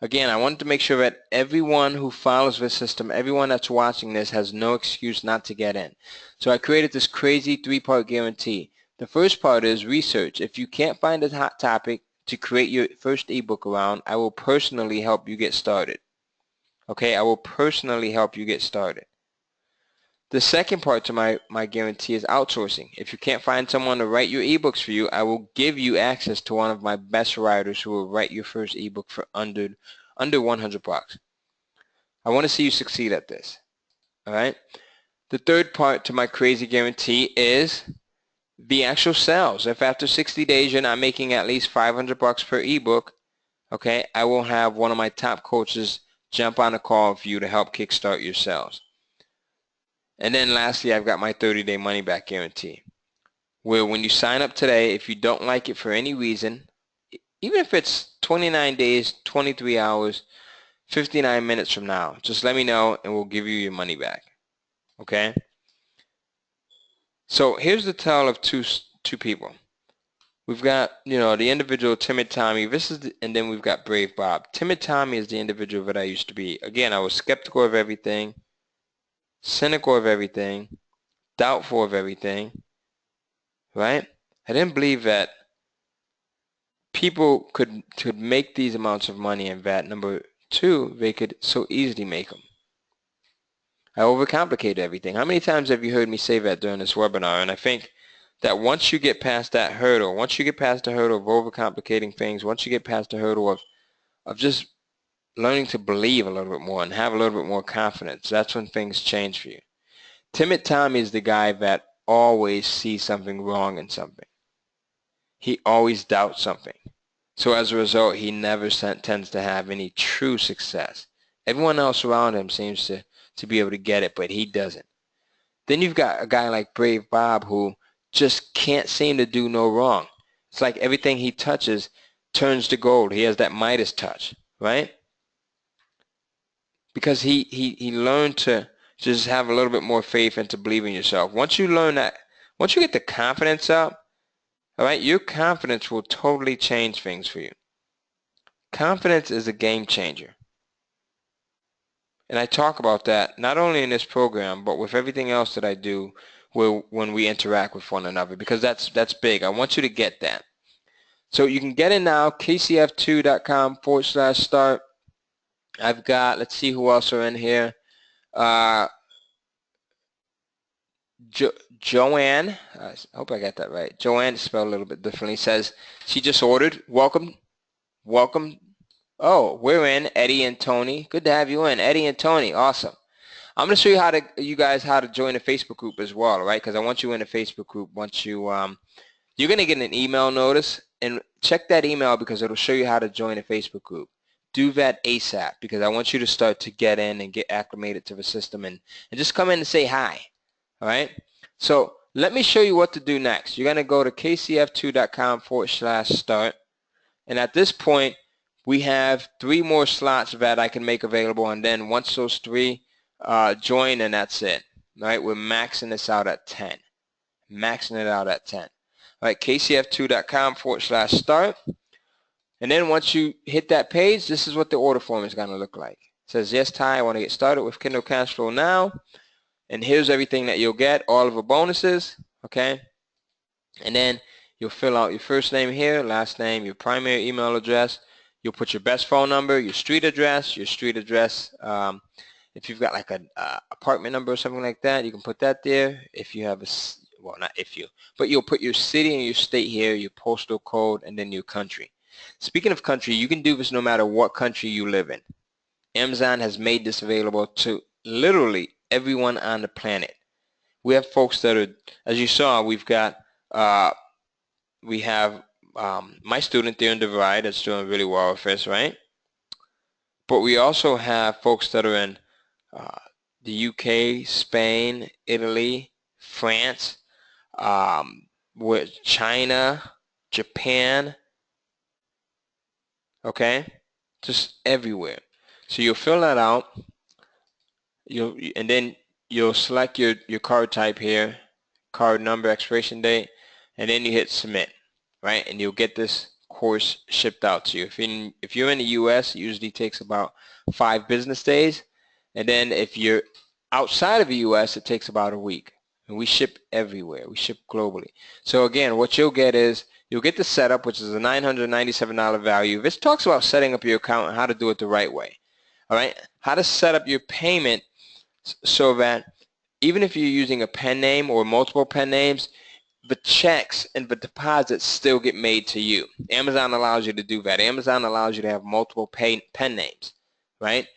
Again, I wanted to make sure that everyone who follows this system, everyone that's watching this has no excuse not to get in. So I created this crazy 3-part guarantee. The first part is research. If you can't find a hot topic to create your first ebook around, I will personally help you get started. Okay, I will personally help you get started. The second part to my guarantee is outsourcing. If you can't find someone to write your ebooks for you, I will give you access to one of my best writers who will write your first ebook for under $100. I want to see you succeed at this. All right. The third part to my crazy guarantee is the actual sales. If after 60 days you're not making at least $500 per ebook, okay, I will have one of my top coaches jump on a call for you to help kickstart your sales. And then lastly, I've got my 30-day money-back guarantee, where when you sign up today, if you don't like it for any reason, even if it's 29 days, 23 hours, 59 minutes from now, just let me know and we'll give you your money back. Okay? So here's the tale of two people. We've got, you know, the individual Timid Tommy. And then we've got Brave Bob. Timid Tommy is the individual that I used to be. Again, I was skeptical of everything. cynical of everything, doubtful of everything, right? I didn't believe that people could make these amounts of money in VAT. Number two, they could so easily make them. I overcomplicated everything. How many times have you heard me say that during this webinar? And I think that once you get past that hurdle, once you get past the hurdle of overcomplicating things, once you get past the hurdle of just learning to believe a little bit more and have a little bit more confidence, that's when things change for you. Timid Tommy is the guy that always sees something wrong in something. He always doubts something. So as a result, he never tends to have any true success. Everyone else around him seems to be able to get it, but he doesn't. Then you've got a guy like Brave Bob who just can't seem to do no wrong. It's like everything he touches turns to gold. He has that Midas touch, right? Because he learned to just have a little bit more faith and to believe in yourself. Once you learn that, once you get the confidence up, all right, your confidence will totally change things for you. Confidence is a game changer. And I talk about that not only in this program, but with everything else that I do when we interact with one another, because that's big. I want you to get that. So you can get in now, kcf2.com/start. I've got, let's see who else are in here. Joanne, I hope I got that right. Joanne, spelled a little bit differently, says she just ordered. Welcome. Oh, we're in. Eddie and Tony. Good to have you in. Eddie and Tony, awesome. I'm going to show you guys how to join a Facebook group as well, right? Because I want you in a Facebook group. Once you're going to get an email notice, and check that email because it'll show you how to join a Facebook group. Do that ASAP because I want you to start to get in and get acclimated to the system and just come in and say hi. All right. So let me show you what to do next. You're going to go to kcf2.com/start. And at this point, we have 3 more slots that I can make available. And then once those 3 join, and that's it. All right. We're maxing this out at 10. Maxing it out at 10. All right. kcf2.com/start. And then once you hit that page, this is what the order form is going to look like. It says, yes, Ty, I want to get started with Kindle Cashflow now. And here's everything that you'll get, all of the bonuses, okay? And then you'll fill out your first name here, last name, your primary email address. You'll put your best phone number, your street address. If you've got like an apartment number or something like that, you can put that there. If you have well, not if you, but you'll put your city and your state here, your postal code, and then your country. Speaking of country, you can do this no matter what country you live in. Amazon has made this available to literally everyone on the planet. We have folks that are, as you saw, we have my student there in DeVry that's doing really well with this, right? But we also have folks that are in the UK, Spain, Italy, France, with China, Japan, okay? Just everywhere. So you'll fill that out. And then you'll select your card type here, card number, expiration date, and then you hit submit, right? And you'll get this course shipped out to you. If you're in the U.S., it usually takes about 5 business days. And then if you're outside of the U.S., it takes about a week. And we ship everywhere. We ship globally. So again, what you'll get is you'll get the setup, which is a $997 value. This talks about setting up your account and how to do it the right way. All right, how to set up your payment so that even if you're using a pen name or multiple pen names, the checks and the deposits still get made to you. Amazon allows you to do that. Amazon allows you to have multiple pen names, right?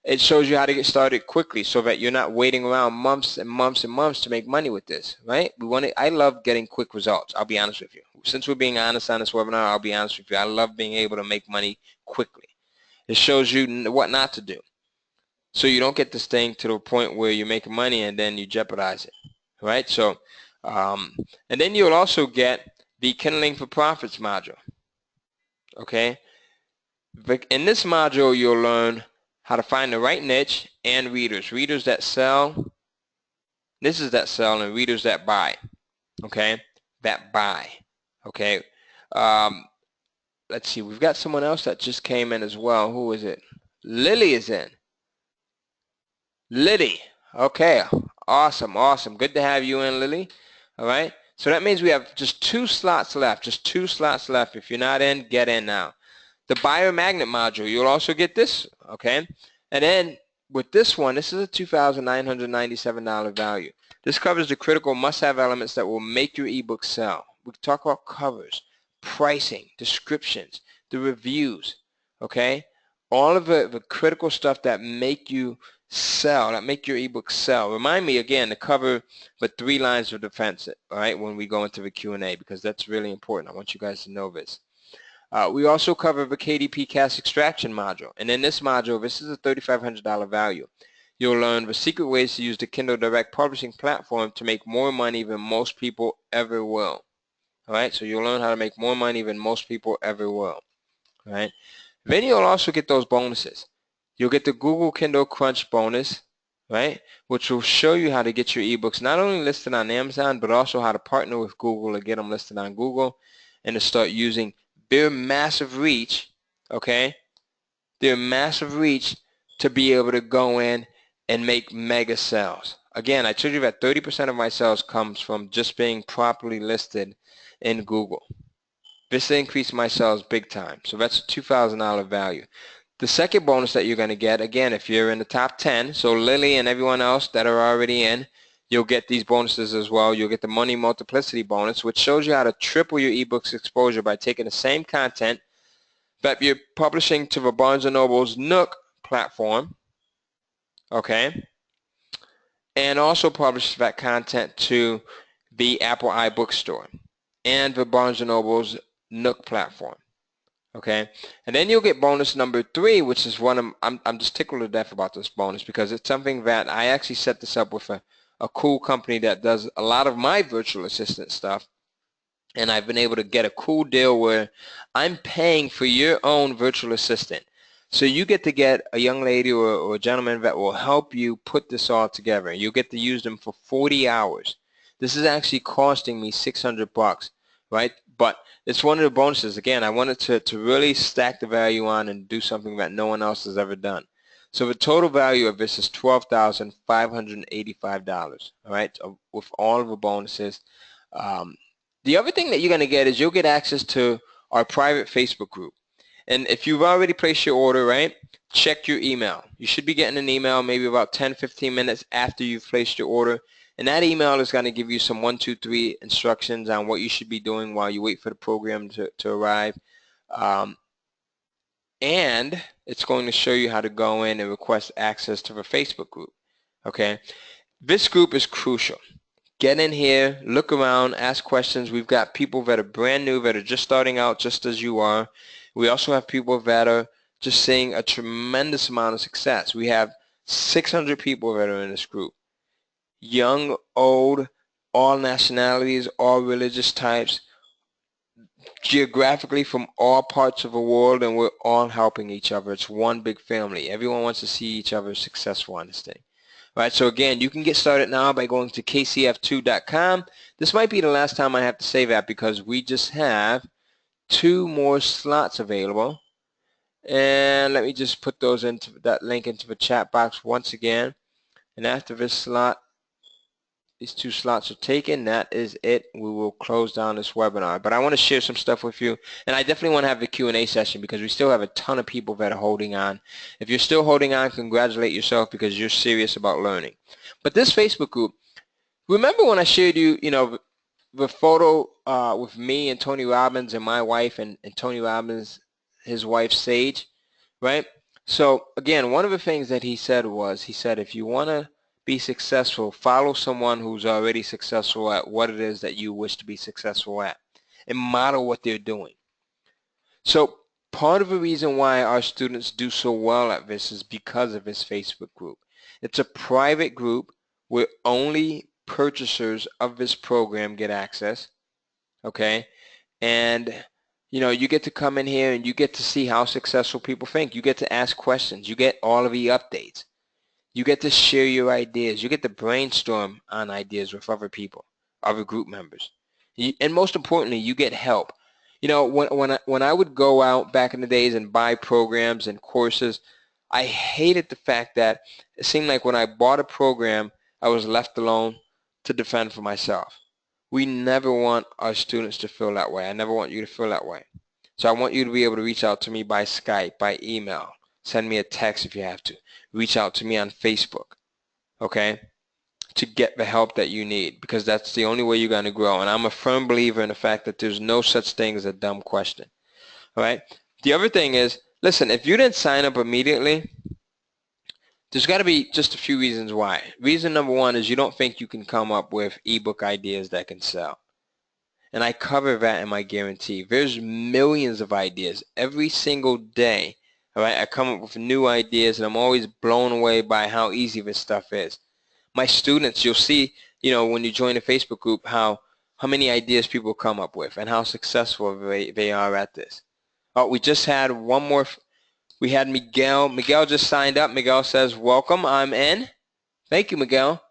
It shows you how to get started quickly so that you're not waiting around months and months and months to make money with this, right? I love getting quick results. I'll be honest with you. Since we're being honest on this webinar, I'll be honest with you. I love being able to make money quickly. It shows you what not to do. So you don't get this thing to the point where you're making money and then you jeopardize it, right? So, and then you'll also get the Kindling for Profits module, okay? In this module, you'll learn how to find the right niche and readers that sell, niches that sell, and readers that buy, okay? That buy, okay? Let's see, we've got someone else that just came in as well. Who is it? Lily is in. Liddy, Okay, awesome, awesome. Good to have you in, Lily. All right, so that means we have just 2 slots left, just 2 slots left. If you're not in, get in now. The biomagnet module, you'll also get this, okay? And then with this one, this is a $2,997 value. This covers the critical must-have elements that will make your ebook sell. We can talk about covers, pricing, descriptions, the reviews, okay? All of the critical stuff that make you sell, that make your ebook sell. Remind me again to cover the 3 lines of defense, all right, when we go into the Q&A, because that's really important. I want you guys to know this. We also cover the KDP Cast Extraction module. And in this module, this is a $3,500 value. You'll learn the secret ways to use the Kindle Direct publishing platform to make more money than most people ever will. All right, so you'll learn how to make more money than most people ever will. All right, then you'll also get those bonuses. You'll get the Google Kindle Crunch bonus, right, which will show you how to get your ebooks not only listed on Amazon, but also how to partner with Google to get them listed on Google and to start using their massive reach, okay, their massive reach to be able to go in and make mega sales. Again, I told you that 30% of my sales comes from just being properly listed in Google. This increased my sales big time. So that's a $2,000 value. The second bonus that you're going to get, again, if you're in the top 10, so Lily and everyone else that are already in, you'll get these bonuses as well. You'll get the Money Multiplicity bonus, which shows you how to triple your ebooks exposure by taking the same content that you're publishing to the Barnes & Noble's Nook platform, okay, and also publish that content to the Apple iBookstore and the Barnes & Noble's Nook platform. Okay, and then you'll get bonus number 3, which is one I'm just tickled to death about this bonus because it's something that I actually set this up with a cool company that does a lot of my virtual assistant stuff, and I've been able to get a cool deal where I'm paying for your own virtual assistant. So you get to get a young lady or a gentleman that will help you put this all together. You'll get to use them for 40 hours. This is actually costing me $600, right? But it's one of the bonuses. Again, I wanted to really stack the value on and do something that no one else has ever done. So the total value of this is $12,585, all right, with all of the bonuses. The other thing that you're going to get is you'll get access to our private Facebook group. And if you've already placed your order, right, check your email. You should be getting an email maybe about 10-15 minutes after you've placed your order. And that email is going to give you some 1, 2, 3 instructions on what you should be doing while you wait for the program to arrive. And it's going to show you how to go in and request access to the Facebook group. Okay, this group is crucial. Get in here, look around, ask questions. We've got people that are brand new, that are just starting out just as you are. We also have people that are just seeing a tremendous amount of success. We have 600 people that are in this group. Young, old, all nationalities, all religious types, geographically from all parts of the world, and we're all helping each other. It's one big family. Everyone wants to see each other successful on this thing. All right, so again, you can get started now by going to kcf2.com. This might be the last time I have to say that because we just have 2 more slots available. And let me just put those into that link into the chat box once again. And after this slot, these 2 slots are taken. That is it. We will close down this webinar. But I want to share some stuff with you. And I definitely want to have the Q&A session because we still have a ton of people that are holding on. If you're still holding on, congratulate yourself because you're serious about learning. But this Facebook group, remember when I shared you, the photo with me and Tony Robbins and my wife and Tony Robbins, his wife Sage, right? So again, one of the things that he said was, he said, if you want to be successful, follow someone who's already successful at what it is that you wish to be successful at and model what they're doing. So part of the reason why our students do so well at this is because of this Facebook group. It's a private group where only purchasers of this program get access, okay? And you get to come in here and you get to see how successful people think. You get to ask questions. You get all of the updates. You get to share your ideas. You get to brainstorm on ideas with other people, other group members. And most importantly, you get help. When I would go out back in the days and buy programs and courses, I hated the fact that it seemed like when I bought a program, I was left alone to defend for myself. We never want our students to feel that way. I never want you to feel that way. So I want you to be able to reach out to me by Skype, by email, send me a text if you have to. Reach out to me on Facebook, okay, to get the help that you need, because that's the only way you're going to grow. And I'm a firm believer in the fact that there's no such thing as a dumb question, all right? The other thing is, listen, if you didn't sign up immediately, there's got to be just a few reasons why. Reason number one is you don't think you can come up with ebook ideas that can sell. And I cover that in my guarantee. There's millions of ideas every single day. All right, I come up with new ideas, and I'm always blown away by how easy this stuff is. My students, you'll see, when you join a Facebook group, how many ideas people come up with and how successful they are at this. Oh, we just had one more. We had Miguel. Miguel just signed up. Miguel says, welcome, I'm in. Thank you, Miguel.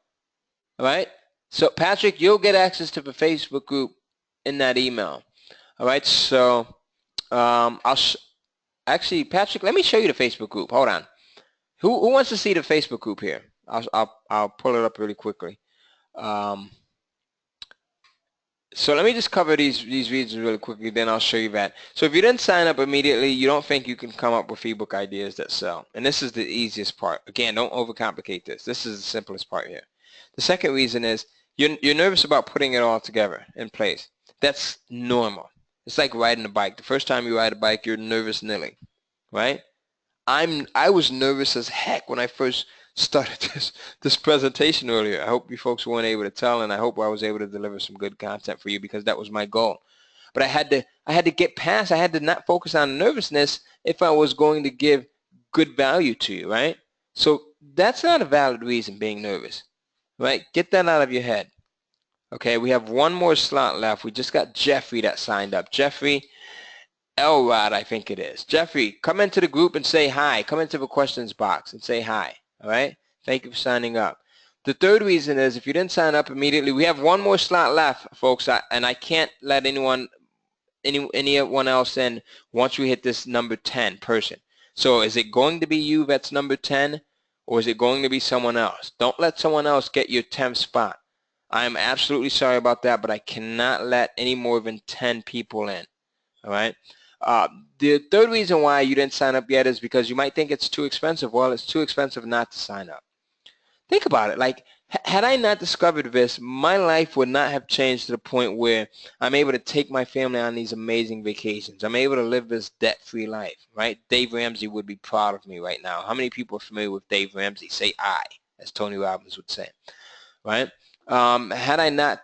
All right. So, Patrick, you'll get access to the Facebook group in that email. All right. So, actually, Patrick, let me show you the Facebook group. Hold on. Who wants to see the Facebook group here? I'll pull it up really quickly. So let me just cover these reasons really quickly, then I'll show you that. So if you didn't sign up immediately, you don't think you can come up with ebook ideas that sell. And this is the easiest part. Again, don't overcomplicate this. This is the simplest part here. The second reason is you're nervous about putting it all together in place. That's normal. It's like riding a bike. The first time you ride a bike, you're nervous Nilly, right? I was nervous as heck when I first started this presentation earlier. I hope you folks weren't able to tell, and I hope I was able to deliver some good content for you, because that was my goal. But I had to get past. I had to not focus on nervousness if I was going to give good value to you, right? So that's not a valid reason, being nervous, right? Get that out of your head. Okay, we have one more slot left. We just got Jeffrey that signed up. Jeffrey Elrod, I think it is. Jeffrey, come into the group and say hi. Come into the questions box and say hi. All right? Thank you for signing up. The third reason is if you didn't sign up immediately, we have one more slot left, folks, and I can't let anyone else in once we hit this number 10 person. So is it going to be you that's number 10, or is it going to be someone else? Don't let someone else get your 10th spot. I'm absolutely sorry about that, but I cannot let any more than 10 people in. All right? The third reason why you didn't sign up yet is because you might think it's too expensive. Well, it's too expensive not to sign up. Think about it. Like, had I not discovered this, my life would not have changed to the point where I'm able to take my family on these amazing vacations. I'm able to live this debt-free life, right? Dave Ramsey would be proud of me right now. How many people are familiar with Dave Ramsey? Say I, as Tony Robbins would say, right? Had I not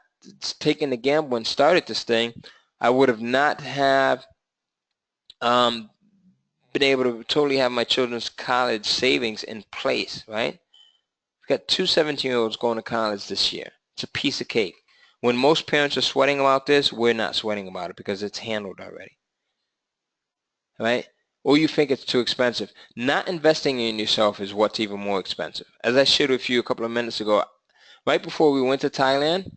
taken the gamble and started this thing, I would have not have been able to totally have my children's college savings in place, right? We've got two 17-year-olds going to college this year. It's a piece of cake. When most parents are sweating about this, we're not sweating about it because it's handled already, right? Or you think it's too expensive. Not investing in yourself is what's even more expensive. As I shared with you a couple of minutes ago, right before we went to Thailand,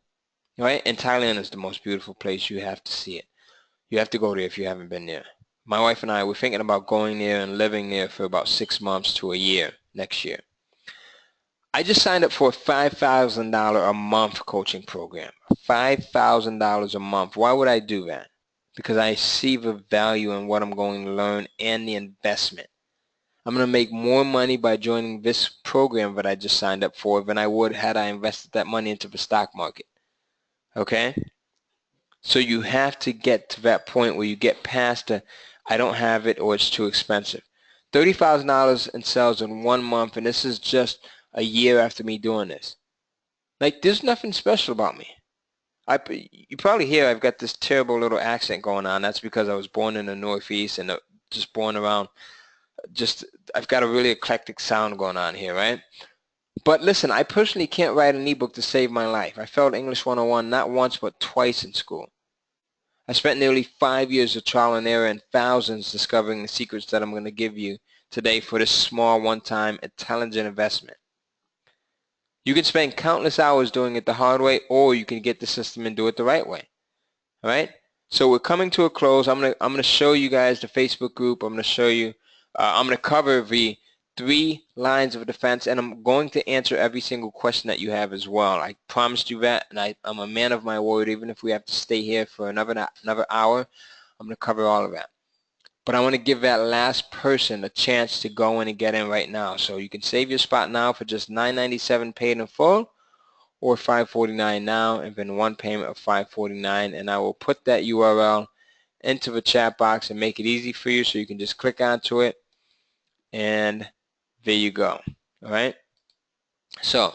right? And Thailand is the most beautiful place. You have to see it. You have to go there if you haven't been there. My wife and I were thinking about going there and living there for about 6 months to a year next year. I just signed up for a $5,000 a month coaching program. $5,000 a month. Why would I do that? Because I see the value in what I'm going to learn and the investment. I'm going to make more money by joining this program that I just signed up for than I would had I invested that money into the stock market. Okay? So you have to get to that point where you get past the I don't have it or it's too expensive. $30,000 in sales in 1 month, and this is just a year after me doing this. Like, there's nothing special about me. You probably hear I've got this terrible little accent going on. That's because I was born in the Northeast and just born around. I've got a really eclectic sound going on here, right? But listen, I personally can't write an ebook to save my life. I failed English 101 not once but twice in school. I spent nearly 5 years of trial and error and thousands discovering the secrets that I'm going to give you today for this small one-time intelligent investment. You can spend countless hours doing it the hard way, or you can get the system and do it the right way. All right? So we're coming to a close. I'm going to show you guys the Facebook group. I'm going to show you. I'm going to cover the 3 lines of defense, and I'm going to answer every single question that you have as well. I promised you that, and I'm a man of my word. Even if we have to stay here for another hour, I'm going to cover all of that. But I want to give that last person a chance to go in and get in right now. So you can save your spot now for just $9.97 paid in full, or $5.49 now, and then one payment of $5.49. And I will put that URL into the chat box and make it easy for you, so you can just click onto it, and there you go. All right. So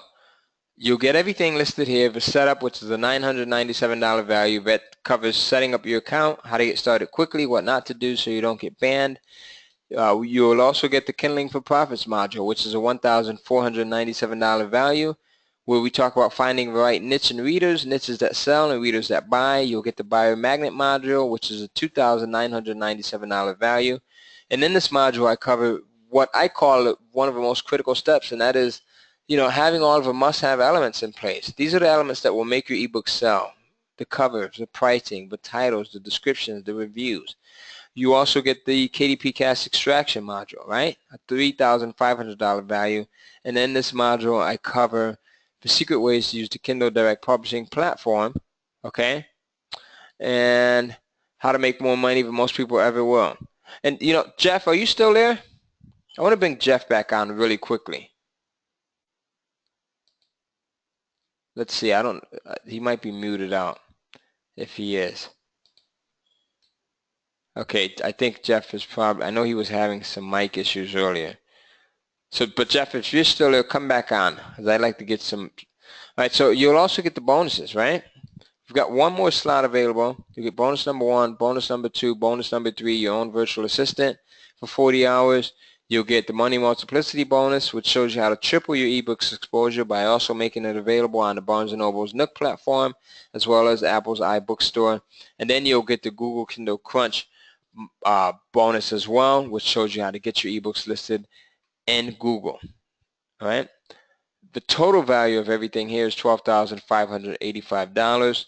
you'll get everything listed here. The setup, which is a $997 value, that covers setting up your account, how to get started quickly, what not to do so you don't get banned. You'll also get the Kindling for Profits module, which is a $1,497 value, where we talk about finding the right niche and readers, niches that sell and readers that buy. You'll get the Buyer Magnet module, which is a $2,997 value. And in this module, I cover what I call one of the most critical steps, and that is, having all of the must-have elements in place. These are the elements that will make your ebook sell: the covers, the pricing, the titles, the descriptions, the reviews. You also get the KDP Cast Extraction module, right? A $3,500 value. And in this module, I cover the secret ways to use the Kindle Direct Publishing platform, okay? And how to make more money than most people ever will. And, Jeff, are you still there? I want to bring Jeff back on really quickly. Let's see. He might be muted out if he is. Okay, I think Jeff is probably, I know he was having some mic issues earlier. So, but Jeff, if you're still there, come back on, because I'd like to get some. All right, so you'll also get the bonuses, right? We've got one more slot available. You get bonus number 1, bonus number 2, bonus number 3, your own virtual assistant for 40 hours. You'll get the Money Multiplicity bonus, which shows you how to triple your ebooks exposure by also making it available on the Barnes & Noble's Nook platform, as well as Apple's iBookstore. And then you'll get the Google Kindle Crunch bonus as well, which shows you how to get your ebooks listed in Google. All right. The total value of everything here is $12,585.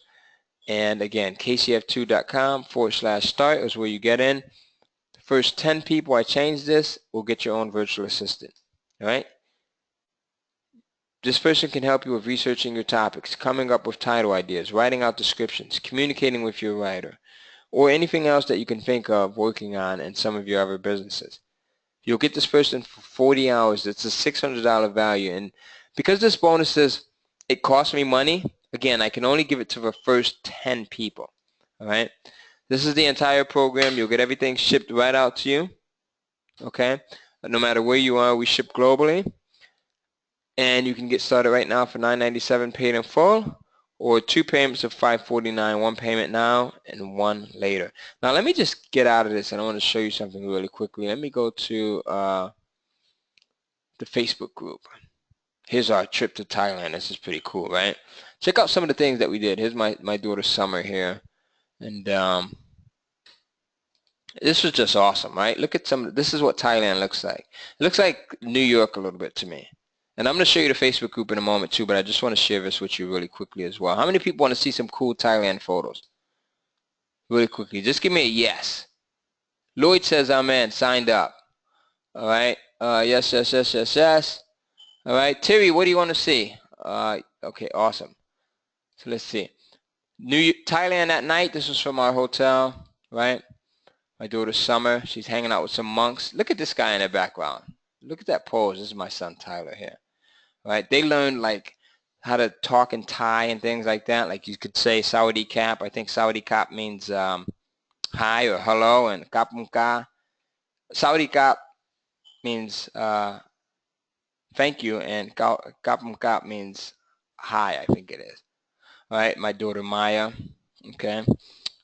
And again, kcf2.com/start is where you get in. The first 10 people, I changed this, will get your own virtual assistant. All right. This person can help you with researching your topics, coming up with title ideas, writing out descriptions, communicating with your writer, or anything else that you can think of working on in some of your other businesses. You'll get this person for 40 hours. It's a $600 value. And because this bonus is, it costs me money, again, I can only give it to the first 10 people. All right. This is the entire program. You'll get everything shipped right out to you. Okay. No matter where you are, we ship globally. And you can get started right now for $9.97 paid in full, or 2 payments of $5.49, 1 payment now and 1 later. Now let me just get out of this, and I want to show you something really quickly. Let me go to the Facebook group. Here's our trip to Thailand. This is pretty cool, right? Check out some of the things that we did. Here's my daughter Summer here, and this was just awesome, right? Look at this is what Thailand looks like. It looks like New York a little bit to me. And I'm going to show you the Facebook group in a moment too, but I just want to share this with you really quickly as well. How many people want to see some cool Thailand photos? Really quickly. Just give me a yes. Lloyd says I'm in. Signed up. All right. Yes. All right. Terry, what do you want to see? Okay, awesome. So let's see. Thailand at night. This was from our hotel, right? My daughter Summer. She's hanging out with some monks. Look at this guy in the background. Look at that pose. This is my son Tyler here. Right? They learned like how to talk in Thai and things like that. Like you could say Sawadee Kap. I think Sawadee Kap means hi or hello, and Kapum Ka. Sawadee Kap means thank you, and Kapum Kap means hi, I think it is. All right, my daughter Maya. Okay,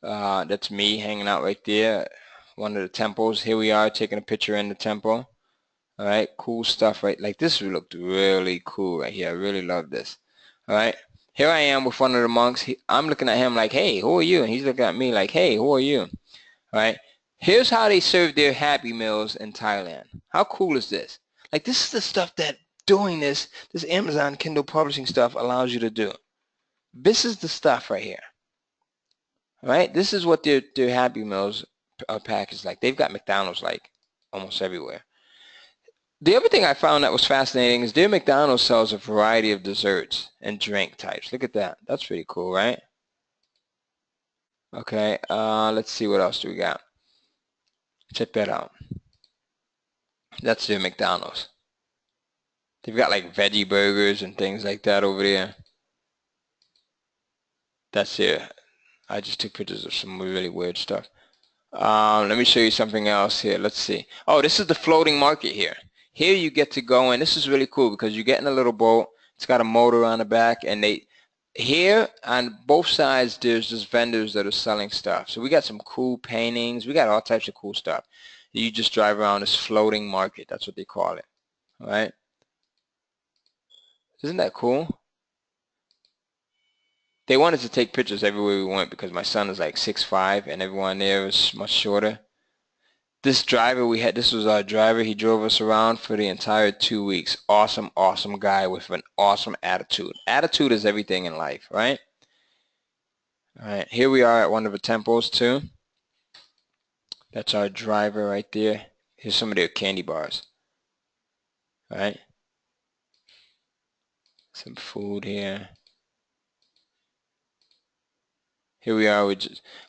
that's me hanging out right there, one of the temples. Here we are taking a picture in the temple. All right, cool stuff, right? Like this looked really cool right here. I really love this. All right, here I am with one of the monks. I'm looking at him like, hey, who are you? And he's looking at me like, hey, who are you? All right, here's how they serve their Happy Meals in Thailand. How cool is this? Like this is the stuff that doing this Amazon Kindle publishing stuff allows you to do. This is the stuff right here. All right, this is what their Happy Meals are packaged like. They've got McDonald's like almost everywhere. The other thing I found that was fascinating is their McDonald's sells a variety of desserts and drink types. Look at that. That's pretty cool, right? Okay, let's see what else do we got. Check that out. That's their McDonald's. They've got like veggie burgers and things like that over there. That's it. I just took pictures of some really weird stuff. Let me show you something else here. Let's see. Oh, this is the floating market here. Here you get to go in. This is really cool because you get in a little boat. It's got a motor on the back, and here on both sides there's just vendors that are selling stuff. So we got some cool paintings. We got all types of cool stuff. You just drive around this floating market. That's what they call it. All right. Isn't that cool? They wanted to take pictures everywhere we went because my son is like 6'5", and everyone there is much shorter. This driver we had, this was our driver. He drove us around for the entire 2 weeks. Awesome, awesome guy with an awesome attitude. Attitude is everything in life, right? All right, here we are at one of the temples too. That's our driver right there. Here's some of their candy bars. All right. Some food here. Here we are.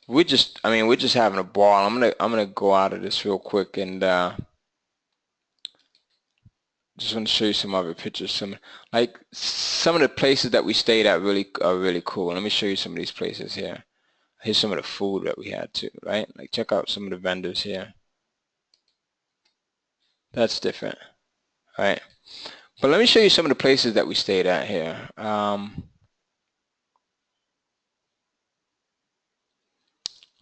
We're just having a ball. I'm gonna go out of this real quick and just want to show you some other pictures. Some of the places that we stayed at are really cool. Let me show you some of these places here. Here's some of the food that we had too, right? Like check out some of the vendors here. That's different, right? But let me show you some of the places that we stayed at here.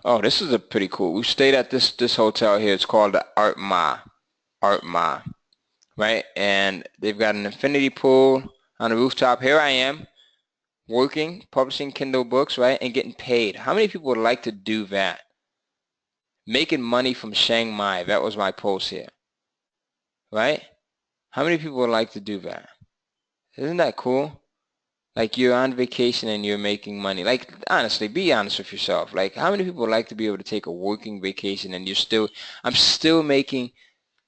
Oh, this is a pretty cool. We stayed at this hotel here. It's called the Art Ma, right? And they've got an infinity pool on the rooftop. Here I am, working, publishing Kindle books, right, and getting paid. How many people would like to do that? Making money from Chiang Mai. That was my post here, right? How many people would like to do that? Isn't that cool? Like you're on vacation and you're making money. Like honestly, be honest with yourself. Like how many people would like to be able to take a working vacation and I'm still making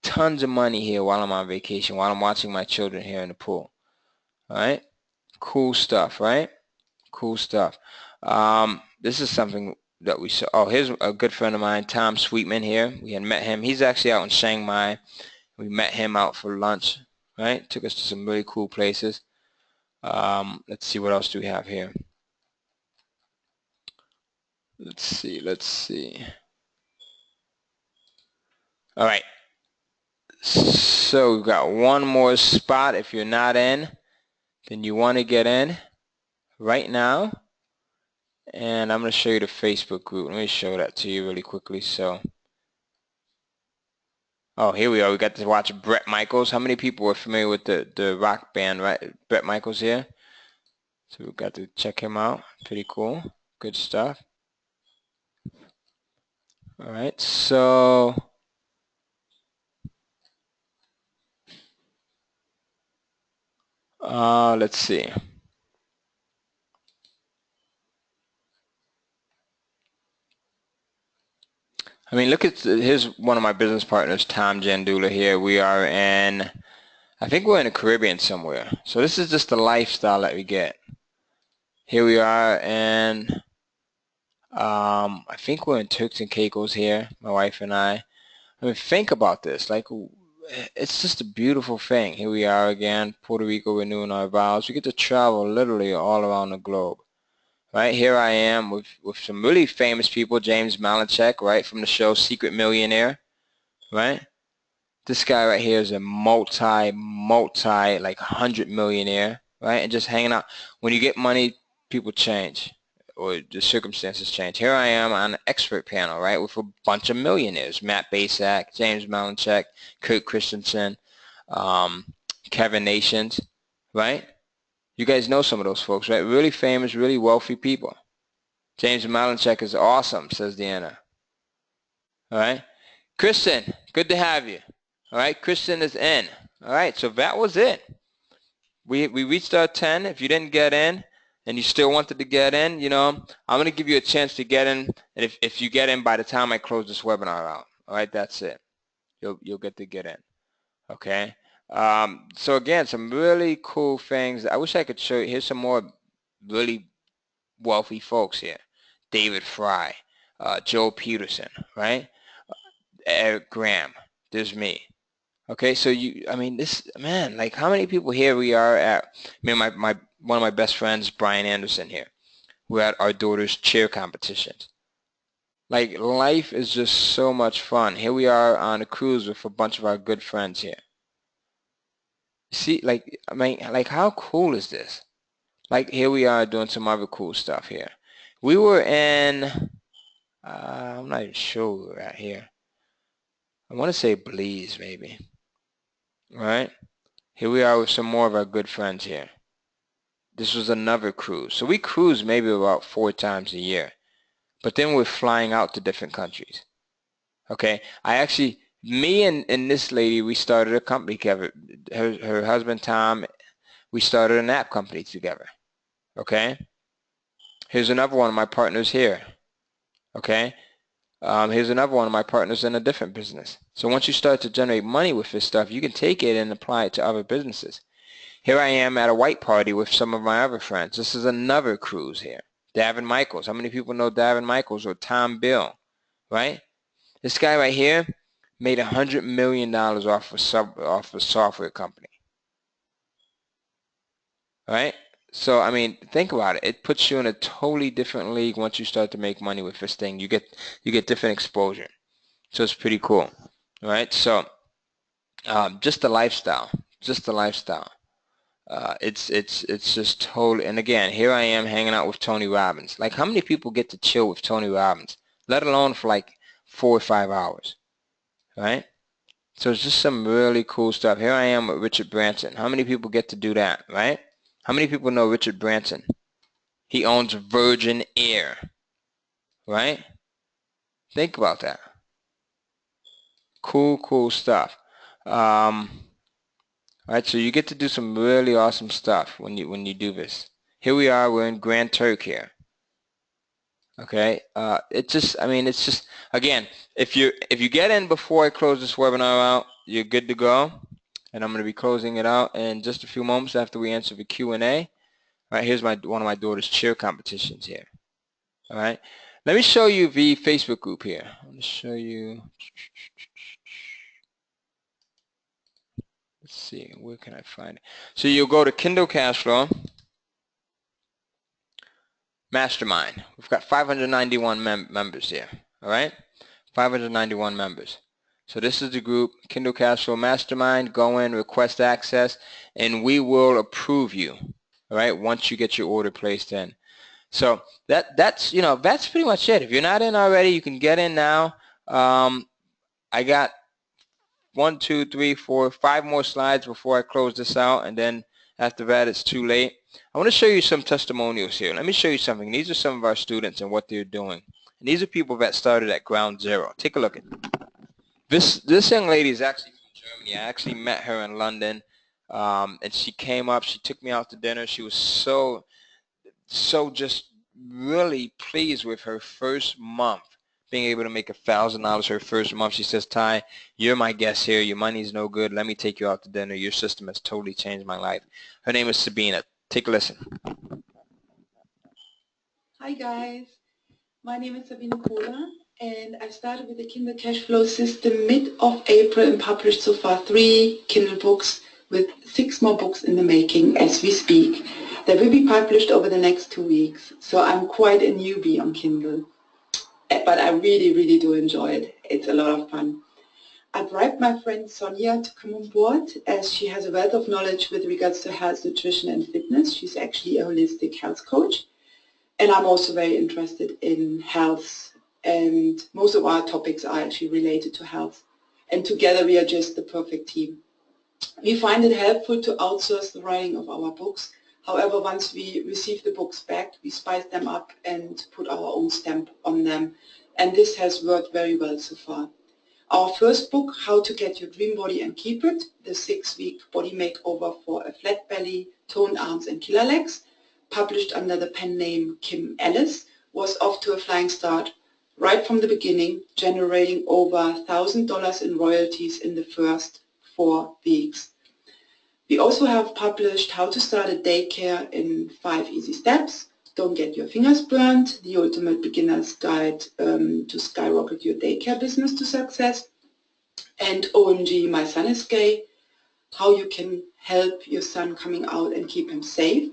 tons of money here while I'm on vacation, while I'm watching my children here in the pool. All right? Cool stuff, right? Cool stuff. This is something that we saw. Oh, here's a good friend of mine, Tom Sweetman here. We had met him. He's actually out in Chiang Mai. We met him out for lunch, right? Took us to some really cool places. Let's see, what else do we have here? Let's see. All right. So we've got one more spot. If you're not in, then you want to get in right now. And I'm going to show you the Facebook group. Let me show that to you really quickly. So, oh, here we are. We got to watch Bret Michaels. How many people are familiar with the rock band, right? Bret Michaels here. So we got to check him out. Pretty cool. Good stuff. All right. So let's see. I mean, look at, here's one of my business partners, Tom Jandula here. We are in, I think we're in the Caribbean somewhere. So this is just the lifestyle that we get. Here we are, and I think we're in Turks and Caicos here, my wife and I. I mean, think about this. Like, it's just a beautiful thing. Here we are again, Puerto Rico, renewing our vows. We get to travel literally all around the globe. Right, here I am with some really famous people, James Malinchak, right, from the show Secret Millionaire, right? This guy right here is a multi, like 100 millionaire, right? And just hanging out. When you get money, people change, or the circumstances change. Here I am on an expert panel, right, with a bunch of millionaires: Matt Basak, James Malinchak, Kurt Christensen, Kevin Nations, right? You guys know some of those folks, right? Really famous, really wealthy people. James Malinchak is awesome, says Deanna. All right. Kristen, good to have you. All right. Kristen is in. All right. So that was it. We reached our 10. If you didn't get in and you still wanted to get in, you know, I'm going to give you a chance to get in. And if you get in by the time I close this webinar out, all right, that's it. You'll get to get in. Okay. So again, some really cool things. I wish I could show you. Here's some more really wealthy folks here. David Fry, Joe Peterson, right? Eric Graham. There's me. Okay, so I mean, this, man, like how many people here we are at, I mean, one of my best friends, Brian Anderson here. We're at our daughter's cheer competitions. Like, life is just so much fun. Here we are on a cruise with a bunch of our good friends here. See, like, I mean, like, how cool is this? Like, here we are doing some other cool stuff here. We were in, I'm not even sure where we're at here. I want to say Belize, maybe. Right? Here we are with some more of our good friends here. This was another cruise. So we cruise maybe about 4 times a year. But then we're flying out to different countries. Okay? Me and this lady, we started a company together. Her husband, Tom, we started an app company together. Okay? Here's another one of my partners here. Okay? Here's another one of my partners in a different business. So once you start to generate money with this stuff, you can take it and apply it to other businesses. Here I am at a white party with some of my other friends. This is another cruise here. Davin Michaels. How many people know Davin Michaels or Tom Bill? Right? This guy right here made $100 million off a software company. Right? So, I mean, think about it. It puts you in a totally different league once you start to make money with this thing. You get different exposure. So it's pretty cool. Right? So, just the lifestyle. Just the lifestyle. It's just totally, and again, here I am hanging out with Tony Robbins. Like, how many people get to chill with Tony Robbins, let alone for like 4 or 5 hours, right? So it's just some really cool stuff. Here I am with Richard Branson. How many people get to do that, right? How many people know Richard Branson? He owns Virgin Air, right? Think about that. Cool stuff. Alright, so you get to do some really awesome stuff when you do this. Here we are, we're in Grand Turk here. Okay, it's just, again, if you get in before I close this webinar out, you're good to go. And I'm going to be closing it out in just a few moments after we answer the Q&A. All right, here's one of my daughter's cheer competitions here. All right, let me show you the Facebook group here. I'm going to show you. Let's see, where can I find it? So you'll go to Kindle Cashflow Mastermind. We've got 591 members here. All right, 591 members. So this is the group, Kindle Cashflow Mastermind. Go in, request access, and we will approve you. All right, once you get your order placed in. So that's pretty much it. If you're not in already, you can get in now. I got 1, 2, 3, 4, 5 more slides before I close this out, and then after that it's too late. I want to show you some testimonials here. Let me show you something. These are some of our students and what they're doing. And these are people that started at ground zero. Take a look at this young lady is actually from Germany. I actually met her in London, and she came up. She took me out to dinner. She was so just really pleased with her first month, being able to make $1,000 her first month. She says, Ty, you're my guest here. Your money's no good. Let me take you out to dinner. Your system has totally changed my life. Her name is Sabina. Take a listen. Hi guys, my name is Sabine Kohler and I started with the Kindle Cashflow system mid of April and published so far 3 Kindle books with 6 more books in the making as we speak. They will be published over the next 2 weeks, so I'm quite a newbie on Kindle, but I really do enjoy it. It's a lot of fun. I bribed my friend Sonia to come on board as she has a wealth of knowledge with regards to health, nutrition and fitness. She's actually a holistic health coach. And I'm also very interested in health, and most of our topics are actually related to health. And together we are just the perfect team. We find it helpful to outsource the writing of our books. However, once we receive the books back, we spice them up and put our own stamp on them. And this has worked very well so far. Our first book, How to Get Your Dream Body and Keep It, the 6-week body makeover for a flat belly, toned arms and killer legs, published under the pen name Kim Ellis, was off to a flying start right from the beginning, generating over $1,000 in royalties in the first 4 weeks. We also have published How to Start a Daycare in 5 Easy Steps, Don't Get Your Fingers Burned, The Ultimate Beginner's Guide to Skyrocket Your Daycare Business to Success, and OMG, My Son is Gay, how you can help your son coming out and keep him safe.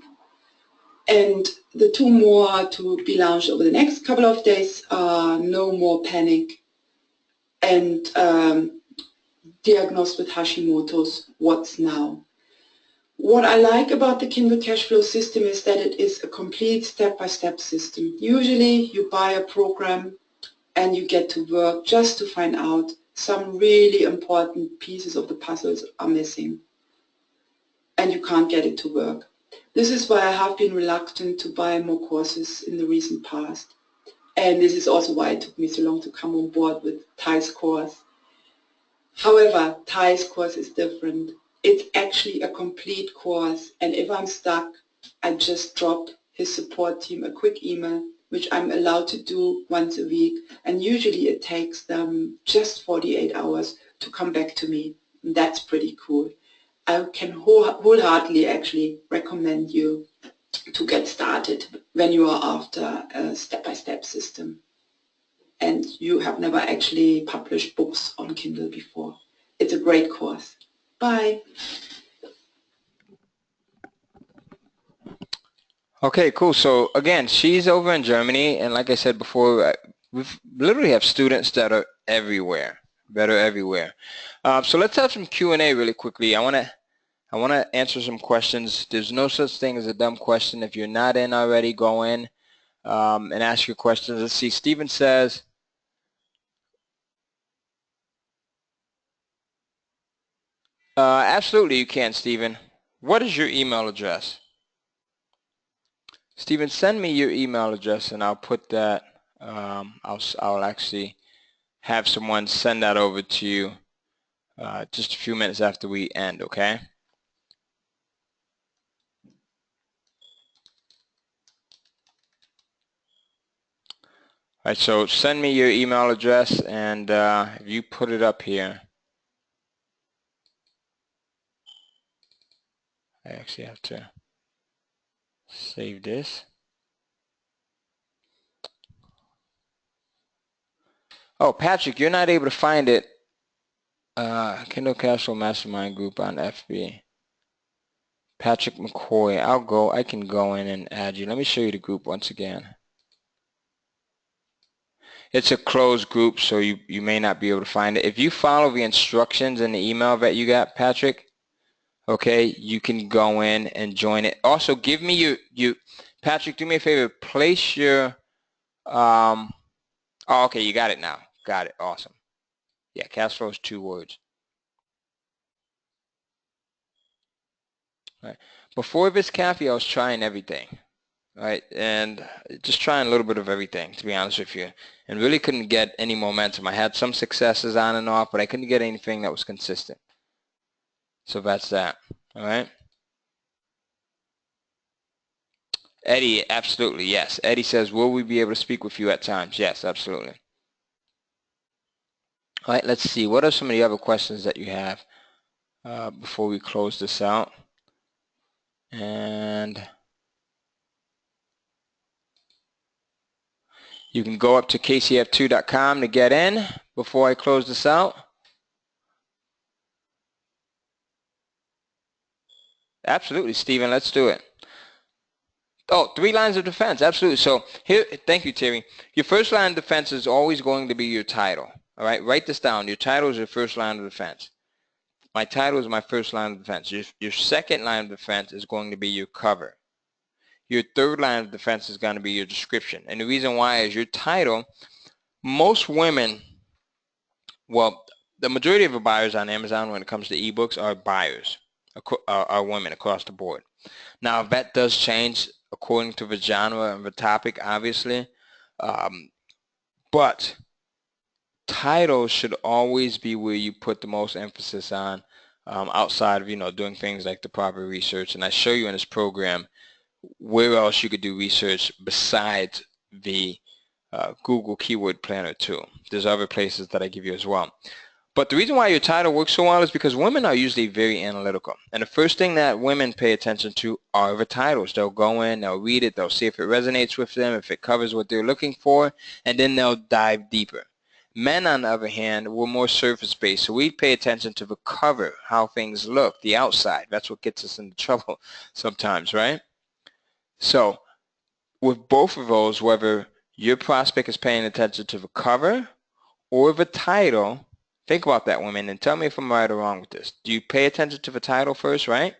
And the 2 more to be launched over the next couple of days are No More Panic and Diagnosed with Hashimoto's What's Now. What I like about the Kindle Cashflow system is that it is a complete step-by-step system. Usually you buy a program and you get to work just to find out some really important pieces of the puzzles are missing and you can't get it to work. This is why I have been reluctant to buy more courses in the recent past. And this is also why it took me so long to come on board with Ty's course. However, Ty's course is different. It's actually a complete course, and if I'm stuck, I just drop his support team a quick email, which I'm allowed to do once a week, and usually it takes them just 48 hours to come back to me. And that's pretty cool. I can wholeheartedly actually recommend you to get started when you are after a step-by-step system and you have never actually published books on Kindle before. It's a great course. Bye. Okay, cool. So again, she's over in Germany, and like I said before, we literally have students that are everywhere, so let's have some Q&A really quickly. I want to answer some questions. There's no such thing as a dumb question. If you're not in already, go in and ask your questions. Let's see. Stephen says, absolutely you can, Stephen. What is your email address? Stephen, send me your email address and I'll put that, I'll actually have someone send that over to you just a few minutes after we end, okay? All right, so send me your email address and if you put it up here. I actually have to save this. Oh, Patrick, you're not able to find it. Kindle Cashflow Mastermind Group on FB. Patrick McCoy. I can go in and add you. Let me show you the group once again. It's a closed group, so you may not be able to find it. If you follow the instructions in the email that you got, Patrick, okay, you can go in and join it. Also, give me Patrick, do me a favor. Place your, oh, okay, you got it now. Got it. Awesome. Yeah, Cashflow is 2 words. All right. Before this cafe, I was trying everything. Right, and just trying a little bit of everything, to be honest with you, and really couldn't get any momentum. I had some successes on and off, but I couldn't get anything that was consistent. So that's that. All right. Eddie, absolutely, yes. Eddie says, will we be able to speak with you at times? Yes, absolutely. All right, let's see. What are some of the other questions that you have before we close this out? And you can go up to kcf2.com to get in before I close this out. Absolutely, Stephen, let's do it. Oh, 3 lines of defense, absolutely. So here, thank you, Terry. Your first line of defense is always going to be your title. All right, write this down. Your title is your first line of defense. My title is my first line of defense. Your second line of defense is going to be your cover. Your third line of defense is going to be your description. And the reason why is your title, most women, well, the majority of the buyers on Amazon when it comes to ebooks are buyers, are women across the board. Now, that does change according to the genre and the topic, obviously, but titles should always be where you put the most emphasis on, outside of doing things like the proper research. And I show you in this program where else you could do research besides the Google Keyword Planner too. There's other places that I give you as well. But the reason why your title works so well is because women are usually very analytical. And the first thing that women pay attention to are the titles. They'll go in, they'll read it, they'll see if it resonates with them, if it covers what they're looking for, and then they'll dive deeper. Men, on the other hand, we're more surface-based, so we pay attention to the cover, how things look, the outside. That's what gets us into trouble sometimes, right? So with both of those, whether your prospect is paying attention to the cover or the title, think about that, women, and tell me if I'm right or wrong with this. Do you pay attention to the title first, right?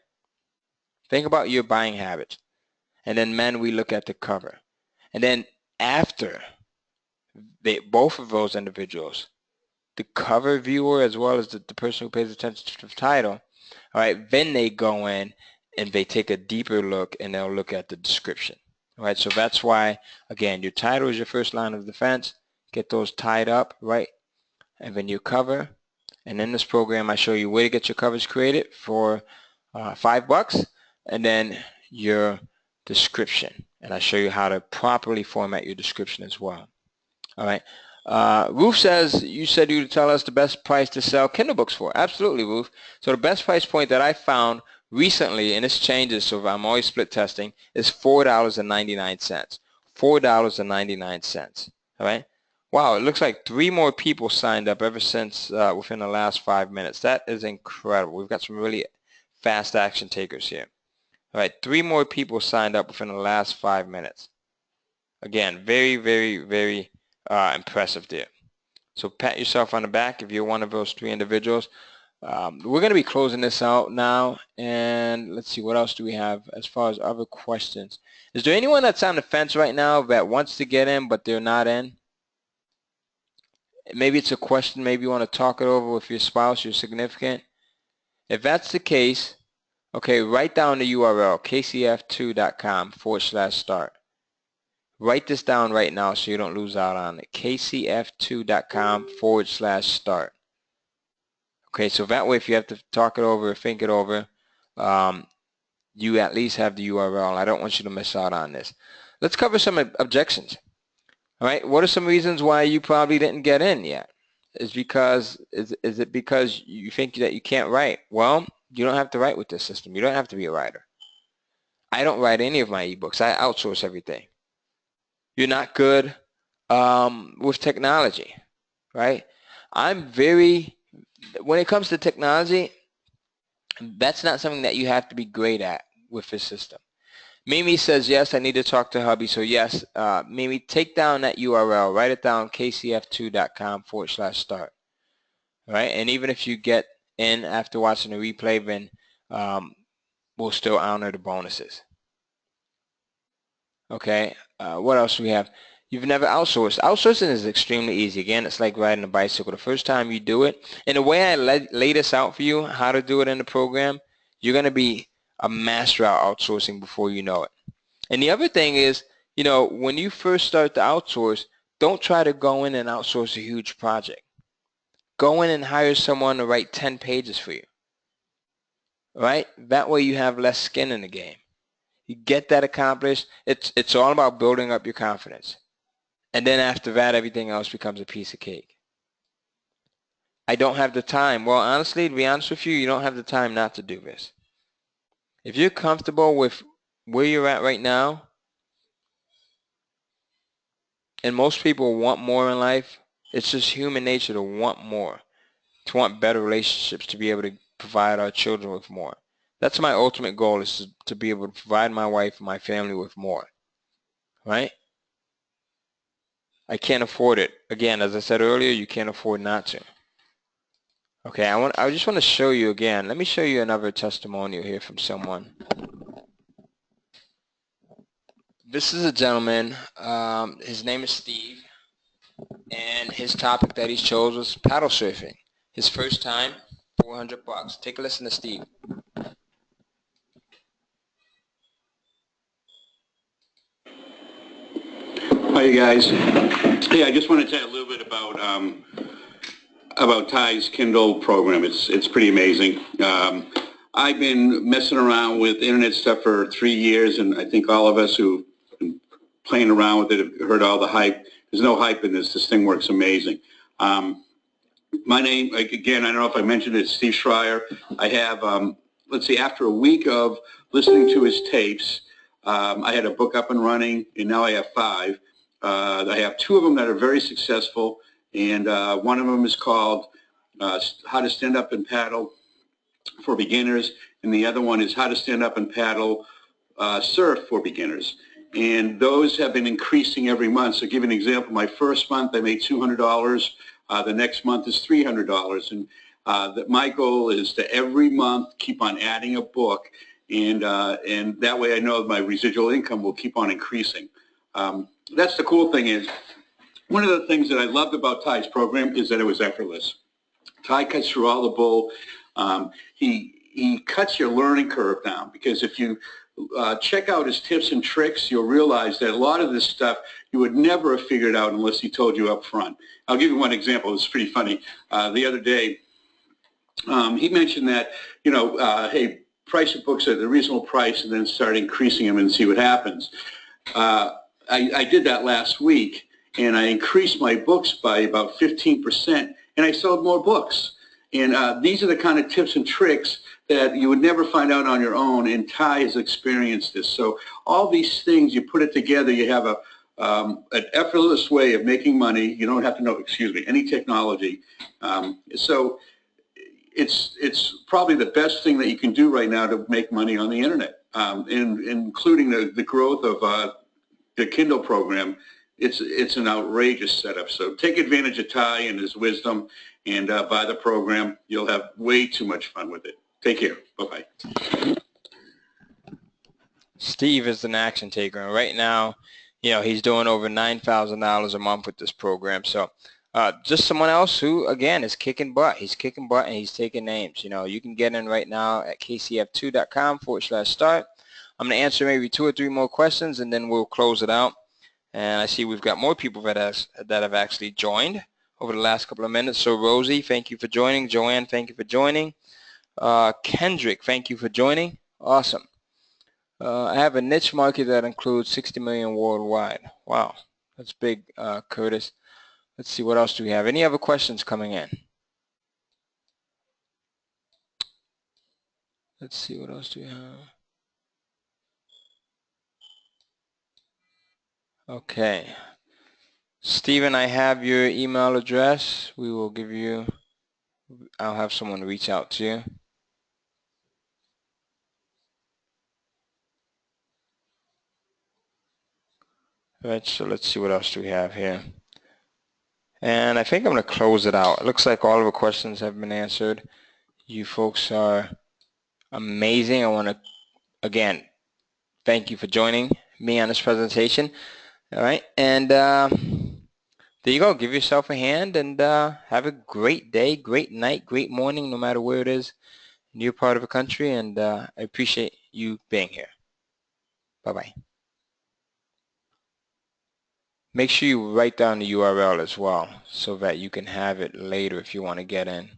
Think about your buying habits. And then men, we look at the cover. And then after both of those individuals, the cover viewer as well as the person who pays attention to the title, all right, then they go in and they take a deeper look and they'll look at the description. All right, so that's why, again, your title is your first line of defense. Get those tied up, right? And then your cover. And in this program, I show you where to get your covers created for $5, and then your description. And I show you how to properly format your description as well. All right. Ruth says, you said you would tell us the best price to sell Kindle books for. Absolutely, Ruth. So the best price point that I found recently, and this changes, so I'm always split testing, is $4.99. $4.99. All right. Wow, it looks like 3 more people signed up ever since within the last 5 minutes. That is incredible. We've got some really fast action takers here. All right, 3 more people signed up within the last 5 minutes. Again, very, very, very impressive there. So pat yourself on the back if you're one of those 3 individuals. We're going to be closing this out now, and let's see, what else do we have as far as other questions? Is there anyone that's on the fence right now that wants to get in but they're not in? Maybe it's a question, maybe you want to talk it over with your spouse, your significant. If that's the case, okay, write down the URL, kcf2.com/start. Write this down right now so you don't lose out on it, kcf2.com/start. Okay, so that way if you have to talk it over or think it over, you at least have the URL. I don't want you to miss out on this. Let's cover some objections. All right, what are some reasons why you probably didn't get in yet? Is it because you think that you can't write? Well, you don't have to write with this system. You don't have to be a writer. I don't write any of my ebooks. I outsource everything. You're not good with technology, right? When it comes to technology, that's not something that you have to be great at with this system. Mimi says, yes, I need to talk to hubby. So yes, Mimi, take down that URL. Write it down, kcf2.com/start. All right, and even if you get in after watching the replay, then we'll still honor the bonuses. Okay, what else do we have? You've never outsourced. Outsourcing is extremely easy. Again, it's like riding a bicycle. The first time you do it, and the way I lay this out for you, how to do it in the program, you're going to be a master at outsourcing before you know it. And the other thing is, you know, when you first start to outsource, don't try to go in and outsource a huge project. Go in and hire someone to write 10 pages for you. Right? That way you have less skin in the game. You get that accomplished. It's all about building up your confidence. And then after that, everything else becomes a piece of cake. I don't have the time. Well, honestly, to be honest with you, you don't have the time not to do this. If you're comfortable with where you're at right now, and most people want more in life, it's just human nature to want more, to want better relationships, to be able to provide our children with more. That's my ultimate goal, is to be able to provide my wife and my family with more, right? I can't afford it. Again, as I said earlier, you can't afford not to. Okay, I just want to show you again. Let me show you another testimonial here from someone. This is a gentleman. His name is Steve, and his topic that he chose was paddle surfing. His first time, $400. Take a listen to Steve. Hi, you guys. Hey, I just want to tell you a little bit about Ty's Kindle program. It's pretty amazing. I've been messing around with internet stuff for 3 years, and I think all of us who've been playing around with it have heard all the hype. There's no hype in this. This thing works amazing. My name, again, I don't know if I mentioned it, Steve Schreier. I have, let's see, after a week of listening to his tapes, I had a book up and running, and now I have 5. I have 2 of them that are very successful, and one of them is called How to Stand Up and Paddle for Beginners, and the other one is How to Stand Up and Paddle Surf for Beginners. And those have been increasing every month. So to give you an example, my first month I made $200. The next month is $300. And my goal is to every month keep on adding a book, and that way I know my residual income will keep on increasing. That's the cool thing is, one of the things that I loved about Ty's program is that it was effortless. Ty cuts through all the bull. He cuts your learning curve down, because if you check out his tips and tricks, you'll realize that a lot of this stuff you would never have figured out unless he told you up front. I'll give you one example. It's pretty funny. The other day, he mentioned that, hey, price of books at a reasonable price and then start increasing them and see what happens. I did that last week, and I increased my books by about 15%, and I sold more books. And these are the kind of tips and tricks that you would never find out on your own, and Ty has experienced this. So all these things, you put it together, you have an effortless way of making money. You don't have to know, any technology. So it's probably the best thing that you can do right now to make money on the internet, including the growth of the Kindle program. It's an outrageous setup. So take advantage of Ty and his wisdom, and buy the program. You'll have way too much fun with it. Take care. Bye-bye. Steve is an action taker, and right now, he's doing over $9,000 a month with this program. So just someone else who, again, is kicking butt. He's kicking butt and he's taking names. You can get in right now at kcf2.com/start. I'm going to answer maybe 2 or 3 more questions, and then we'll close it out. And I see we've got more people that have actually joined over the last couple of minutes. So Rosie, thank you for joining. Joanne, thank you for joining. Kendrick, thank you for joining. Awesome. I have a niche market that includes 60 million worldwide. Wow, that's big, Curtis. Let's see, what else do we have? Any other questions coming in? Let's see, what else do we have? Okay. Stephen, I have your email address. I'll have someone reach out to you. All right, so let's see what else do we have here. And I think I'm going to close it out. It looks like all of the questions have been answered. You folks are amazing. I want to, again, thank you for joining me on this presentation. All right, and there you go. Give yourself a hand, and have a great day, great night, great morning, no matter where it is in your part of the country, and I appreciate you being here. Bye-bye. Make sure you write down the URL as well so that you can have it later if you want to get in.